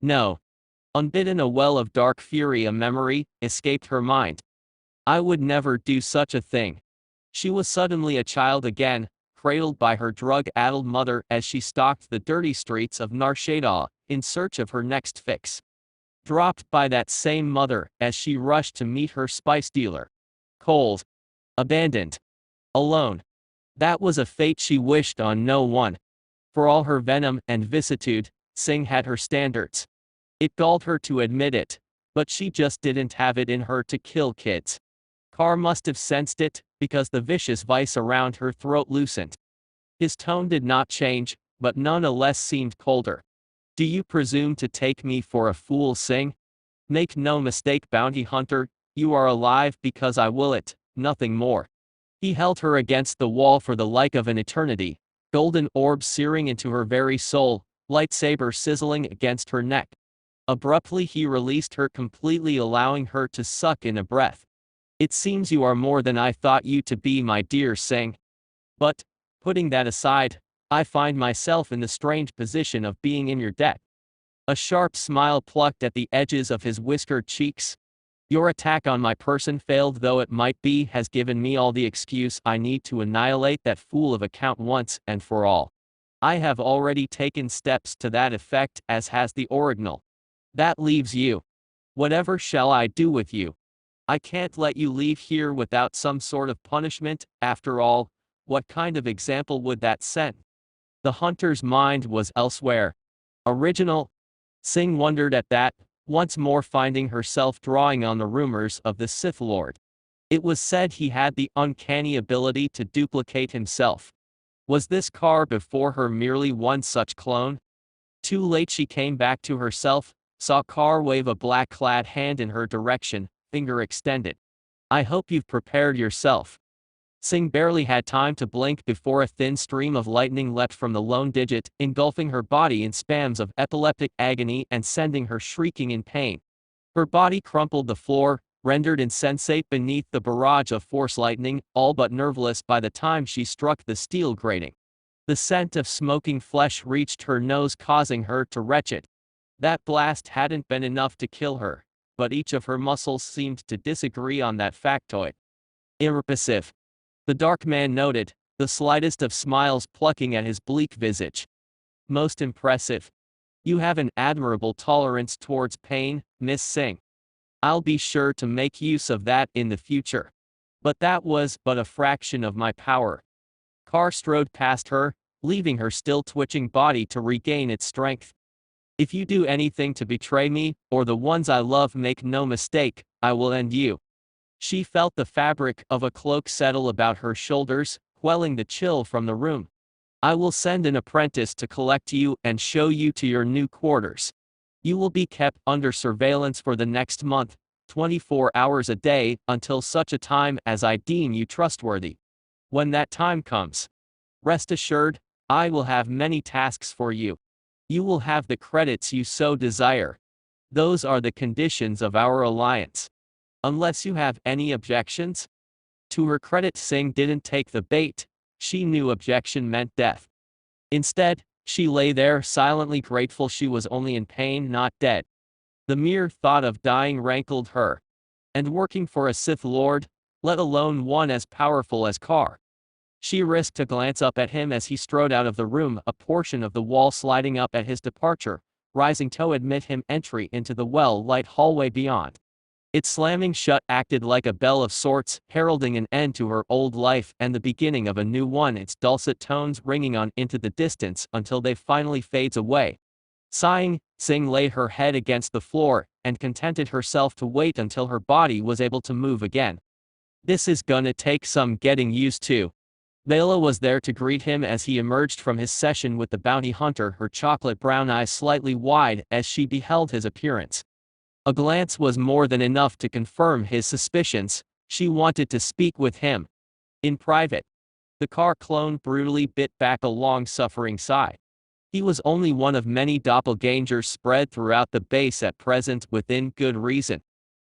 No. Unbidden, a well of dark fury, a memory, escaped her mind. I would never do such a thing. She was suddenly a child again, cradled by her drug-addled mother as she stalked the dirty streets of Nar Shaddaa in search of her next fix. Dropped by that same mother as she rushed to meet her spice dealer. Cold. Abandoned. Alone. That was a fate she wished on no one. For all her venom and vicissitude, Sing had her standards. It galled her to admit it, but she just didn't have it in her to kill kids. Carr must have sensed it, because the vicious vice around her throat loosened. His tone did not change, but nonetheless seemed colder. Do you presume to take me for a fool, Sing? Make no mistake, bounty hunter, you are alive because I will it, nothing more. He held her against the wall for the like of an eternity, golden orbs searing into her very soul, lightsaber sizzling against her neck. Abruptly he released her completely, allowing her to suck in a breath. It seems you are more than I thought you to be, my dear Sing. But, putting that aside, I find myself in the strange position of being in your debt. A sharp smile plucked at the edges of his whiskered cheeks. Your attack on my person, failed though it might be, has given me all the excuse I need to annihilate that fool of a count once and for all. I have already taken steps to that effect, as has the original. That leaves you. Whatever shall I do with you? I can't let you leave here without some sort of punishment. After all, what kind of example would that set? The hunter's mind was elsewhere. Original? Sing wondered at that, once more finding herself drawing on the rumors of the Sith Lord. It was said he had the uncanny ability to duplicate himself. Was this Carr before her merely one such clone? Too late she came back to herself, saw Carr wave a black-clad hand in her direction, finger extended. I hope you've prepared yourself. Sing barely had time to blink before a thin stream of lightning leapt from the lone digit, engulfing her body in spasms of epileptic agony and sending her shrieking in pain. Her body crumpled the floor, rendered insensate beneath the barrage of force lightning, all but nerveless by the time she struck the steel grating. The scent of smoking flesh reached her nose, causing her to retch it. That blast hadn't been enough to kill her, but each of her muscles seemed to disagree on that factoid. Irrepressive. The dark man noted, the slightest of smiles plucking at his bleak visage. Most impressive. You have an admirable tolerance towards pain, Miss Sing. I'll be sure to make use of that in the future. But that was but a fraction of my power. Carr strode past her, leaving her still twitching body to regain its strength. If you do anything to betray me, or the ones I love, make no mistake, I will end you. She felt the fabric of a cloak settle about her shoulders, quelling the chill from the room. I will send an apprentice to collect you and show you to your new quarters. You will be kept under surveillance for the next month, 24 hours a day, until such a time as I deem you trustworthy. When that time comes, rest assured, I will have many tasks for you. You will have the credits you so desire. Those are the conditions of our alliance. Unless you have any objections? To her credit, Sing didn't take the bait. She knew objection meant death. Instead, she lay there silently grateful she was only in pain, not dead. The mere thought of dying rankled her. And working for a Sith Lord, let alone one as powerful as Carr. She risked a glance up at him as he strode out of the room, a portion of the wall sliding up at his departure, rising to admit him entry into the well-lit hallway beyond. Its slamming shut acted like a bell of sorts, heralding an end to her old life and the beginning of a new one, its dulcet tones ringing on into the distance until they finally fades away. Sighing, Sing laid her head against the floor and contented herself to wait until her body was able to move again. This is gonna take some getting used to. Layla was there to greet him as he emerged from his session with the bounty hunter, her chocolate brown eyes slightly wide as she beheld his appearance. A glance was more than enough to confirm his suspicions. She wanted to speak with him. In private. The Carr clone brutally bit back a long-suffering sigh. He was only one of many doppelgangers spread throughout the base at present, within good reason.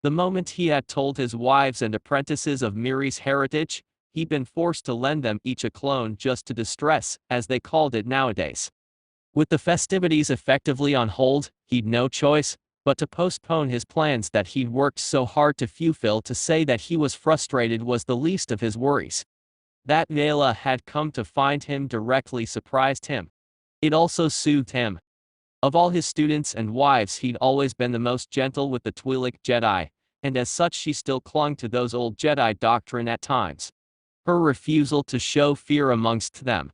The moment he had told his wives and apprentices of Miri's heritage, he'd been forced to lend them each a clone just to distress, as they called it nowadays. With the festivities effectively on hold, he'd no choice but to postpone his plans that he'd worked so hard to fulfill. To say that he was frustrated was the least of his worries. That Layla had come to find him directly surprised him. It also soothed him. Of all his students and wives, he'd always been the most gentle with the Twi'lek Jedi, and as such she still clung to those old Jedi doctrine at times. Her refusal to show fear amongst them.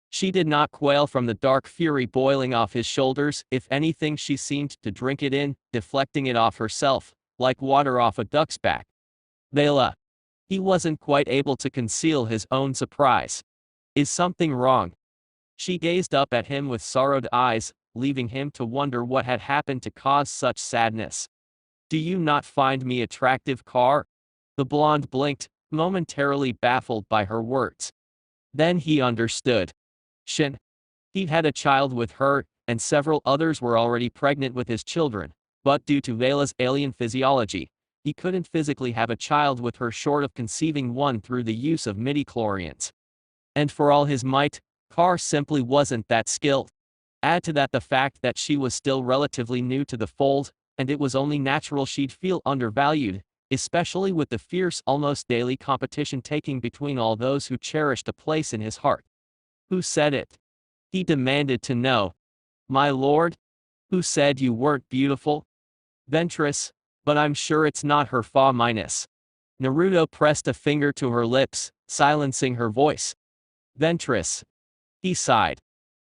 She did not quail from the dark fury boiling off his shoulders. If anything, she seemed to drink it in, deflecting it off herself, like water off a duck's back. Layla. He wasn't quite able to conceal his own surprise. Is something wrong? She gazed up at him with sorrowed eyes, leaving him to wonder what had happened to cause such sadness. Do you not find me attractive, Carr? The blonde blinked, momentarily baffled by her words. Then he understood. Shin. He'd had a child with her, and several others were already pregnant with his children, but due to Layla's alien physiology, he couldn't physically have a child with her short of conceiving one through the use of midi-chlorians. And for all his might, Carr simply wasn't that skilled. Add to that the fact that she was still relatively new to the fold, and it was only natural she'd feel undervalued, especially with the fierce, almost daily competition taking between all those who cherished a place in his heart. Who said it? He demanded to know. My lord? Who said you weren't beautiful? Ventress, but I'm sure it's not her fa minus. Naruto pressed a finger to her lips, silencing her voice. Ventress. He sighed.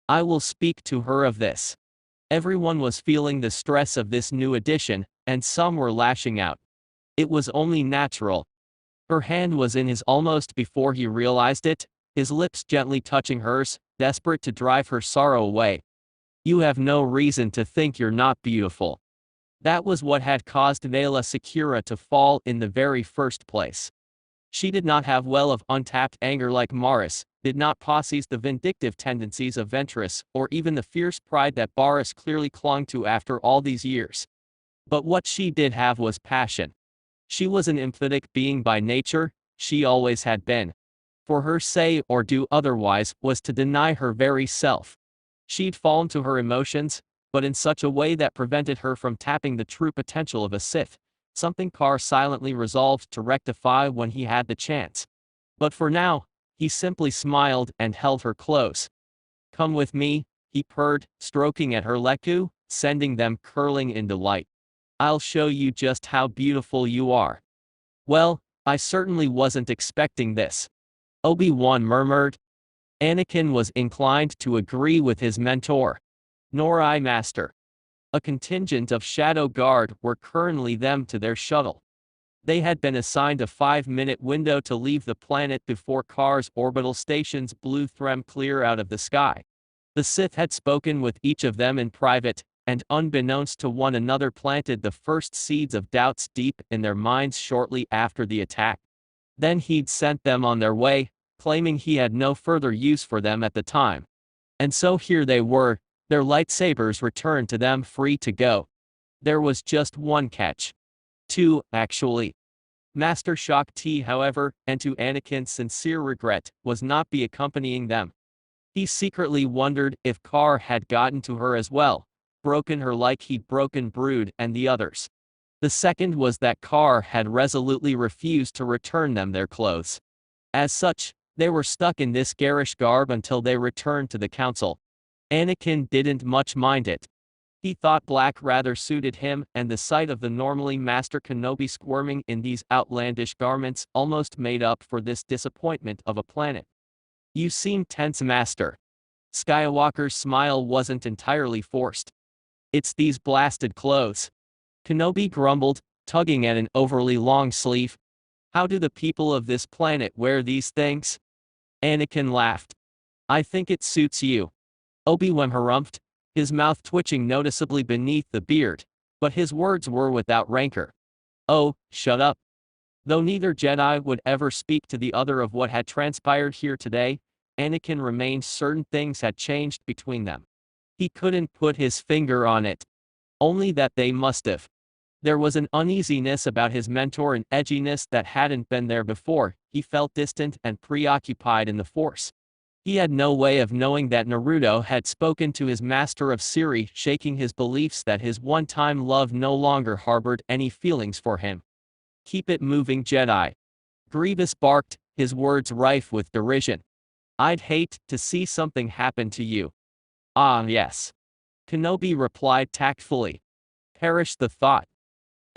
I will speak to her of this. Everyone was feeling the stress of this new addition, and some were lashing out. It was only natural. Her hand was in his almost before he realized it, his lips gently touching hers, desperate to drive her sorrow away. You have no reason to think you're not beautiful. That was what had caused Layla Sakura to fall in the very first place. She did not have well of untapped anger like Maris, did not possess the vindictive tendencies of Ventress, or even the fierce pride that Baris clearly clung to after all these years. But what she did have was passion. She was an emphatic being by nature, she always had been. For her say or do otherwise was to deny her very self. She'd fallen to her emotions, but in such a way that prevented her from tapping the true potential of a Sith, something Carr silently resolved to rectify when he had the chance. But for now, he simply smiled and held her close. Come with me, he purred, stroking at her leku, sending them curling in delight. I'll show you just how beautiful you are. Well, I certainly wasn't expecting this. Obi-Wan murmured. Anakin was inclined to agree with his mentor. Nor I, master. A contingent of Shadow Guard were currently them to their shuttle. They had been assigned a 5-minute window to leave the planet before Carr's orbital stations blew them clear out of the sky. The Sith had spoken with each of them in private, and unbeknownst to one another planted the first seeds of doubts deep in their minds shortly after the attack. Then he'd sent them on their way, claiming he had no further use for them at the time. And so here they were, their lightsabers returned to them free to go. There was just one catch. Two, actually. Master Shak Ti, however, and to Anakin's sincere regret, was not be accompanying them. He secretly wondered if Carr had gotten to her as well, broken her like he'd broken Brood and the others. The second was that Carr had resolutely refused to return them their clothes. As such, They were stuck in this garish garb until they returned to the council. Anakin didn't much mind it. He thought black rather suited him, and the sight of the normally Master Kenobi squirming in these outlandish garments almost made up for this disappointment of a planet. You seem tense, Master. Skywalker's smile wasn't entirely forced. It's these blasted clothes. Kenobi grumbled, tugging at an overly long sleeve. How do the people of this planet wear these things? Anakin laughed. I think it suits you. Obi-Wan harumphed, his mouth twitching noticeably beneath the beard, but his words were without rancor. Oh, shut up. Though neither Jedi would ever speak to the other of what had transpired here today, Anakin remained certain things had changed between them. He couldn't put his finger on it. Only that they must have. There was an uneasiness about his mentor and edginess that hadn't been there before. He felt distant and preoccupied in the Force. He had no way of knowing that Naruto had spoken to his master of Siri, shaking his beliefs that his one-time love no longer harbored any feelings for him. Keep it moving, Jedi. Grievous barked, his words rife with derision. I'd hate to see something happen to you. Ah, yes. Kenobi replied tactfully. Perish the thought.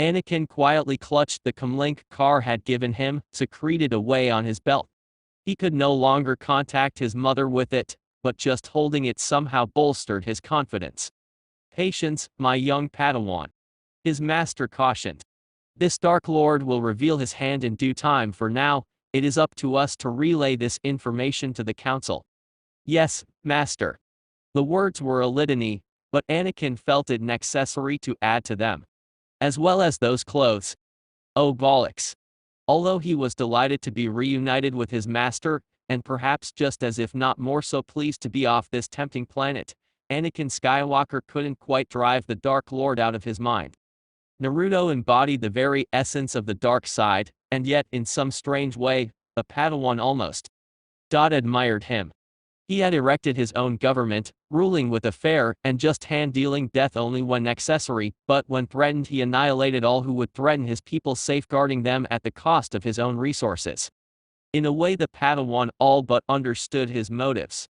Anakin quietly clutched the comlink Carr had given him, secreted away on his belt. He could no longer contact his mother with it, but just holding it somehow bolstered his confidence. Patience, my young Padawan. His master cautioned. This Dark Lord will reveal his hand in due time. For now, it is up to us to relay this information to the council. Yes, master. The words were a litany, but Anakin felt it necessary to add to them. As well as those clothes. Oh bollocks. Although he was delighted to be reunited with his master, and perhaps just as if not more so pleased to be off this tempting planet, Anakin Skywalker couldn't quite drive the Dark Lord out of his mind. Naruto embodied the very essence of the dark side, and yet, in some strange way, a Padawan almost. Dot admired him. He had erected his own government, ruling with a fair and just hand dealing death only when necessary, but when threatened he annihilated all who would threaten his people, safeguarding them at the cost of his own resources. In a way the Padawan all but understood his motives.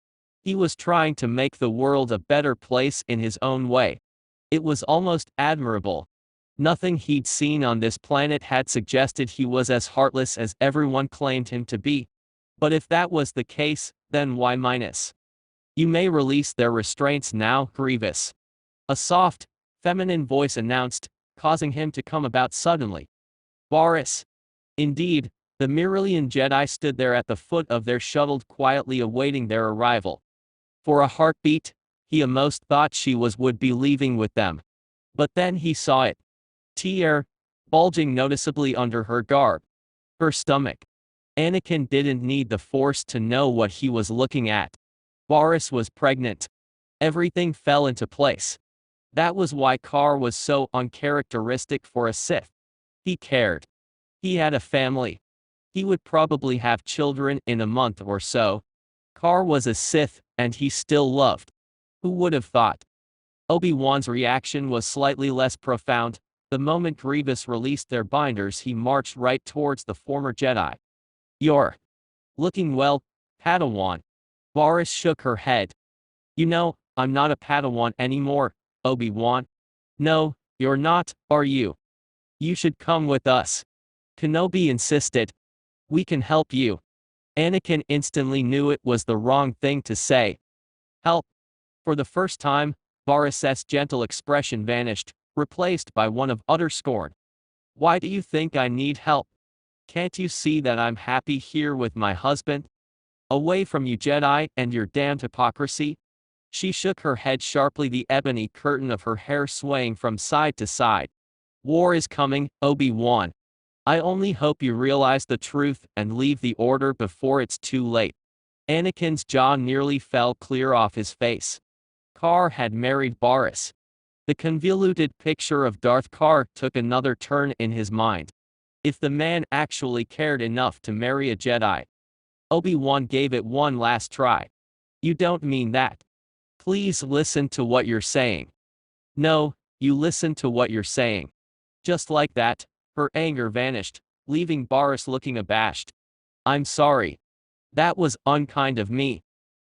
He was trying to make the world a better place in his own way. It was almost admirable. Nothing he'd seen on this planet had suggested he was as heartless as everyone claimed him to be. But if that was the case, then why minus? You may release their restraints now, Grievous. A soft, feminine voice announced, causing him to come about suddenly. Boris. Indeed, the Myrillian Jedi stood there at the foot of their shuttle, quietly awaiting their arrival. For a heartbeat, he almost thought she would be leaving with them. But then he saw it. Tear, bulging noticeably under her garb. Her stomach. Anakin didn't need the Force to know what he was looking at. Boris was pregnant. Everything fell into place. That was why Carr was so uncharacteristic for a Sith. He cared. He had a family. He would probably have children in a month or so. Carr was a Sith, and he still loved. Who would have thought? Obi-Wan's reaction was slightly less profound. The moment Grievous released their binders, he marched right towards the former Jedi. You're looking well, Padawan. Boris shook her head. You know, I'm not a Padawan anymore, Obi-Wan. No, you're not, are you? You should come with us. Kenobi insisted. We can help you. Anakin instantly knew it was the wrong thing to say. Help. For the first time, Boris's gentle expression vanished, replaced by one of utter scorn. Why do you think I need help? Can't you see that I'm happy here with my husband? Away from you, Jedi, and your damned hypocrisy? She shook her head sharply, the ebony curtain of her hair swaying from side to side. War is coming, Obi-Wan. I only hope you realize the truth and leave the Order before it's too late. Anakin's jaw nearly fell clear off his face. Carr had married Boris. The convoluted picture of Darth Carr took another turn in his mind. If the man actually cared enough to marry a Jedi. Obi-Wan gave it one last try. You don't mean that. Please listen to what you're saying. No, you listen to what you're saying. Just like that, her anger vanished, leaving Boris looking abashed. I'm sorry. That was unkind of me.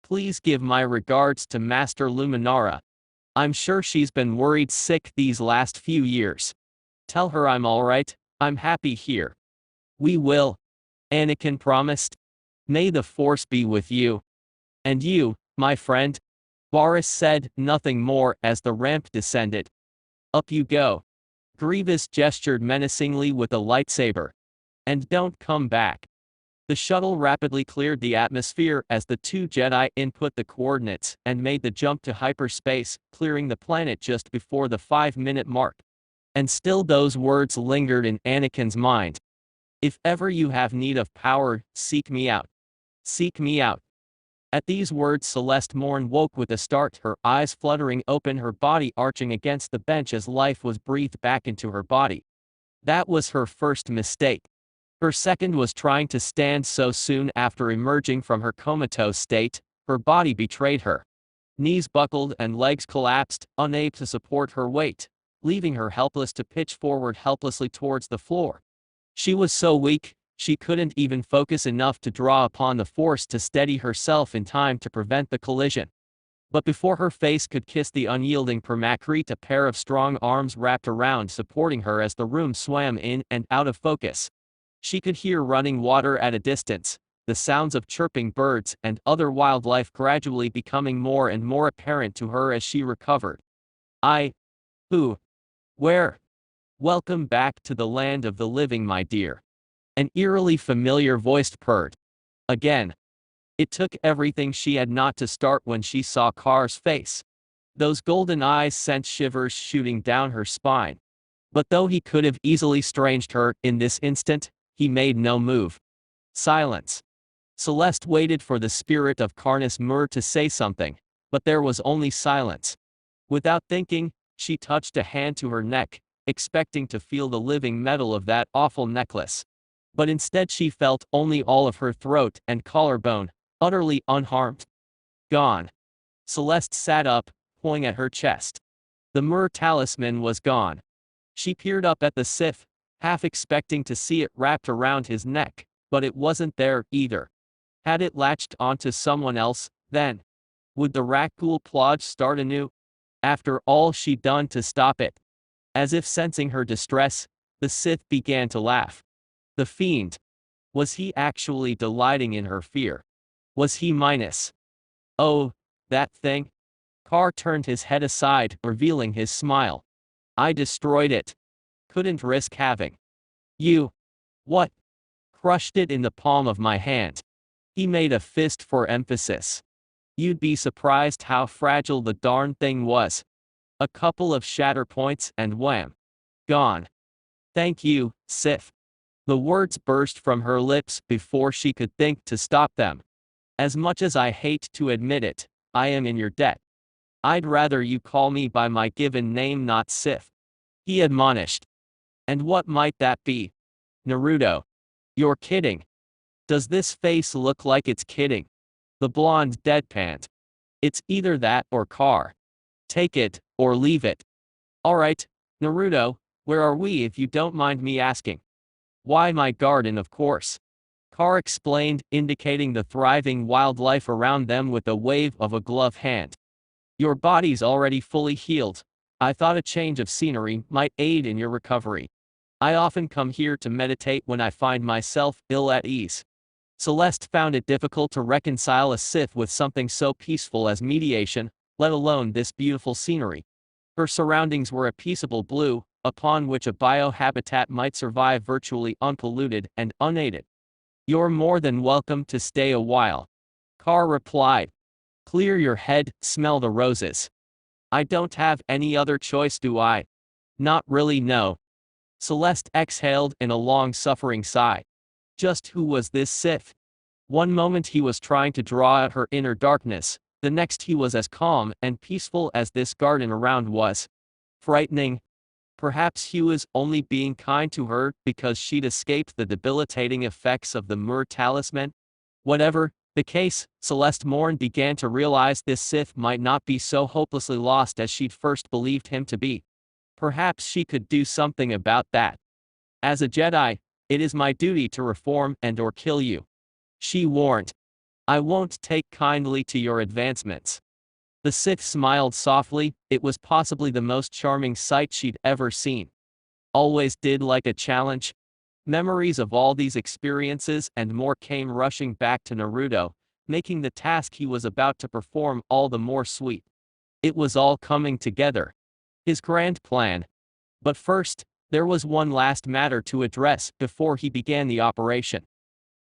Please give my regards to Master Luminara. I'm sure she's been worried sick these last few years. Tell her I'm alright, I'm happy here. We will. Anakin promised. May the Force be with you. And you, my friend? Varys said nothing more as the ramp descended. Up you go. Grievous gestured menacingly with a lightsaber. And don't come back. The shuttle rapidly cleared the atmosphere as the two Jedi input the coordinates and made the jump to hyperspace, clearing the planet just before the 5-minute mark. And still those words lingered in Anakin's mind. If ever you have need of power, seek me out. Seek me out. At these words Celeste Morne woke with a start, her eyes fluttering open, her body arching against the bench as life was breathed back into her body. That was her first mistake. Her second was trying to stand so soon after emerging from her comatose state. Her body betrayed her. Knees buckled and legs collapsed, unable to support her weight, leaving her helpless to pitch forward helplessly towards the floor. She was so weak, she couldn't even focus enough to draw upon the Force to steady herself in time to prevent the collision. But before her face could kiss the unyielding permacrete, a pair of strong arms wrapped around, supporting her as the room swam in and out of focus. She could hear running water at a distance, the sounds of chirping birds and other wildlife gradually becoming more and more apparent to her as she recovered. Who? Where? Welcome back to the land of the living, my dear. An eerily familiar voice purred. Again. It took everything she had not to start when she saw Carr's face. Those golden eyes sent shivers shooting down her spine. But though he could have easily stranged her in this instant, he made no move. Silence. Celeste waited for the spirit of Carnus Mur to say something, but there was only silence. Without thinking, she touched a hand to her neck, expecting to feel the living metal of that awful necklace. But instead she felt only all of her throat and collarbone, utterly unharmed. Gone. Celeste sat up, pulling at her chest. The Mur talisman was gone. She peered up at the Sith, half expecting to see it wrapped around his neck, but it wasn't there either. Had it latched onto someone else, then? Would the Rakghoul plot start anew? After all she'd done to stop it. As if sensing her distress, the Sith began to laugh. The fiend. Was he actually delighting in her fear? Was he minus? Oh, that thing? Carr turned his head aside, revealing his smile. I destroyed it. Couldn't risk having. You. What? Crushed it in the palm of my hand. He made a fist for emphasis. You'd be surprised how fragile the darn thing was. A couple of shatter points and wham. Gone. Thank you, Sith. The words burst from her lips before she could think to stop them. As much as I hate to admit it, I am in your debt. I'd rather you call me by my given name, not Sith. He admonished. And what might that be? Naruto. You're kidding. Does this face look like it's kidding? The blonde deadpanned. It's either that or Carr. Take it, or leave it. Alright, Naruto, where are we if you don't mind me asking? Why, my garden, of course. Carr explained, indicating the thriving wildlife around them with a wave of a gloved hand. Your body's already fully healed. I thought a change of scenery might aid in your recovery. I often come here to meditate when I find myself ill at ease. Celeste found it difficult to reconcile a Sith with something so peaceful as mediation, let alone this beautiful scenery. Her surroundings were a peaceable blue, upon which a biohabitat might survive virtually unpolluted and unaided. You're more than welcome to stay a while. Carr replied. Clear your head, smell the roses. I don't have any other choice, do I? Not really, no. Celeste exhaled in a long-suffering sigh. Just who was this Sith? One moment he was trying to draw out her inner darkness, the next he was as calm and peaceful as this garden around was. Frightening. Perhaps he was only being kind to her because she'd escaped the debilitating effects of the Mur talisman. Whatever the case, Celeste Morne began to realize this Sith might not be so hopelessly lost as she'd first believed him to be. Perhaps she could do something about that. As a Jedi, it is my duty to reform and or kill you. She warned. I won't take kindly to your advancements. The Sith smiled softly. It was possibly the most charming sight she'd ever seen. Always did like a challenge. Memories of all these experiences and more came rushing back to Naruto, making the task he was about to perform all the more sweet. It was all coming together. His grand plan. But first, there was one last matter to address before he began the operation.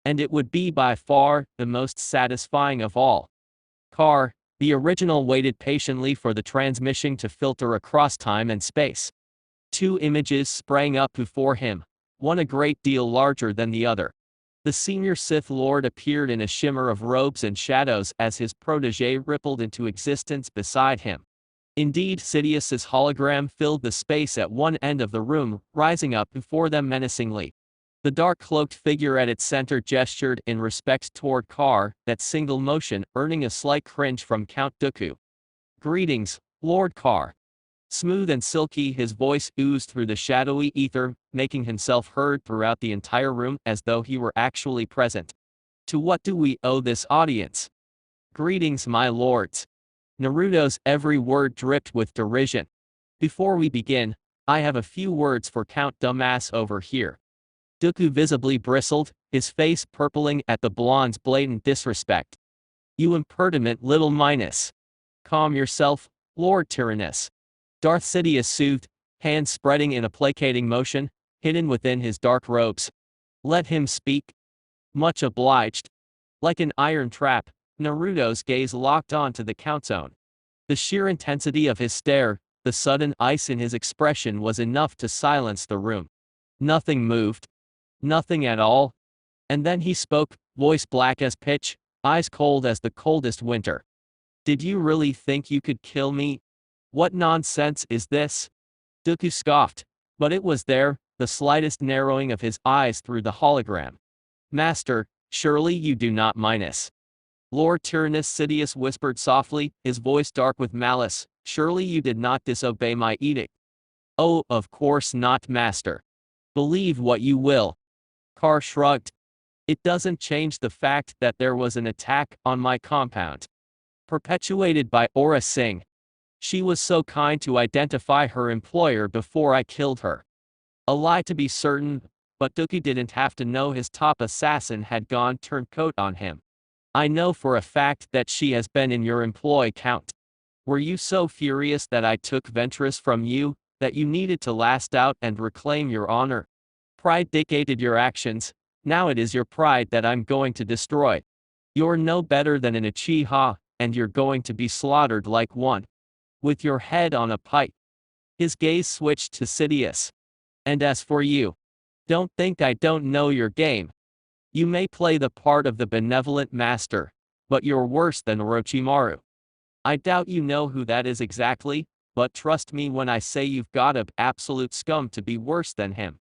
And it would be by far the most satisfying of all. Carr, the original, waited patiently for the transmission to filter across time and space. Two images sprang up before him, one a great deal larger than the other. The senior Sith Lord appeared in a shimmer of robes and shadows as his protege rippled into existence beside him. Indeed, Sidious's hologram filled the space at one end of the room, rising up before them menacingly. The dark-cloaked figure at its center gestured in respect toward Carr, that single motion earning a slight cringe from Count Dooku. "Greetings, Lord Carr." Smooth and silky, his voice oozed through the shadowy ether, making himself heard throughout the entire room as though he were actually present. "To what do we owe this audience?" "Greetings, my lords." Naruto's every word dripped with derision. "Before we begin, I have a few words for Count Dumbass over here." Dooku visibly bristled, his face purpling at the blonde's blatant disrespect. "You impertinent little minus. Calm yourself, Lord Tyrannus." Darth Sidious soothed, hands spreading in a placating motion, hidden within his dark robes. "Let him speak." "Much obliged." Like an iron trap, Naruto's gaze locked on to the Count's own. The sheer intensity of his stare, the sudden ice in his expression was enough to silence the room. Nothing moved. Nothing at all. And then he spoke, voice black as pitch, eyes cold as the coldest winter. "Did you really think you could kill me? What nonsense is this?" Dooku scoffed, but it was there, the slightest narrowing of his eyes through the hologram. "Master, surely you do not minus." Lord Tyrannus Sidious whispered softly, his voice dark with malice, "Surely you did not disobey my edict." "Oh, of course not, Master. Believe what you will." Carr shrugged. "It doesn't change the fact that there was an attack on my compound. Perpetuated by Aura Singh. She was so kind to identify her employer before I killed her. A lie to be certain, but Dooku didn't have to know his top assassin had gone turncoat on him. I know for a fact that she has been in your employ, Count. Were you so furious that I took Ventress from you, that you needed to last out and reclaim your honor? Pride dictated your actions, now it is your pride that I'm going to destroy. You're no better than an Uchiha, and you're going to be slaughtered like one. With your head on a pike." His gaze switched to Sidious. "And as for you, don't think I don't know your game. You may play the part of the benevolent master, but you're worse than Orochimaru. I doubt you know who that is exactly, but trust me when I say you've got absolute scum to be worse than him.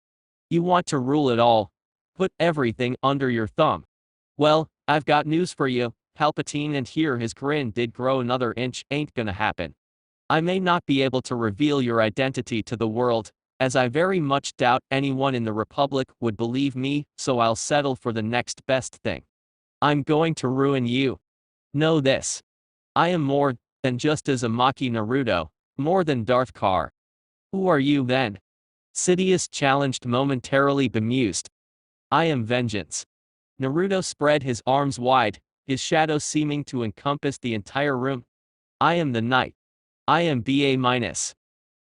You want to rule it all, put everything under your thumb. Well, I've got news for you, Palpatine," and here his grin did grow another inch. "Ain't gonna happen. I may not be able to reveal your identity to the world, as I very much doubt anyone in the Republic would believe me, so I'll settle for the next best thing. I'm going to ruin you. Know this. I am more than just Uzumaki Naruto, more than Darth Carr." "Who are you then?" Sidious challenged, momentarily bemused. "I am vengeance." Naruto spread his arms wide, his shadow seeming to encompass the entire room. "I am the night. I am BA-."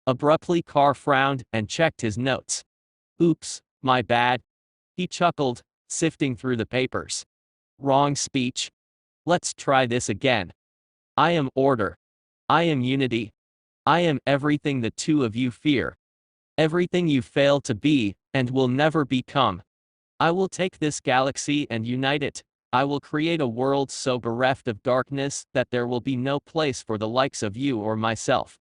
Abruptly Carr frowned and checked his notes. "Oops, my bad." He chuckled, sifting through the papers. "Wrong speech. Let's try this again. I am order. I am unity. I am everything the two of you fear. Everything you fail to be, and will never become. I will take this galaxy and unite it. I will create a world so bereft of darkness that there will be no place for the likes of you or myself.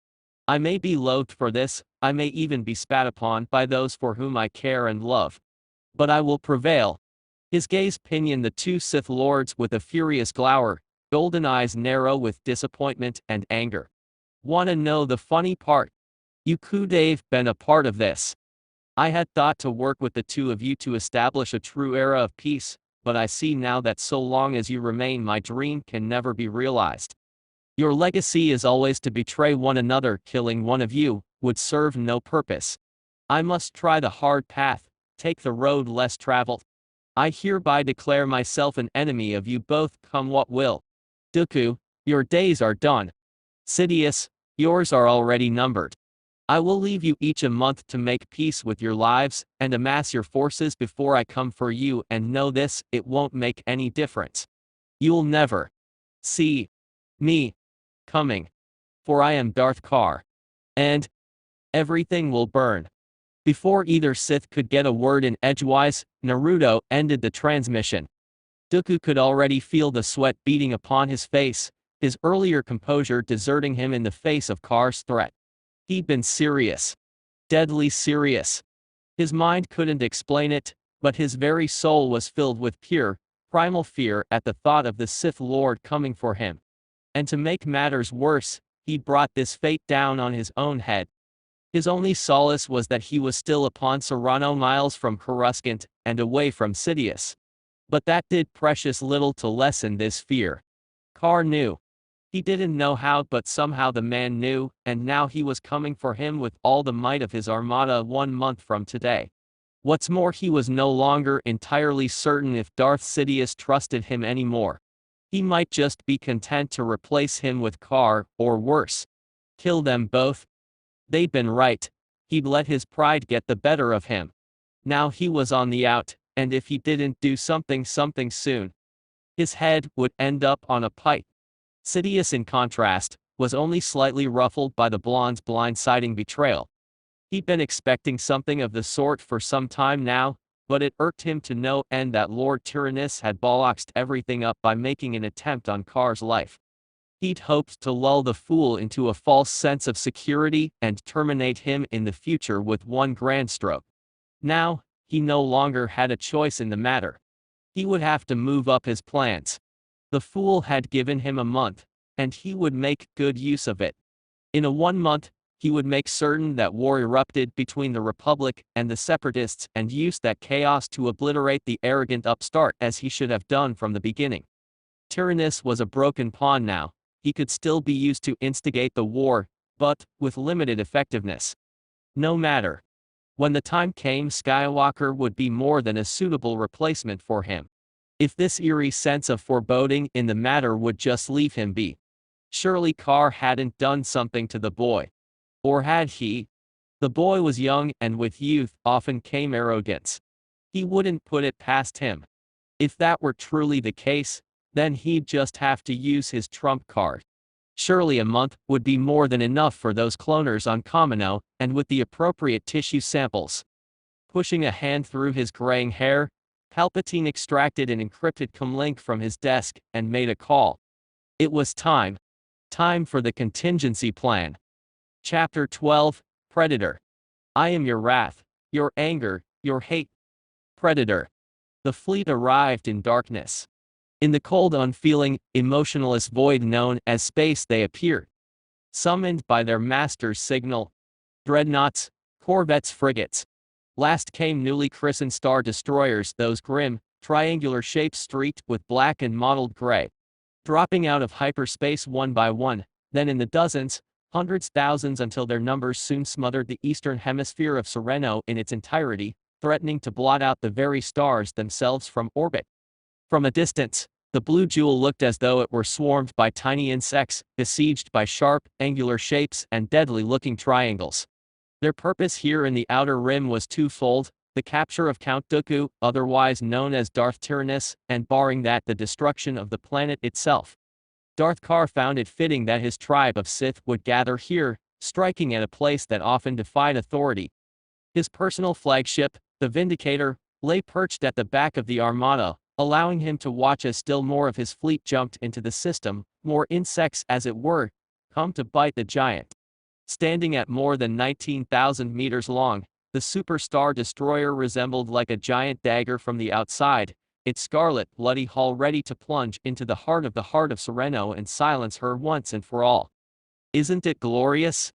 I may be loathed for this, I may even be spat upon by those for whom I care and love. But I will prevail." His gaze pinioned the two Sith Lords with a furious glower, golden eyes narrow with disappointment and anger. "Wanna know the funny part? You could've been a part of this. I had thought to work with the two of you to establish a true era of peace, but I see now that so long as you remain, my dream can never be realized. Your legacy is always to betray one another. Killing one of you would serve no purpose. I must try the hard path, take the road less traveled. I hereby declare myself an enemy of you both, come what will. Dooku, your days are done. Sidious, yours are already numbered. I will leave you each a month to make peace with your lives, and amass your forces before I come for you, and know this, it won't make any difference. You'll never see me coming. For I am Darth Carr. And everything will burn. Before either Sith could get a word in edgewise, Naruto ended the transmission. Dooku could already feel the sweat beating upon his face, his earlier composure deserting him in the face of Carr's threat. He'd been serious. Deadly serious. His mind couldn't explain it, but his very soul was filled with pure, primal fear at the thought of the Sith Lord coming for him. And to make matters worse, he'd brought this fate down on his own head. His only solace was that he was still upon Serrano, miles from Coruscant, and away from Sidious. But that did precious little to lessen this fear. Carr knew. He didn't know how, but somehow the man knew, and now he was coming for him with all the might of his armada 1 month from today. What's more, he was no longer entirely certain if Darth Sidious trusted him anymore. He might just be content to replace him with Carr, or worse, kill them both. They'd been right. He'd let his pride get the better of him. Now he was on the out, and if he didn't do something soon, his head would end up on a pike. Sidious, in contrast, was only slightly ruffled by the blonde's blindsiding betrayal. He'd been expecting something of the sort for some time now, but it irked him to no end that Lord Tyrannus had bollocks everything up by making an attempt on Carr's life. He'd hoped to lull the fool into a false sense of security and terminate him in the future with one grand stroke. Now, he no longer had a choice in the matter. He would have to move up his plans. The fool had given him a month, and he would make good use of it. In a 1 month, he would make certain that war erupted between the Republic and the Separatists and use that chaos to obliterate the arrogant upstart as he should have done from the beginning. Tyrannus was a broken pawn now. He could still be used to instigate the war, but with limited effectiveness. No matter. When the time came, Skywalker would be more than a suitable replacement for him. If this eerie sense of foreboding in the matter would just leave him be. Surely Carr hadn't done something to the boy. Or had he? The boy was young, and with youth often came arrogance. He wouldn't put it past him. If that were truly the case, then he'd just have to use his trump card. Surely a month would be more than enough for those cloners on Kamino, and with the appropriate tissue samples. Pushing a hand through his graying hair, Palpatine extracted an encrypted comlink from his desk and made a call. It was time. Time for the contingency plan. Chapter 12, Predator. I am your wrath, your anger, your hate. Predator. The fleet arrived in darkness. In the cold, unfeeling, emotionless void known as space they appeared. Summoned by their master's signal. Dreadnoughts, corvettes, frigates. Last came newly christened star destroyers, those grim, triangular shapes streaked with black and mottled gray. Dropping out of hyperspace one by one, then in the dozens, hundreds, thousands, until their numbers soon smothered the eastern hemisphere of Sereno in its entirety, threatening to blot out the very stars themselves from orbit. From a distance, the blue jewel looked as though it were swarmed by tiny insects, besieged by sharp, angular shapes and deadly-looking triangles. Their purpose here in the outer rim was twofold: the capture of Count Dooku, otherwise known as Darth Tyrannus, and barring that, the destruction of the planet itself. Darth Carr found it fitting that his tribe of Sith would gather here, striking at a place that often defied authority. His personal flagship, the Vindicator, lay perched at the back of the Armada, allowing him to watch as still more of his fleet jumped into the system, more insects as it were, come to bite the giant. Standing at more than 19,000 meters long, the Super Star Destroyer resembled like a giant dagger from the outside, its scarlet, bloody hull ready to plunge into the heart of Sereno and silence her once and for all. Isn't it glorious?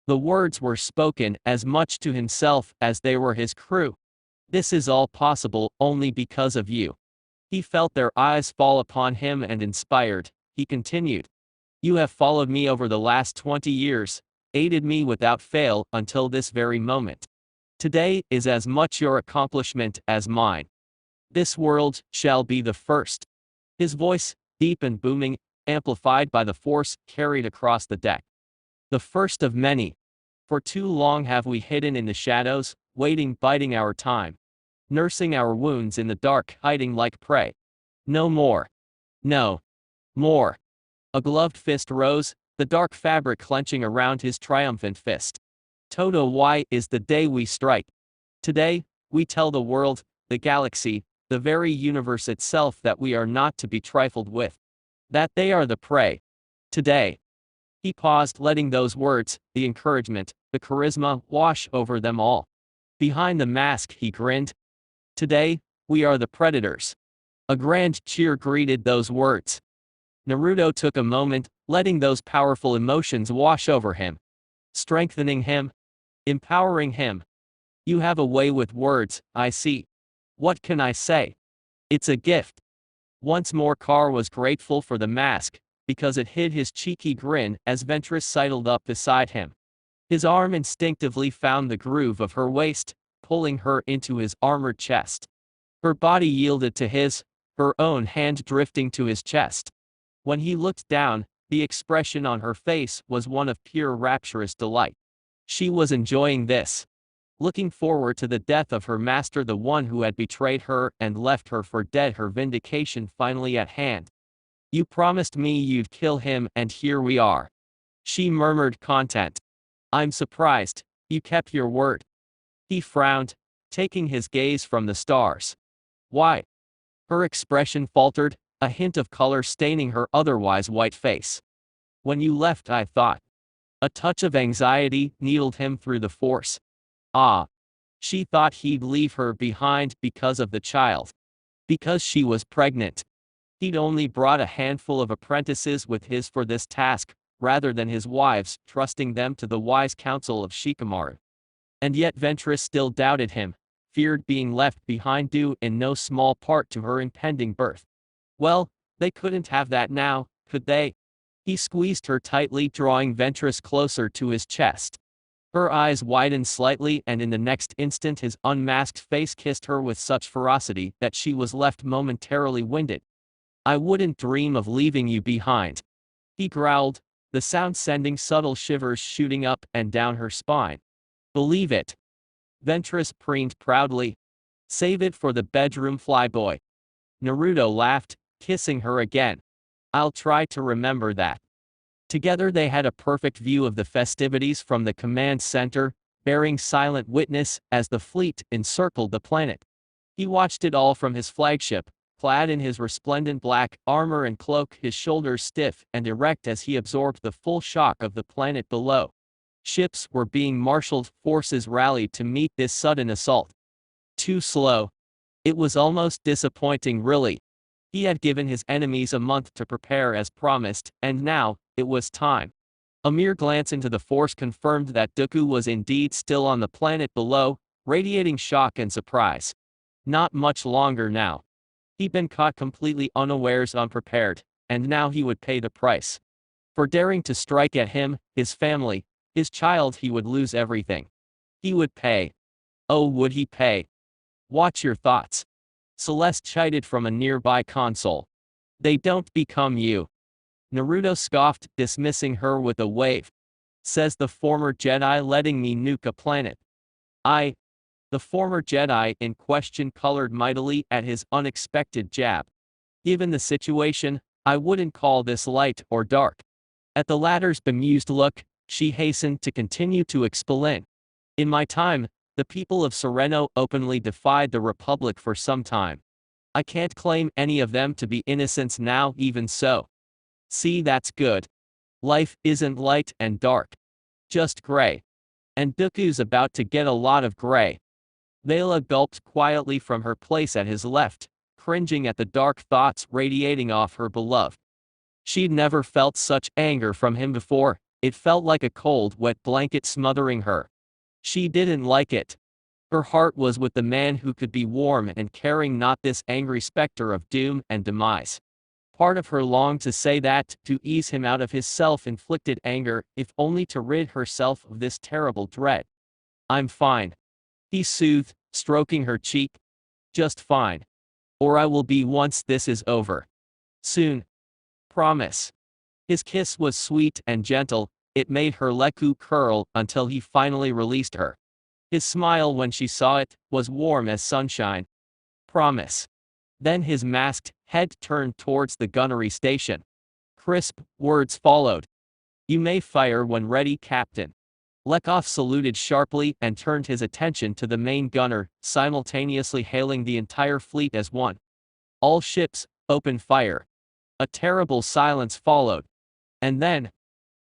The words were spoken as much to himself as they were his crew. This is all possible only because of you. He felt their eyes fall upon him and inspired, he continued. You have followed me over the last 20 years, aided me without fail until this very moment. Today is as much your accomplishment as mine. This world shall be the first. His voice, deep and booming, amplified by the force carried across the deck. The first of many. For too long have we hidden in the shadows, waiting, biding our time. Nursing our wounds in the dark, hiding like prey. No more. No. More. A gloved fist rose, the dark fabric clenching around his triumphant fist. Toto, why is the day we strike? Today, we tell the world, the galaxy, the very universe itself that we are not to be trifled with. That they are the prey. Today. He paused, letting those words, the encouragement, the charisma, wash over them all. Behind the mask he grinned. Today, we are the predators. A grand cheer greeted those words. Naruto took a moment, letting those powerful emotions wash over him. Strengthening him. Empowering him. You have a way with words, I see. What can I say? It's a gift. Once more Carr was grateful for the mask, because it hid his cheeky grin as Ventress sidled up beside him. His arm instinctively found the groove of her waist, pulling her into his armored chest. Her body yielded to his, her own hand drifting to his chest. When he looked down, the expression on her face was one of pure rapturous delight. She was enjoying this. Looking forward to the death of her master, the one who had betrayed her and left her for dead, her vindication finally at hand. You promised me you'd kill him and here we are. She murmured, content. I'm surprised, you kept your word. He frowned, taking his gaze from the stars. Why? Her expression faltered, a hint of color staining her otherwise white face. When you left, I thought. A touch of anxiety needled him through the force. Ah. She thought he'd leave her behind because of the child. Because she was pregnant. He'd only brought a handful of apprentices with his for this task, rather than his wives, trusting them to the wise counsel of Shikamaru. And yet Ventress still doubted him, feared being left behind due in no small part to her impending birth. Well, they couldn't have that now, could they? He squeezed her tightly, drawing Ventress closer to his chest. Her eyes widened slightly, and in the next instant his unmasked face kissed her with such ferocity that she was left momentarily winded. I wouldn't dream of leaving you behind. He growled, the sound sending subtle shivers shooting up and down her spine. Believe it. Ventress preened proudly. Save it for the bedroom, flyboy. Naruto laughed, kissing her again. I'll try to remember that. Together they had a perfect view of the festivities from the command center, bearing silent witness as the fleet encircled the planet. He watched it all from his flagship, clad in his resplendent black armor and cloak, his shoulders stiff and erect as he absorbed the full shock of the planet below. Ships were being marshaled, forces rallied to meet this sudden assault. Too slow. It was almost disappointing, really. He had given his enemies a month to prepare as promised, and now, it was time. A mere glance into the force confirmed that Dooku was indeed still on the planet below, radiating shock and surprise. Not much longer now. He'd been caught completely unawares, unprepared, and now he would pay the price. For daring to strike at him, his family, his child, he would lose everything. He would pay. Oh, would he pay? Watch your thoughts. Celeste chided from a nearby console. They don't become you. Naruto scoffed, dismissing her with a wave. Says the former Jedi letting me nuke a planet. The former Jedi in question colored mightily at his unexpected jab. Given the situation, I wouldn't call this light or dark. At the latter's bemused look, she hastened to continue to explain. In my time, the people of Sereno openly defied the Republic for some time. I can't claim any of them to be innocents now, even so. See, that's good. Life isn't light and dark. Just gray. And Dooku's about to get a lot of gray. Vela gulped quietly from her place at his left, cringing at the dark thoughts radiating off her beloved. She'd never felt such anger from him before, it felt like a cold, wet blanket smothering her. She didn't like it. Her heart was with the man who could be warm and caring, not this angry specter of doom and demise. Part of her longed to say that, to ease him out of his self-inflicted anger, if only to rid herself of this terrible dread. "I'm fine," he soothed, stroking her cheek. "Just fine. Or I will be once this is over. Soon. Promise." His kiss was sweet and gentle, it made her leku curl until he finally released her. His smile when she saw it was warm as sunshine. "Promise." Then his masked head turned towards the gunnery station. Crisp words followed. "You may fire when ready, Captain." Lekov saluted sharply and turned his attention to the main gunner, simultaneously hailing the entire fleet as one. "All ships, open fire." A terrible silence followed. And then,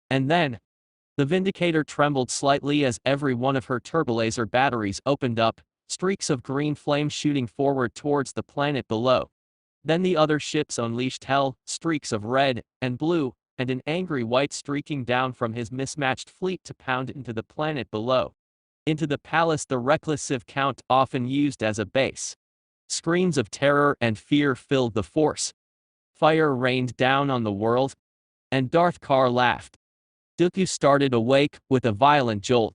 the Vindicator trembled slightly as every one of her turbolaser batteries opened up, streaks of green flame shooting forward towards the planet below. Then the other ships unleashed hell, streaks of red and blue, and an angry white streaking down from his mismatched fleet to pound into the planet below. Into the palace the reckless Civ Count often used as a base. Screams of terror and fear filled the force. Fire rained down on the world. And Darth Carr laughed. Dooku started awake, with a violent jolt.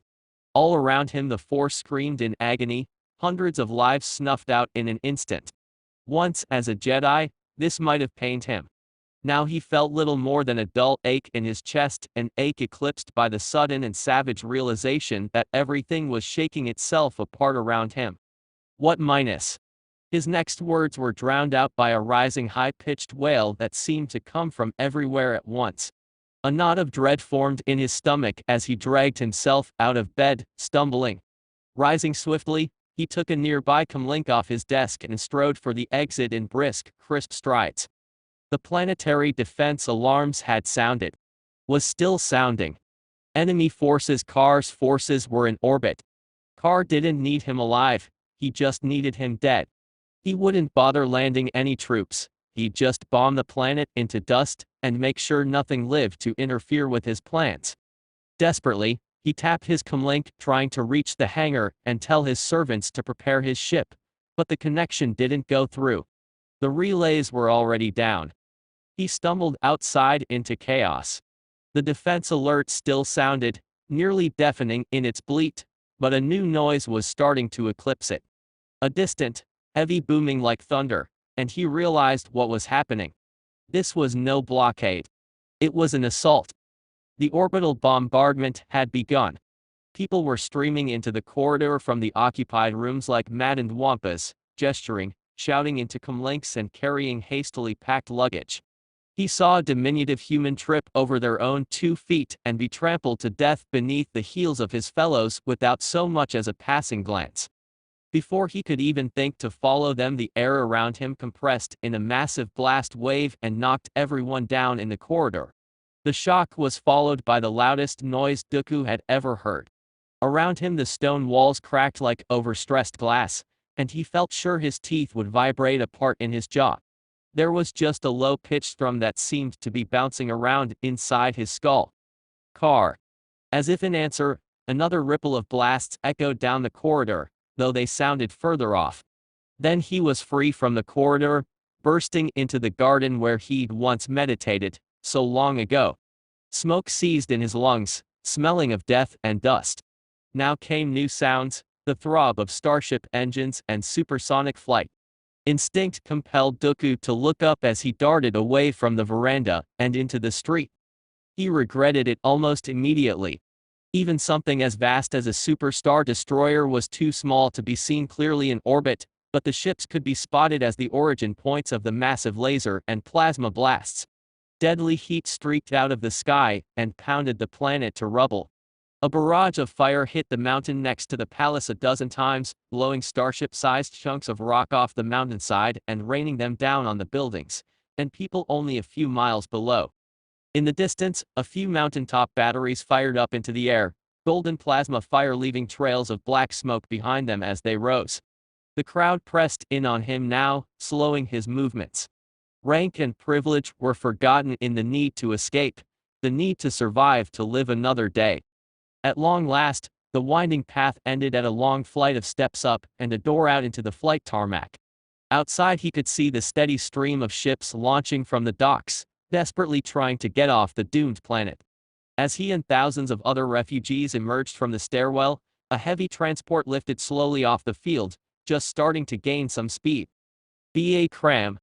All around him the force screamed in agony, hundreds of lives snuffed out in an instant. Once, as a Jedi, this might have pained him. Now he felt little more than a dull ache in his chest, an ache eclipsed by the sudden and savage realization that everything was shaking itself apart around him. What minus? His next words were drowned out by a rising high-pitched wail that seemed to come from everywhere at once. A knot of dread formed in his stomach as he dragged himself out of bed, stumbling. Rising swiftly, he took a nearby comlink off his desk and strode for the exit in brisk, crisp strides. The planetary defense alarms had sounded. Was still sounding. Enemy forces, Carr's forces, were in orbit. Carr didn't need him alive, he just needed him dead. He wouldn't bother landing any troops, he'd just bomb the planet into dust and make sure nothing lived to interfere with his plans. Desperately, he tapped his comlink, trying to reach the hangar and tell his servants to prepare his ship, but the connection didn't go through. The relays were already down. He stumbled outside into chaos. The defense alert still sounded, nearly deafening in its bleat, but a new noise was starting to eclipse it. A distant, heavy booming like thunder, and he realized what was happening. This was no blockade. It was an assault. The orbital bombardment had begun. People were streaming into the corridor from the occupied rooms like maddened wampas, gesturing, shouting into comlinks and carrying hastily packed luggage. He saw a diminutive human trip over their own 2 feet and be trampled to death beneath the heels of his fellows without so much as a passing glance. Before he could even think to follow them, the air around him compressed in a massive blast wave and knocked everyone down in the corridor. The shock was followed by the loudest noise Dooku had ever heard. Around him the stone walls cracked like overstressed glass, and he felt sure his teeth would vibrate apart in his jaw. There was just a low-pitched thrum that seemed to be bouncing around inside his skull. Carr. As if in answer, another ripple of blasts echoed down the corridor, though they sounded further off. Then he was free from the corridor, bursting into the garden where he'd once meditated, so long ago. Smoke seized in his lungs, smelling of death and dust. Now came new sounds, the throb of starship engines and supersonic flight. Instinct compelled Dooku to look up as he darted away from the veranda and into the street. He regretted it almost immediately. Even something as vast as a superstar destroyer was too small to be seen clearly in orbit, but the ships could be spotted as the origin points of the massive laser and plasma blasts. Deadly heat streaked out of the sky and pounded the planet to rubble. A barrage of fire hit the mountain next to the palace a dozen times, blowing starship-sized chunks of rock off the mountainside and raining them down on the buildings and people only a few miles below. In the distance, a few mountaintop batteries fired up into the air, golden plasma fire leaving trails of black smoke behind them as they rose. The crowd pressed in on him now, slowing his movements. Rank and privilege were forgotten in the need to escape, the need to survive to live another day. At long last, The winding path ended at a long flight of steps up and a door out into the flight tarmac. Outside he could see the steady stream of ships launching from the docks, desperately trying to get off the doomed planet. As he and thousands of other refugees emerged from the stairwell, a heavy transport lifted slowly off the field, just starting to gain some speed. BA Cram.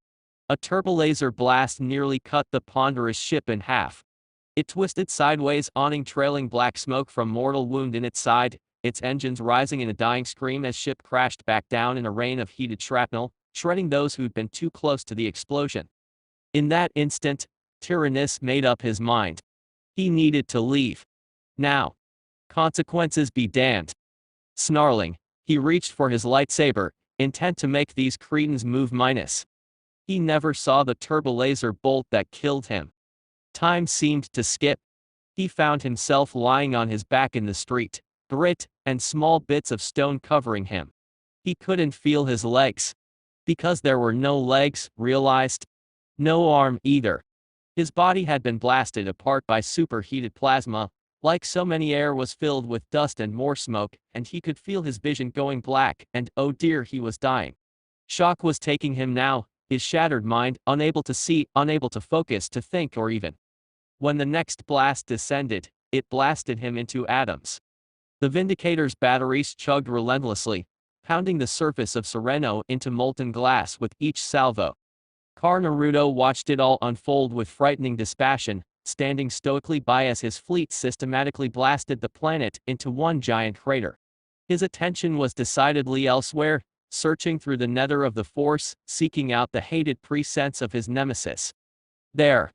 A turbolaser blast nearly cut the ponderous ship in half. It twisted sideways, awning trailing black smoke from mortal wound in its side, its engines rising in a dying scream as ship crashed back down in a rain of heated shrapnel, shredding those who'd been too close to the explosion. In that instant, Tyrannus made up his mind. He needed to leave. Now. Consequences be damned. Snarling, he reached for his lightsaber, intent to make these cretins move minus. He never saw the turbolaser bolt that killed him. Time seemed to skip. He found himself lying on his back in the street, grit and small bits of stone covering him. He couldn't feel his legs. Because there were no legs, realized. No arm either. His body had been blasted apart by superheated plasma. Like so many, air was filled with dust and more smoke, and he could feel his vision going black, and oh dear, he was dying. Shock was taking him now, his shattered mind, unable to see, unable to focus, to think, or even. When the next blast descended, it blasted him into atoms. The Vindicator's batteries chugged relentlessly, pounding the surface of Sereno into molten glass with each salvo. Carr Naruto watched it all unfold with frightening dispassion, standing stoically by as his fleet systematically blasted the planet into one giant crater. His attention was decidedly elsewhere, searching through the nether of the Force, seeking out the hated presence of his nemesis. There.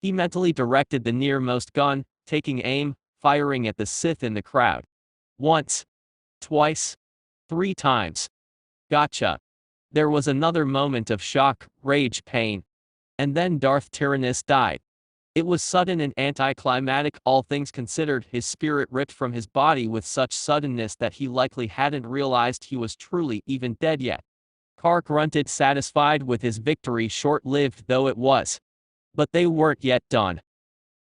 He mentally directed the nearmost gun, taking aim, firing at the Sith in the crowd. Once. Twice. 3 times. Gotcha. There was another moment of shock, rage, pain. And then Darth Tyrannus died. It was sudden and anticlimactic, all things considered. His spirit ripped from his body with such suddenness that he likely hadn't realized he was truly even dead yet. Carr grunted, satisfied with his victory, short-lived though it was. But they weren't yet done.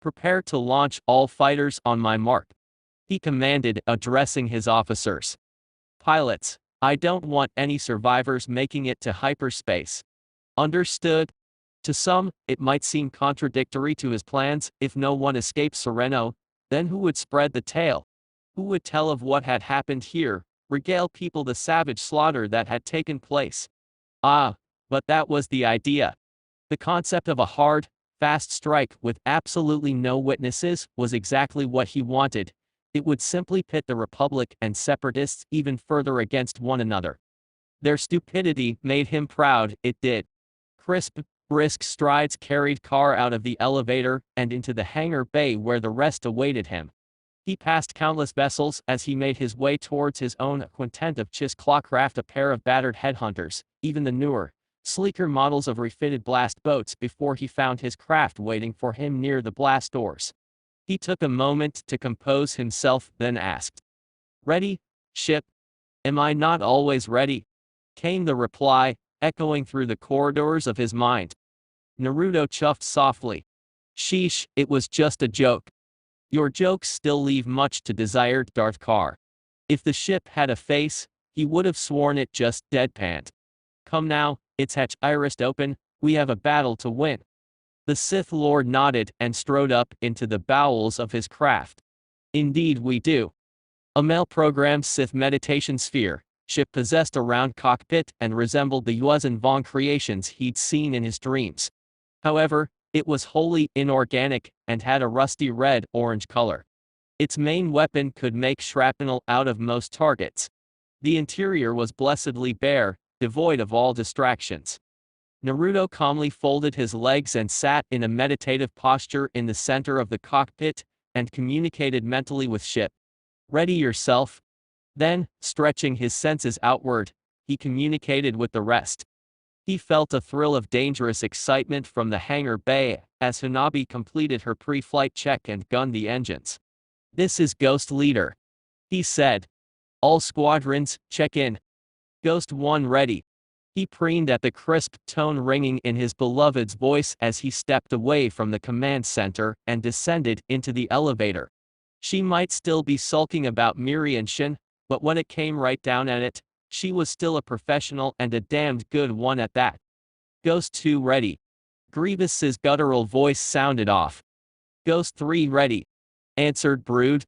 Prepare to launch, all fighters on my mark. He commanded, addressing his officers. Pilots, I don't want any survivors making it to hyperspace. Understood? To some, it might seem contradictory to his plans. If no one escaped Sereno, then who would spread the tale? Who would tell of what had happened here, regale people the savage slaughter that had taken place? Ah, but that was the idea. The concept of a hard, fast strike with absolutely no witnesses was exactly what he wanted. It would simply pit the Republic and Separatists even further against one another. Their stupidity made him proud, it did. Crisp, brisk strides carried Carr out of the elevator and into the hangar bay where the rest awaited him. He passed countless vessels as he made his way towards his own quintet of Chiss Clawcraft, a pair of battered headhunters, even the newer, sleeker models of refitted blast boats, before he found his craft waiting for him near the blast doors. He took a moment to compose himself, then asked, "Ready, ship?" "Am I not always ready?" came the reply, echoing through the corridors of his mind. Naruto chuffed softly. "Sheesh, it was just a joke." "Your jokes still leave much to desire, Darth Carr." If the ship had a face, he would have sworn it just deadpanned. "Come now, its hatch irised open, we have a battle to win." The Sith Lord nodded and strode up into the bowels of his craft. "Indeed we do." A mal-programmed Sith meditation sphere, ship possessed a round cockpit and resembled the Yuuzhan Vong creations he'd seen in his dreams. However, it was wholly inorganic and had a rusty red-orange color. Its main weapon could make shrapnel out of most targets. The interior was blessedly bare, devoid of all distractions. Naruto calmly folded his legs and sat in a meditative posture in the center of the cockpit and communicated mentally with ship. "Ready yourself." Then, stretching his senses outward, he communicated with the rest. He felt a thrill of dangerous excitement from the hangar bay as Hanabi completed her pre-flight check and gunned the engines. "This is Ghost Leader," he said. "All squadrons, check in. Ghost 1 ready." He preened at the crisp tone ringing in his beloved's voice as he stepped away from the command center and descended into the elevator. She might still be sulking about Miri and Shin, but when it came right down at it, she was still a professional and a damned good one at that. Ghost 2 ready. Grievous's guttural voice sounded off. Ghost 3 ready, answered Brood.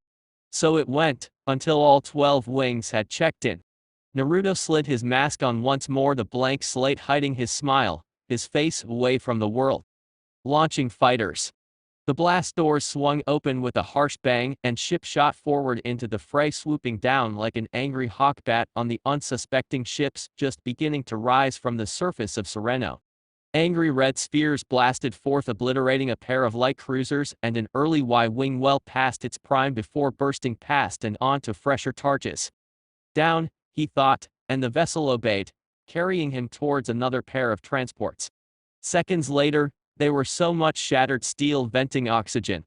So it went, until all 12 wings had checked in. Naruto slid his mask on once more, the blank slate hiding his smile, his face away from the world. Launching fighters. The blast doors swung open with a harsh bang, and ship shot forward into the fray, swooping down like an angry hawkbat on the unsuspecting ships just beginning to rise from the surface of Sereno. Angry red spheres blasted forth, obliterating a pair of light cruisers and an early Y-wing well past its prime before bursting past and onto fresher targes. Down, he thought, and the vessel obeyed, carrying him towards another pair of transports. Seconds later, they were so much shattered steel venting oxygen.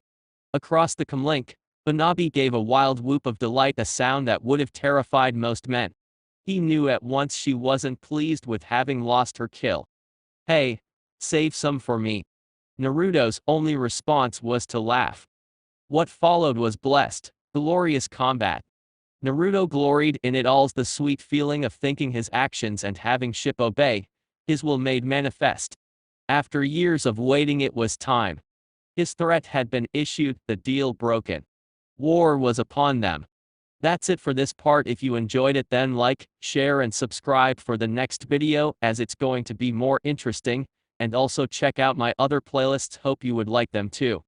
Across the comlink, Hanabi gave a wild whoop of delight, a sound that would have terrified most men. He knew at once she wasn't pleased with having lost her kill. Hey, save some for me. Naruto's only response was to laugh. What followed was blessed, glorious combat. Naruto gloried in it all's the sweet feeling of thinking his actions and having ship obey, his will made manifest. After years of waiting, it was time. His threat had been issued, the deal broken. War was upon them. That's it for this part. If you enjoyed it, then like, share and subscribe for the next video, as it's going to be more interesting, and also check out my other playlists. Hope you would like them too.